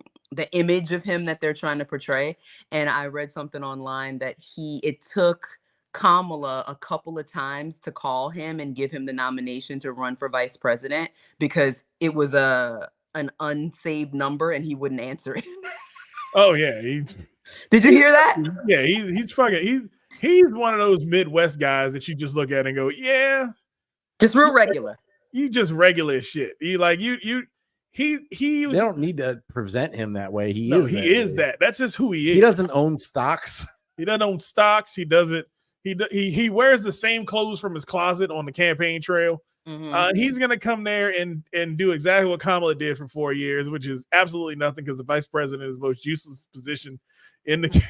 image of him that they're trying to portray. And I read something online that it took Kamala a couple of times to call him and give him the nomination to run for vice president, because it was an unsaved number and he wouldn't answer it. Oh yeah, Did you hear that? Yeah, he's one of those Midwest guys that you just look at and go, yeah, Just real regular. you just regular as shit. He like he They was, don't need to present him that way. He no, is. he that is way. that. That's just who he is. He doesn't own stocks. He doesn't own stocks. He doesn't. He wears the same clothes from his closet on the campaign trail. Mhm. He's gonna come there and do exactly what Kamala did for 4 years, which is absolutely nothing because the vice president is the most useless position in the.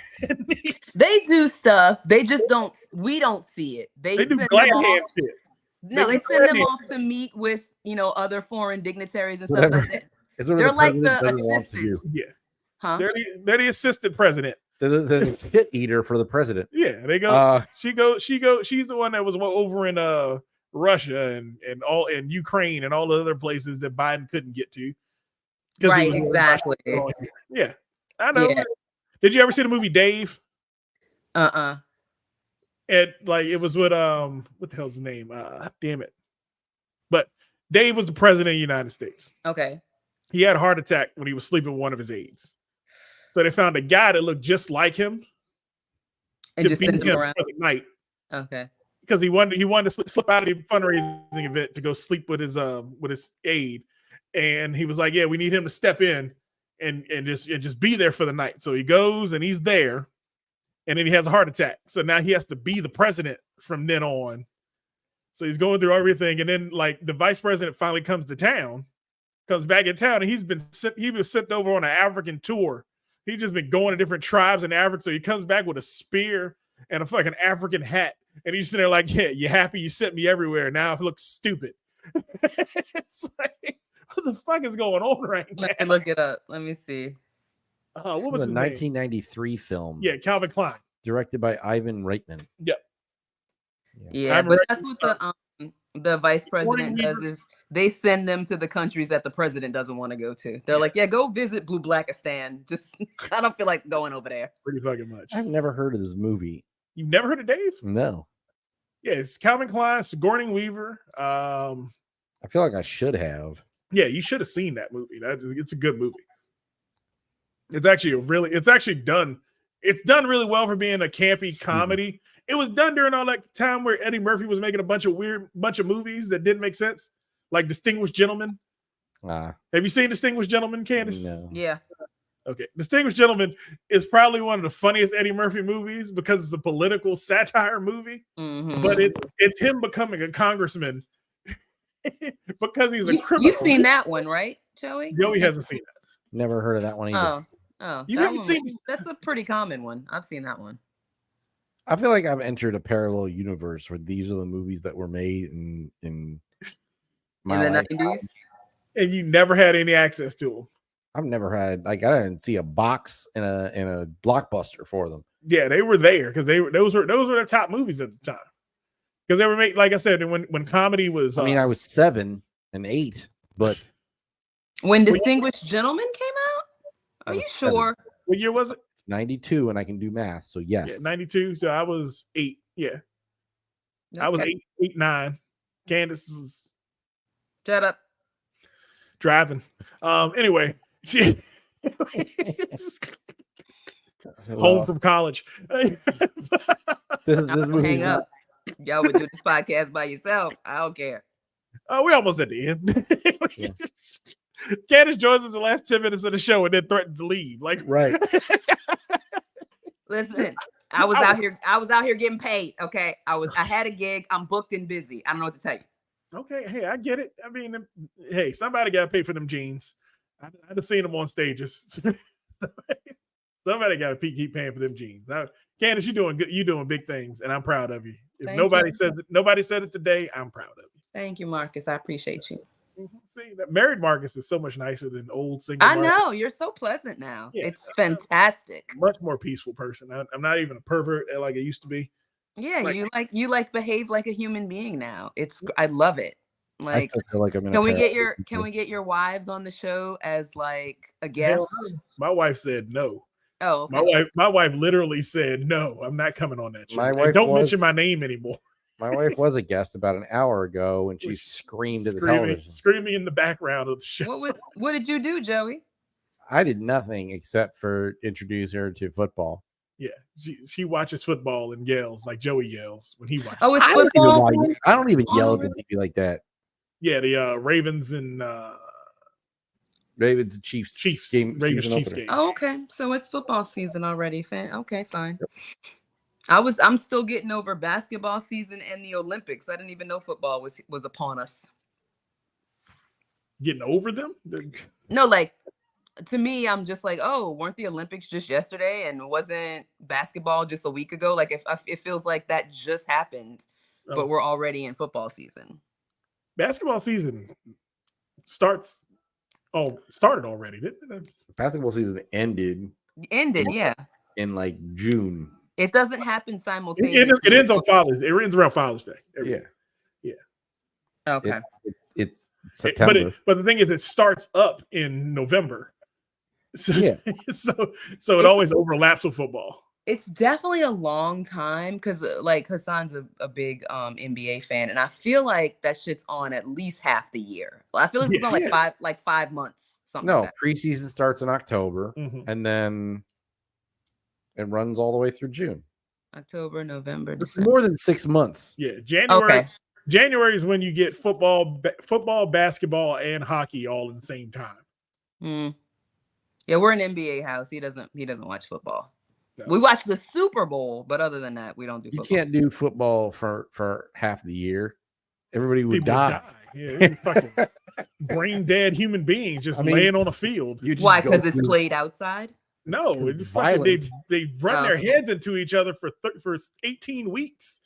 They do stuff. They just don't. We don't see it. They They do send glad them off. hand shit. No, They they do send them glad off to meet with other foreign dignitaries and stuff Whatever. like that. It's what They're the like president the doesn't want to do. assistants. Yeah, Huh? they're the assistant president. The shit eater for the president. Yeah, they go. She's the one that was over in Russia and Ukraine and all the other places that Biden couldn't get to. 'Cause he Right, was- exactly. Yeah, I know. Yeah. Did you ever see the movie Dave? Uh-uh. And like it was with what the hell's his name? Damn it. But Dave was the president of the United States. Okay. He had a heart attack when he was sleeping with one of his aides. So they found a guy that looked just like him And to just beat send them him around. for the night Okay. because he wanted to slip out of the fundraising event to go sleep with his aide, and he was like, "Yeah, we need him to step in and just be there for the night." So he goes and he's there, and then he has a heart attack. So now he has to be the president from then on. So he's going through everything, and then like the vice president finally comes back in town, and he was sent over on an African tour. He's just been going to different tribes in Africa. So he comes back with a spear and a fucking African hat. And he's sitting there like, yeah, you happy you sent me everywhere. Now I look stupid. It's like, what the fuck is going on right now? Let me look it up. Let me see. What It was was a his name? 1993 film. Yeah, Calvin Klein. Directed by Ivan Reitman. Yeah, I'm but ready. that's what the vice president does Weaver. is they send them to the countries that the president doesn't want to go to. They're like, yeah, go visit Blue Blackistan. Just I don't feel like going over there. Pretty fucking much. I've never heard of this movie. You've never heard of Dave? No. Yeah, it's Calvin Klein, Sigourney Weaver. I feel like I should have. Yeah, you should have seen that movie. It's a good movie. It's actually done really well for being a campy comedy. It was done during all that time where Eddie Murphy was making a bunch of movies that didn't make sense, like Distinguished Gentleman. Have you seen Distinguished Gentleman, Candace? No. Yeah. Okay. Distinguished Gentleman is probably one of the funniest Eddie Murphy movies because it's a political satire movie, Mhm. but it's him becoming a congressman because he's a criminal. You've seen that one, right, Joey? Joey hasn't seen it. Never heard of that one either. Oh, You that haven't one- seen- That's a pretty common one. I've seen that one. I feel like I've entered a parallel universe where these are the movies that were made in my In the life. 90s. And you never had any access to them. I've never had I didn't see a box in a Blockbuster for them. Yeah, they were there because those were their top movies at the time. Because they were made, like I said, when comedy was. I mean, I was 7 and 8, but When Distinguished Gentleman came out? I Are you was 7. sure? what year was it? It's 92 and I can do math, so yes. Yeah, 92. So I was 8. Yeah, I was Okay. 8, 9. Candace was Shut up. driving. Anyway, she home Well, from college. this I'll movie's hang up. Y'all would do this podcast by yourself. I don't care. We're almost at the end. Yeah. Candace joins us the last 10 minutes of the show and then threatens to leave. Like, right. Listen, I was out here getting paid. Okay. I had a gig. I'm booked and busy. I don't know what to tell you. Okay, hey, I get it. I mean, hey, somebody got to pay for them jeans. I'd have seen them on stages. Somebody got to keep paying for them jeans. Now, Candace, you're doing good. You're doing big things, and I'm proud of you. If Thank nobody you. says it, nobody said it today, I'm proud of you. Thank you, Marcus. I appreciate you. See, that married Marcus is so much nicer than old single. I Marcus. know. You're so pleasant now. Yeah, It's fantastic. Much more peaceful person. I'm not even a pervert like I used to be. Yeah, Like- you behave like a human being now. I love it. I Like, still feel like I'm in a can we get parallel your universe. wives on the show as like a guest? Hell no. My wife said no. Oh, okay. My wife literally said no. I'm not coming on that show. My And wife don't mention was- my name anymore. My wife was a guest about an hour ago and she Was screamed at the television. Screaming in the background of the show. What did you do, Joey? I did nothing except for introduce her to football. Yeah, she watches football and yells like Joey yells when he watches. Oh, it's I don't even, football. I don't even yell Oh, at the TV like that. Yeah, the Ravens and Ravens and Chiefs. Chiefs game. Ravens season Chiefs opener. game. Oh, okay. So it's football season already. Okay, fine. I'm still getting over basketball season and the Olympics. I didn't even know football was upon us. Getting over them? No, like to me, I'm just like, oh, weren't the Olympics just yesterday, and wasn't basketball just a week ago? Like, if it feels like that just happened, Oh. but we're already in football season. Basketball season started already, didn't it? Basketball season ended Ended, yeah. in like June. It doesn't happen simultaneously. It ends on Father's Day. It ends around Father's Day. Yeah. Okay. It's September. But the thing is, it starts up in November. So, Yeah. so it always overlaps with football. It's definitely a long time because like Hassan's a big NBA fan, and I feel like that shit's on at least half the year. I feel like it's on like 5 months. Something No, like that. preseason starts in October, Mhm. and then it runs all the way through June. October, November, It's December. more than 6 months. Yeah, January. Okay. January is when you get football, basketball, and hockey all at the same time. Mm. Yeah, we're an NBA house. He doesn't watch football. No. We watch the Super Bowl, but other than that, we don't do You football. can't do football for half the year. Everybody would People die. Yeah, they're fucking brain dead human beings just laying on a field. You just Why? go Because it's through- played outside? No, 'Cause it's it's fucking, violent. they run their heads into each other for 18 weeks.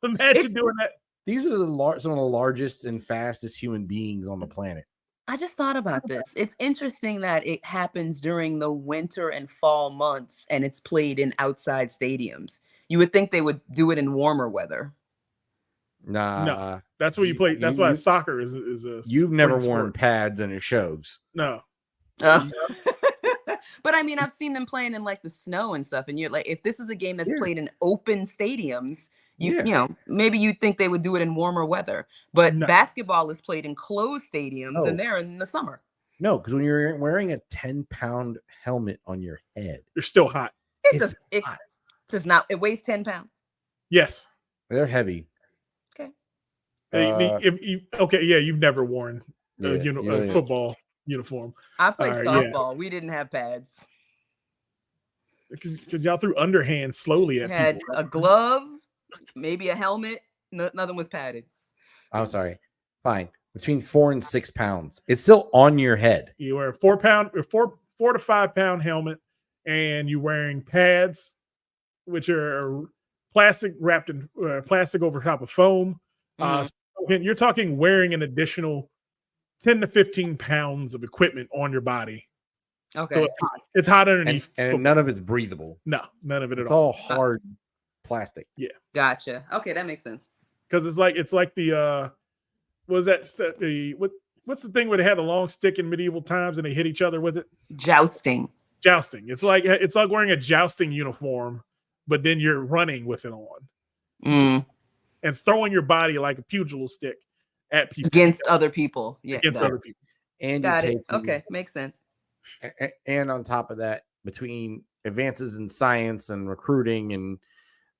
Imagine doing that. These are some of the largest and fastest human beings on the planet. I just thought about this. It's interesting that it happens during the winter and fall months and it's played in outside stadiums. You would think they would do it in warmer weather. Nah, That's where you play. That's why soccer is a. You've never spring worn sport. pads and it shows. No. But I mean, I've seen them playing in like the snow and stuff. And you're like, if this is a game that's Yeah. played in open stadiums, you Yeah. know, maybe you'd think they would do it in warmer weather. But No. basketball is played in closed stadiums No. and they're in the summer. No, because when you're wearing a 10-pound helmet on your head, You're still hot. It hot. does not, it weighs 10 pounds. Yes. They're heavy. Okay. You've never worn a yeah. football uniform I played All right, yeah. softball. We didn't have pads. because y'all threw underhand slowly at Had people. a glove, maybe a helmet. Nothing was padded. I'm sorry. Fine. Between 4 and 6 pounds. It's still on your head. You wear a 4 to 5 pound helmet, and you're wearing pads, which are plastic wrapped in plastic over top of foam. Mhm. So you're talking wearing an additional 10 to 15 pounds of equipment on your body. Okay. So it's hot underneath. And football. none of it's breathable. No, none of it at It's all. all hard plastic. Gotcha. Okay, that makes sense. Because it's like the what's the thing where they had a long stick in medieval times and they hit each other with it? Jousting. Jousting. It's like wearing a jousting uniform, but then you're running with it on Mm. and throwing your body like a pugilist stick at people Against other people. Yeah. against other people. And Got you're it. Okay, makes sense. And on top of that, between advances in science and recruiting and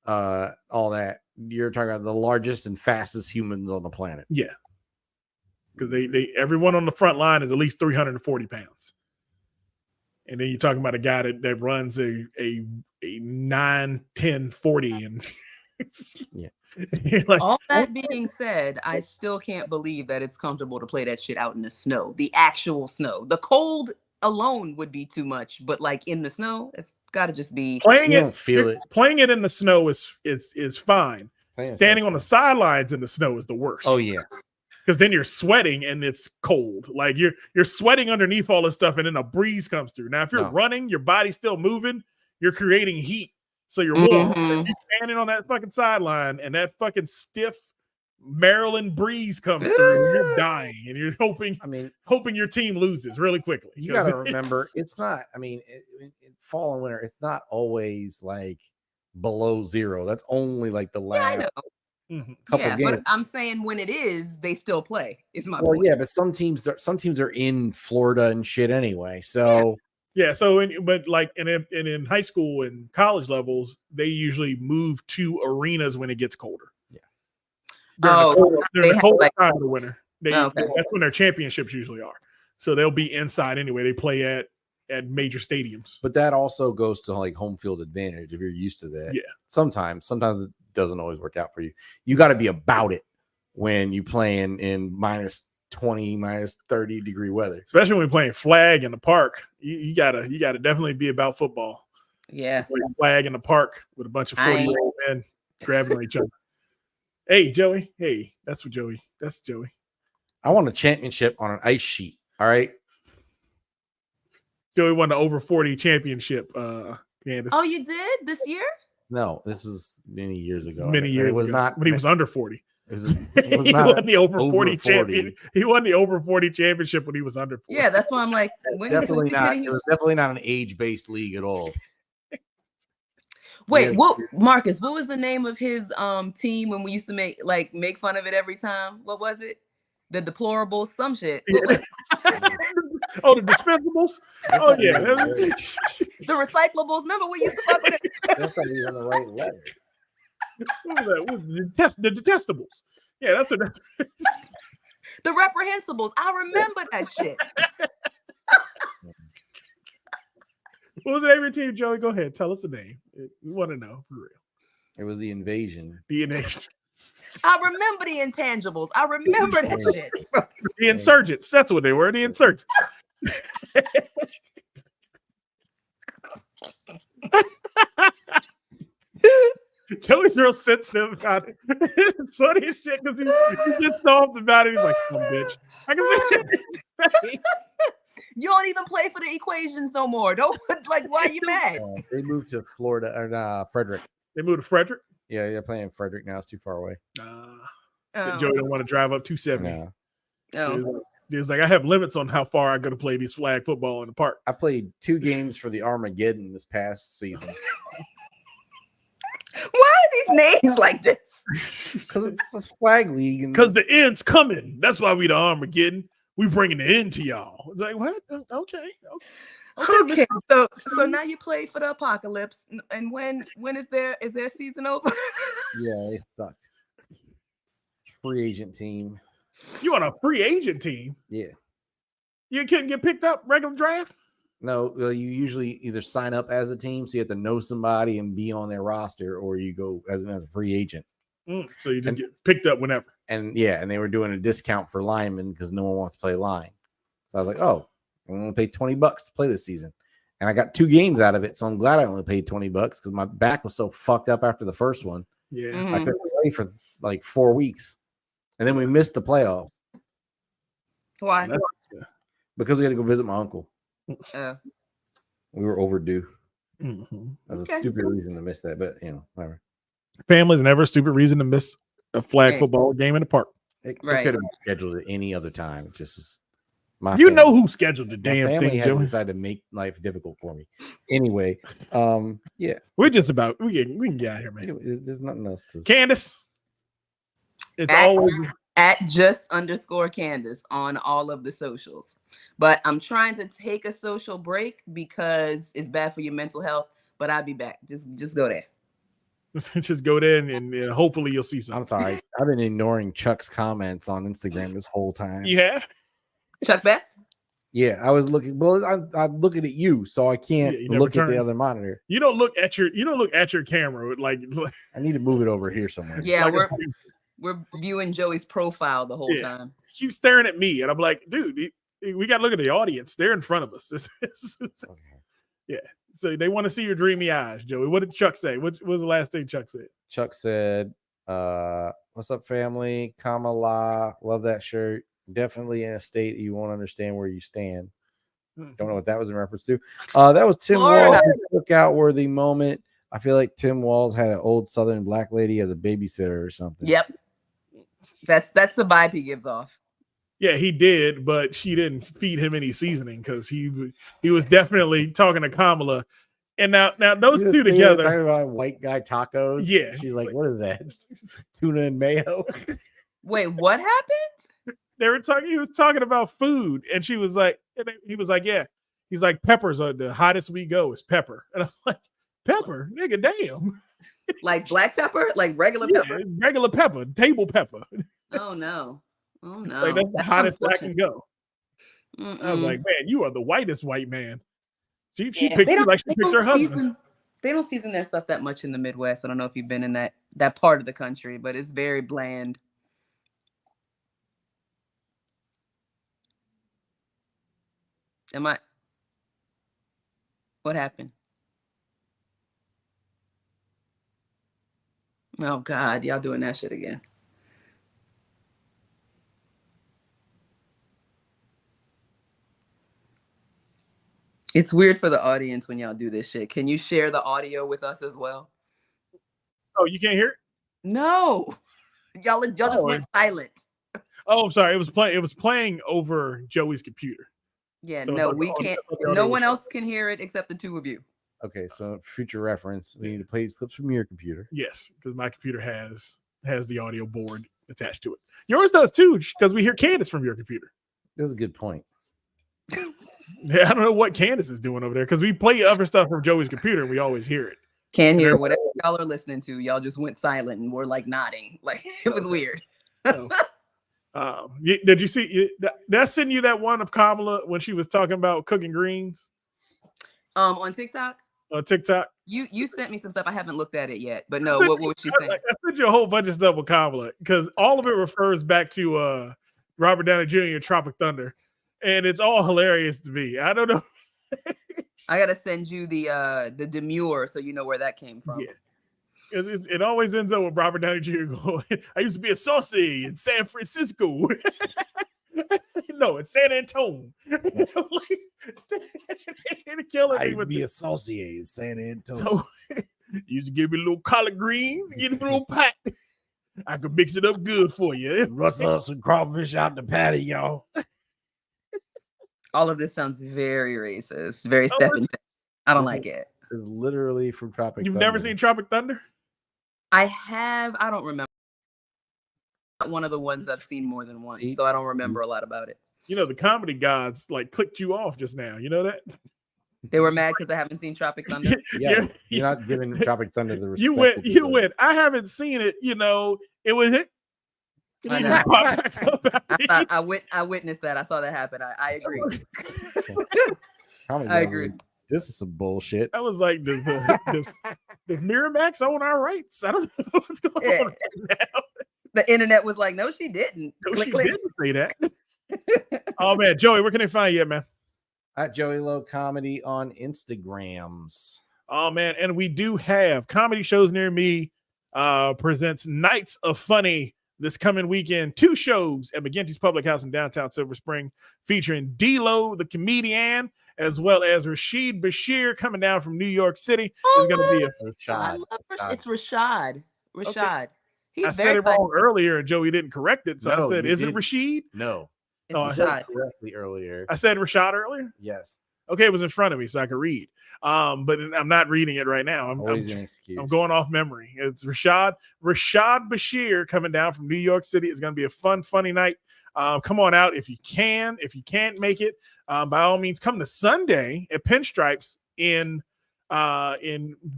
all that, you're talking about the largest and fastest humans on the planet. Yeah. Because they everyone on the front line is at least 340 pounds. And then you're talking about a guy that runs a 9, 10, 40 and Yeah. like, All that being said, I still can't believe that it's comfortable to play that shit out in the snow, the actual snow. The cold alone would be too much, but like in the snow, it's got to just be. playing You it don't feel it. Playing it in the snow is fine. Playing Standing stuff. on the sidelines in the snow is the worst. Oh yeah. Because then you're sweating and it's cold. Like you're sweating underneath all this stuff, and then a breeze comes through. Now, if you're No. running, your body's still moving, you're creating heat. So you're warm. Mhm. You're standing on that fucking sideline, and that fucking stiff Maryland breeze comes through, and you're dying, and you're I mean, hoping your team loses really quickly. you got to 'Cause remember, it's not. I mean, fall and winter, it's not always like below zero. That's only like the Yeah, I last know. Mhm. couple Yeah, games. but I'm saying when it is, they still play. Is my Well, point. yeah, but some teams are in Florida and shit anyway. So Yeah. So, but like in high school and college levels, they usually move to arenas when it gets colder. Yeah. During Oh, during they the have, cold like- time of the winter, Okay. that's when their championships usually are. So they'll be inside anyway. They play at major stadiums. but that also goes to like home field advantage if you're used to that. Yeah. Sometimes it doesn't always work out for you. You got to be about it when you playing in minus 20, minus 30 degree weather. Especially when playing flag in the park. You gotta definitely be about football. Yeah. Play flag in the park with a bunch of I ain't- 40-year-old men grabbing on each other. Hey, Joey. Hey, that's what Joey. That's Joey. I want a championship on an ice sheet. All right. Joey won the over 40 championship, Candace. Oh, you did this year? No, this was many years This is ago. many and years it was ago, not when he was under 40. It was, it was He not won the over 40 over champion. 40. He won the over 40 championship when he was under 40. Yeah, that's why I'm like, when definitely did not. he- It was definitely not an age-based league at all. Wait, Yeah. what, Marcus? What was the name of his team when we used to make fun of it every time? What was it? The deplorables, some shit. What was- Oh, the dispensables? Oh, yeah. the recyclables. Remember we used to fuck with it? That's not even the right letter. What was that? What was the detestables. Yeah, that's what. The reprehensibles. I remember that shit. What was the name of your team, Joey? Go ahead. Tell us the name. We want to know for real. It was the invasion. DNA. I remember the intangibles. I remember that shit. The insurgents. That's what they were. The insurgents. Joey's real sensitive about it. It's funny as shit because he gets soft about it. He's like, some bitch. I can see it. You don't even play for the equations no more. Don't like. Why are you mad? They moved to Florida or Frederick. They moved to Frederick. Yeah, they're playing in Frederick now. It's too far away. So Joey don't want to drive up 270. No. Oh. It's like I have limits on how far I go to play these flag football in the park. I played 2 games for the Armageddon this past season Why are these names like this? because it's a flag league. And Because the end's coming. That's why we the Armageddon. We bringing the end to y'all. It's like, what? Okay. Okay, so now you play for the apocalypse, and when is their season over? yeah, it sucked. Free agent team. You on a free agent team? Yeah. You couldn't get picked up regular draft? No, well, you usually either sign up as a team, so you have to know somebody and be on their roster, or you go as a free agent. So you just get picked up whenever. And yeah, and they were doing a discount for linemen because no one wants to play line. So I was like, oh, I'm going to pay $20 to play this season. And I got 2 games out of it. So I'm glad I only paid $20 because my back was so fucked up after the first one. Yeah. Mhm. I couldn't play for like 4 weeks. And then we missed the playoffs Why? because we had to go visit my uncle. Oh. We were overdue. Mhm. That's Okay. a stupid reason to miss that, but whatever. Family's never a stupid reason to miss a flag Right. football game in the park. It Right. could have been scheduled at any other time. It just was my You family. know who scheduled the My damn family thing, had to Joey. decide to make life difficult for me. Anyway, yeah, We're just about we can get out of here, man. there's nothing else to. Candace. It's At- always At @just_Candace on all of the socials. But I'm trying to take a social break because it's bad for your mental health. But I'll be back. Just go there. just go there and hopefully you'll see I'm something. sorry. I've been ignoring Chuck's comments on Instagram this whole time. You have? Chuck Best? Yeah, I was looking. Well, I'm looking at you, so I can't Yeah, you never look at the turn. other monitor. You don't look at your camera like I need to move it over here somewhere. Yeah, like we're viewing Joey's profile the whole Yeah. time. keep staring at me, and I'm like, dude, we got to look at the audience. They're in front of us. Okay. So they want to see your dreamy eyes, Joey. What did Chuck say? What was the last thing Chuck said? Chuck said, "What's up, family? Kamala, love that shirt. Definitely in a state you won't understand where you stand." Don't know what that was in reference to. That was Tim Florida. Walls' cookout worthy moment. I feel like Tim Walls had an old Southern black lady as a babysitter or something. Yep. That's the vibe he gives off. Yeah, he did, but she didn't feed him any seasoning because he was definitely talking to Kamala And now those You two talking together. about white guy tacos. Yeah. She's like, what is that? Tuna and mayo. Wait, what happened? They were talking. He was talking about food, and she was like, he was like, yeah. He's like, peppers are the hottest we go is pepper, and I'm like, pepper, nigga, damn. Like black pepper? Like regular Yeah, pepper? regular pepper, table pepper. Oh no. Oh no. Like that's the That's hottest I unfortunate. can go. I was Mm-mm. like, man, you are the whitest white man. She Yeah, picked they you don't- like she they picked her don't husband. season- They don't season their stuff that much in the Midwest. I don't know if you've been in that part of the country, but it's very bland. What happened? Oh God, y'all doing that shit again. It's weird for the audience when y'all do this shit. Can you share the audio with us as well? Oh, you can't hear it? No. Y'all just Oh, went silent. Oh, I'm sorry. It was playing over Joey's computer. Yeah, So no, the we audio- can't. the audio No was one shut. else can hear it except the two of you. Okay, so future reference, we need to play clips from your computer. Yes, because my computer has the audio board attached to it. Yours does too, because we hear Candace from your computer. This is a good point. Yeah, I don't know what Candace is doing over there because we play other stuff from Joey's computer and we always hear it. Can't hear whatever y'all are listening to. Y'all just went silent and were like nodding. Like it was weird. So, did you see? Did I send you that one of Kamala when she was talking about cooking greens On TikTok, on TikTok? you sent me some stuff. I haven't looked at it yet, but no, what was she saying? I sent you a whole bunch of stuff with Kamala because all of it refers back to Robert Downey Jr. Tropic Thunder, and it's all hilarious to me. I don't know. I gotta send you the demure so you know where that came from. Yeah. It always ends up with Robert Downey Jr. going, I used to be a saucy in San Francisco. No, it's San Antonio. They're killing me I'd with be this. associated San Antonio. So used to give me a little collard greens, get a little pot. I could mix it up good for you. Rustle up some crawfish out the patty, y'all. All of this sounds very racist, very Oh, stepping. I don't Is like it- it. It's literally from Tropic You've Thunder. never seen Tropic Thunder? I have. I don't remember. One of the ones I've seen more than once, See? so I don't remember a lot about it. You know, the comedy gods like clicked you off just now. You know that? They were mad because I haven't seen Tropic Thunder. Yeah, you're not giving Tropic Thunder the respect. You went. it You deserves. went. I haven't seen it. You know, it was it. I didn't know. even pop back up after I witnessed that. I saw that happen. I agree. Comedy I Gods agree. like, this is some bullshit. I was like, does Miramax own our rights? I don't know what's going Yeah. on right now. The internet was like, no, she didn't. No, Click, she click. didn't say that. Oh man, Joey, where can they find you at, man? At Joey Low Comedy on Instagrams. Oh man, and we do have comedy shows near me. Presents Nights of Funny this coming weekend. 2 shows at McGinty's Public House in downtown Silver Spring, featuring D-Lo, the comedian, as well as Rashid Bashir coming down from New York City. Is going to be a. I Rashad. love It's Rashad. Rashad. He's I said very it wrong earlier, and Joey didn't correct it. So No, I said, you "Is it didn't. Rashid?" No, It's Oh, I I said said Rashad. it correctly earlier. I said Rashad earlier. Yes, Okay, it was in front of me, so I could read. But I'm not reading it right now. always an excuse. I'm going off memory. It's Rashad Bashir coming down from New York City. It's going to be a fun, funny night. Come on out if you can. If you can't make it, by all means, come to Sunday at Pinstripes in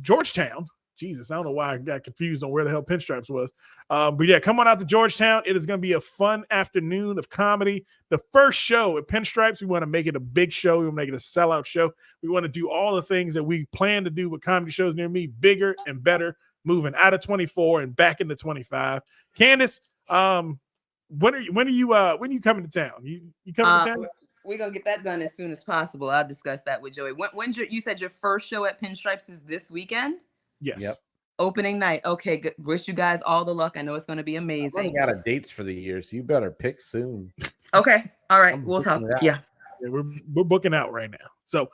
Georgetown. Jesus, I don't know why I got confused on where the hell Pinstripes was. But yeah, come on out to Georgetown. It is going to be a fun afternoon of comedy. The first show at Pinstripes, we want to make it a big show. We want to make it a sellout show. We want to do all the things that we plan to do with comedy shows near me, bigger and better, moving out of 24 and back into 25. Candace, when are you coming to town? You coming to town? We're gonna get that done as soon as possible. I'll discuss that with Joey. When's you said your first show at Pinstripes is this weekend? Yes. Yep. Opening night. Okay, good. Wish you guys all the luck. I know it's gonna be I'm amazing. running out of dates for the year, so you better pick soon. Okay. All right. I'm We'll talk. booking it out. Yeah. Yeah, we're booking out right now. So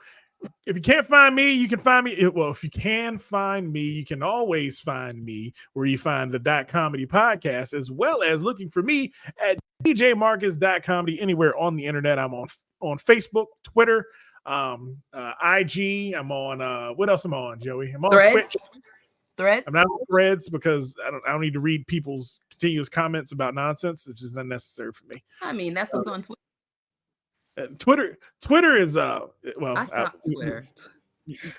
if you can't find me, you can find me. Well, if you can find me, you can always find me where you find the .comedy podcast, as well as looking for me at djmarcus.comedy anywhere on the internet. I'm on Facebook, Twitter, IG. I'm on what else am I on, Joey? I'm on Threads. Twitch. Threads. I'm not on Threads because I don't need to read people's continuous comments about nonsense. It's just unnecessary for me. I mean, that's what's on Twitter. Twitter is well. I stopped Twitter.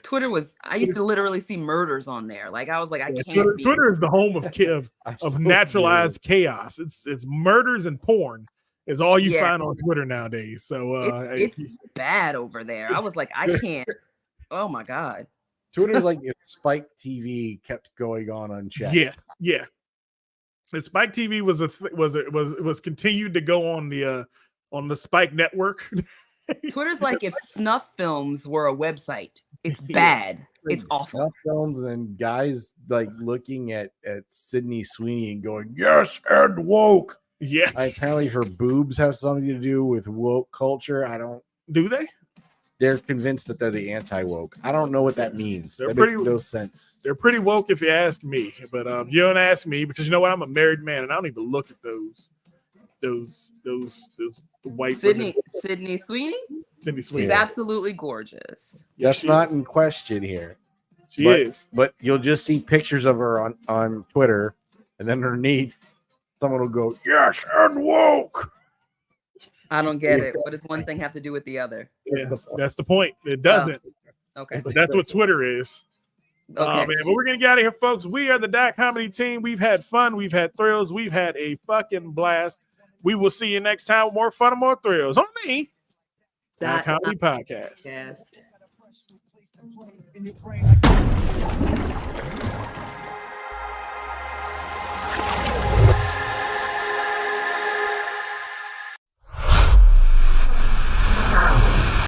Twitter was. I used to literally see murders on there. Like I was like, I can't. Twitter is the home of I still of naturalized chaos. It's murders and porn is all you Yeah. find on Twitter nowadays. So It's bad over there. I was like, I can't. Oh my god. Twitter's like if Spike TV kept going on unchecked. yeah. The Spike TV was continued to go on the Spike network. Twitter's like if snuff films were a website. It's Yeah. bad. It's Like awful. snuff films and then guys like looking at Sydney Sweeney and going, yes, and woke. Yeah, Apparently her boobs have something to do with woke culture. do they? They're convinced that they're the anti-woke. I don't know what that means. They're That pretty- makes no sense. They're pretty woke if you ask me, but you don't ask me because you know what? I'm a married man and I don't even look at those white women. Sydney Sweeney Sydney is Sweeney. absolutely gorgeous. That's she not is. in question here. She but- is. But you'll just see pictures of her on Twitter, and then underneath, someone will go, yes, and woke. I don't get it. What does one thing have to do with the other? Yeah, that's the point. It doesn't, Okay. but that's what Twitter is. Oh Okay. man, but we're gonna get out of here, folks. We are the Dot Comedy team. We've had fun, we've had thrills, we've had a fucking blast. We will see you next time with more fun and more thrills on the Dot Dot Comedy Podcast. Podcast. In your brain like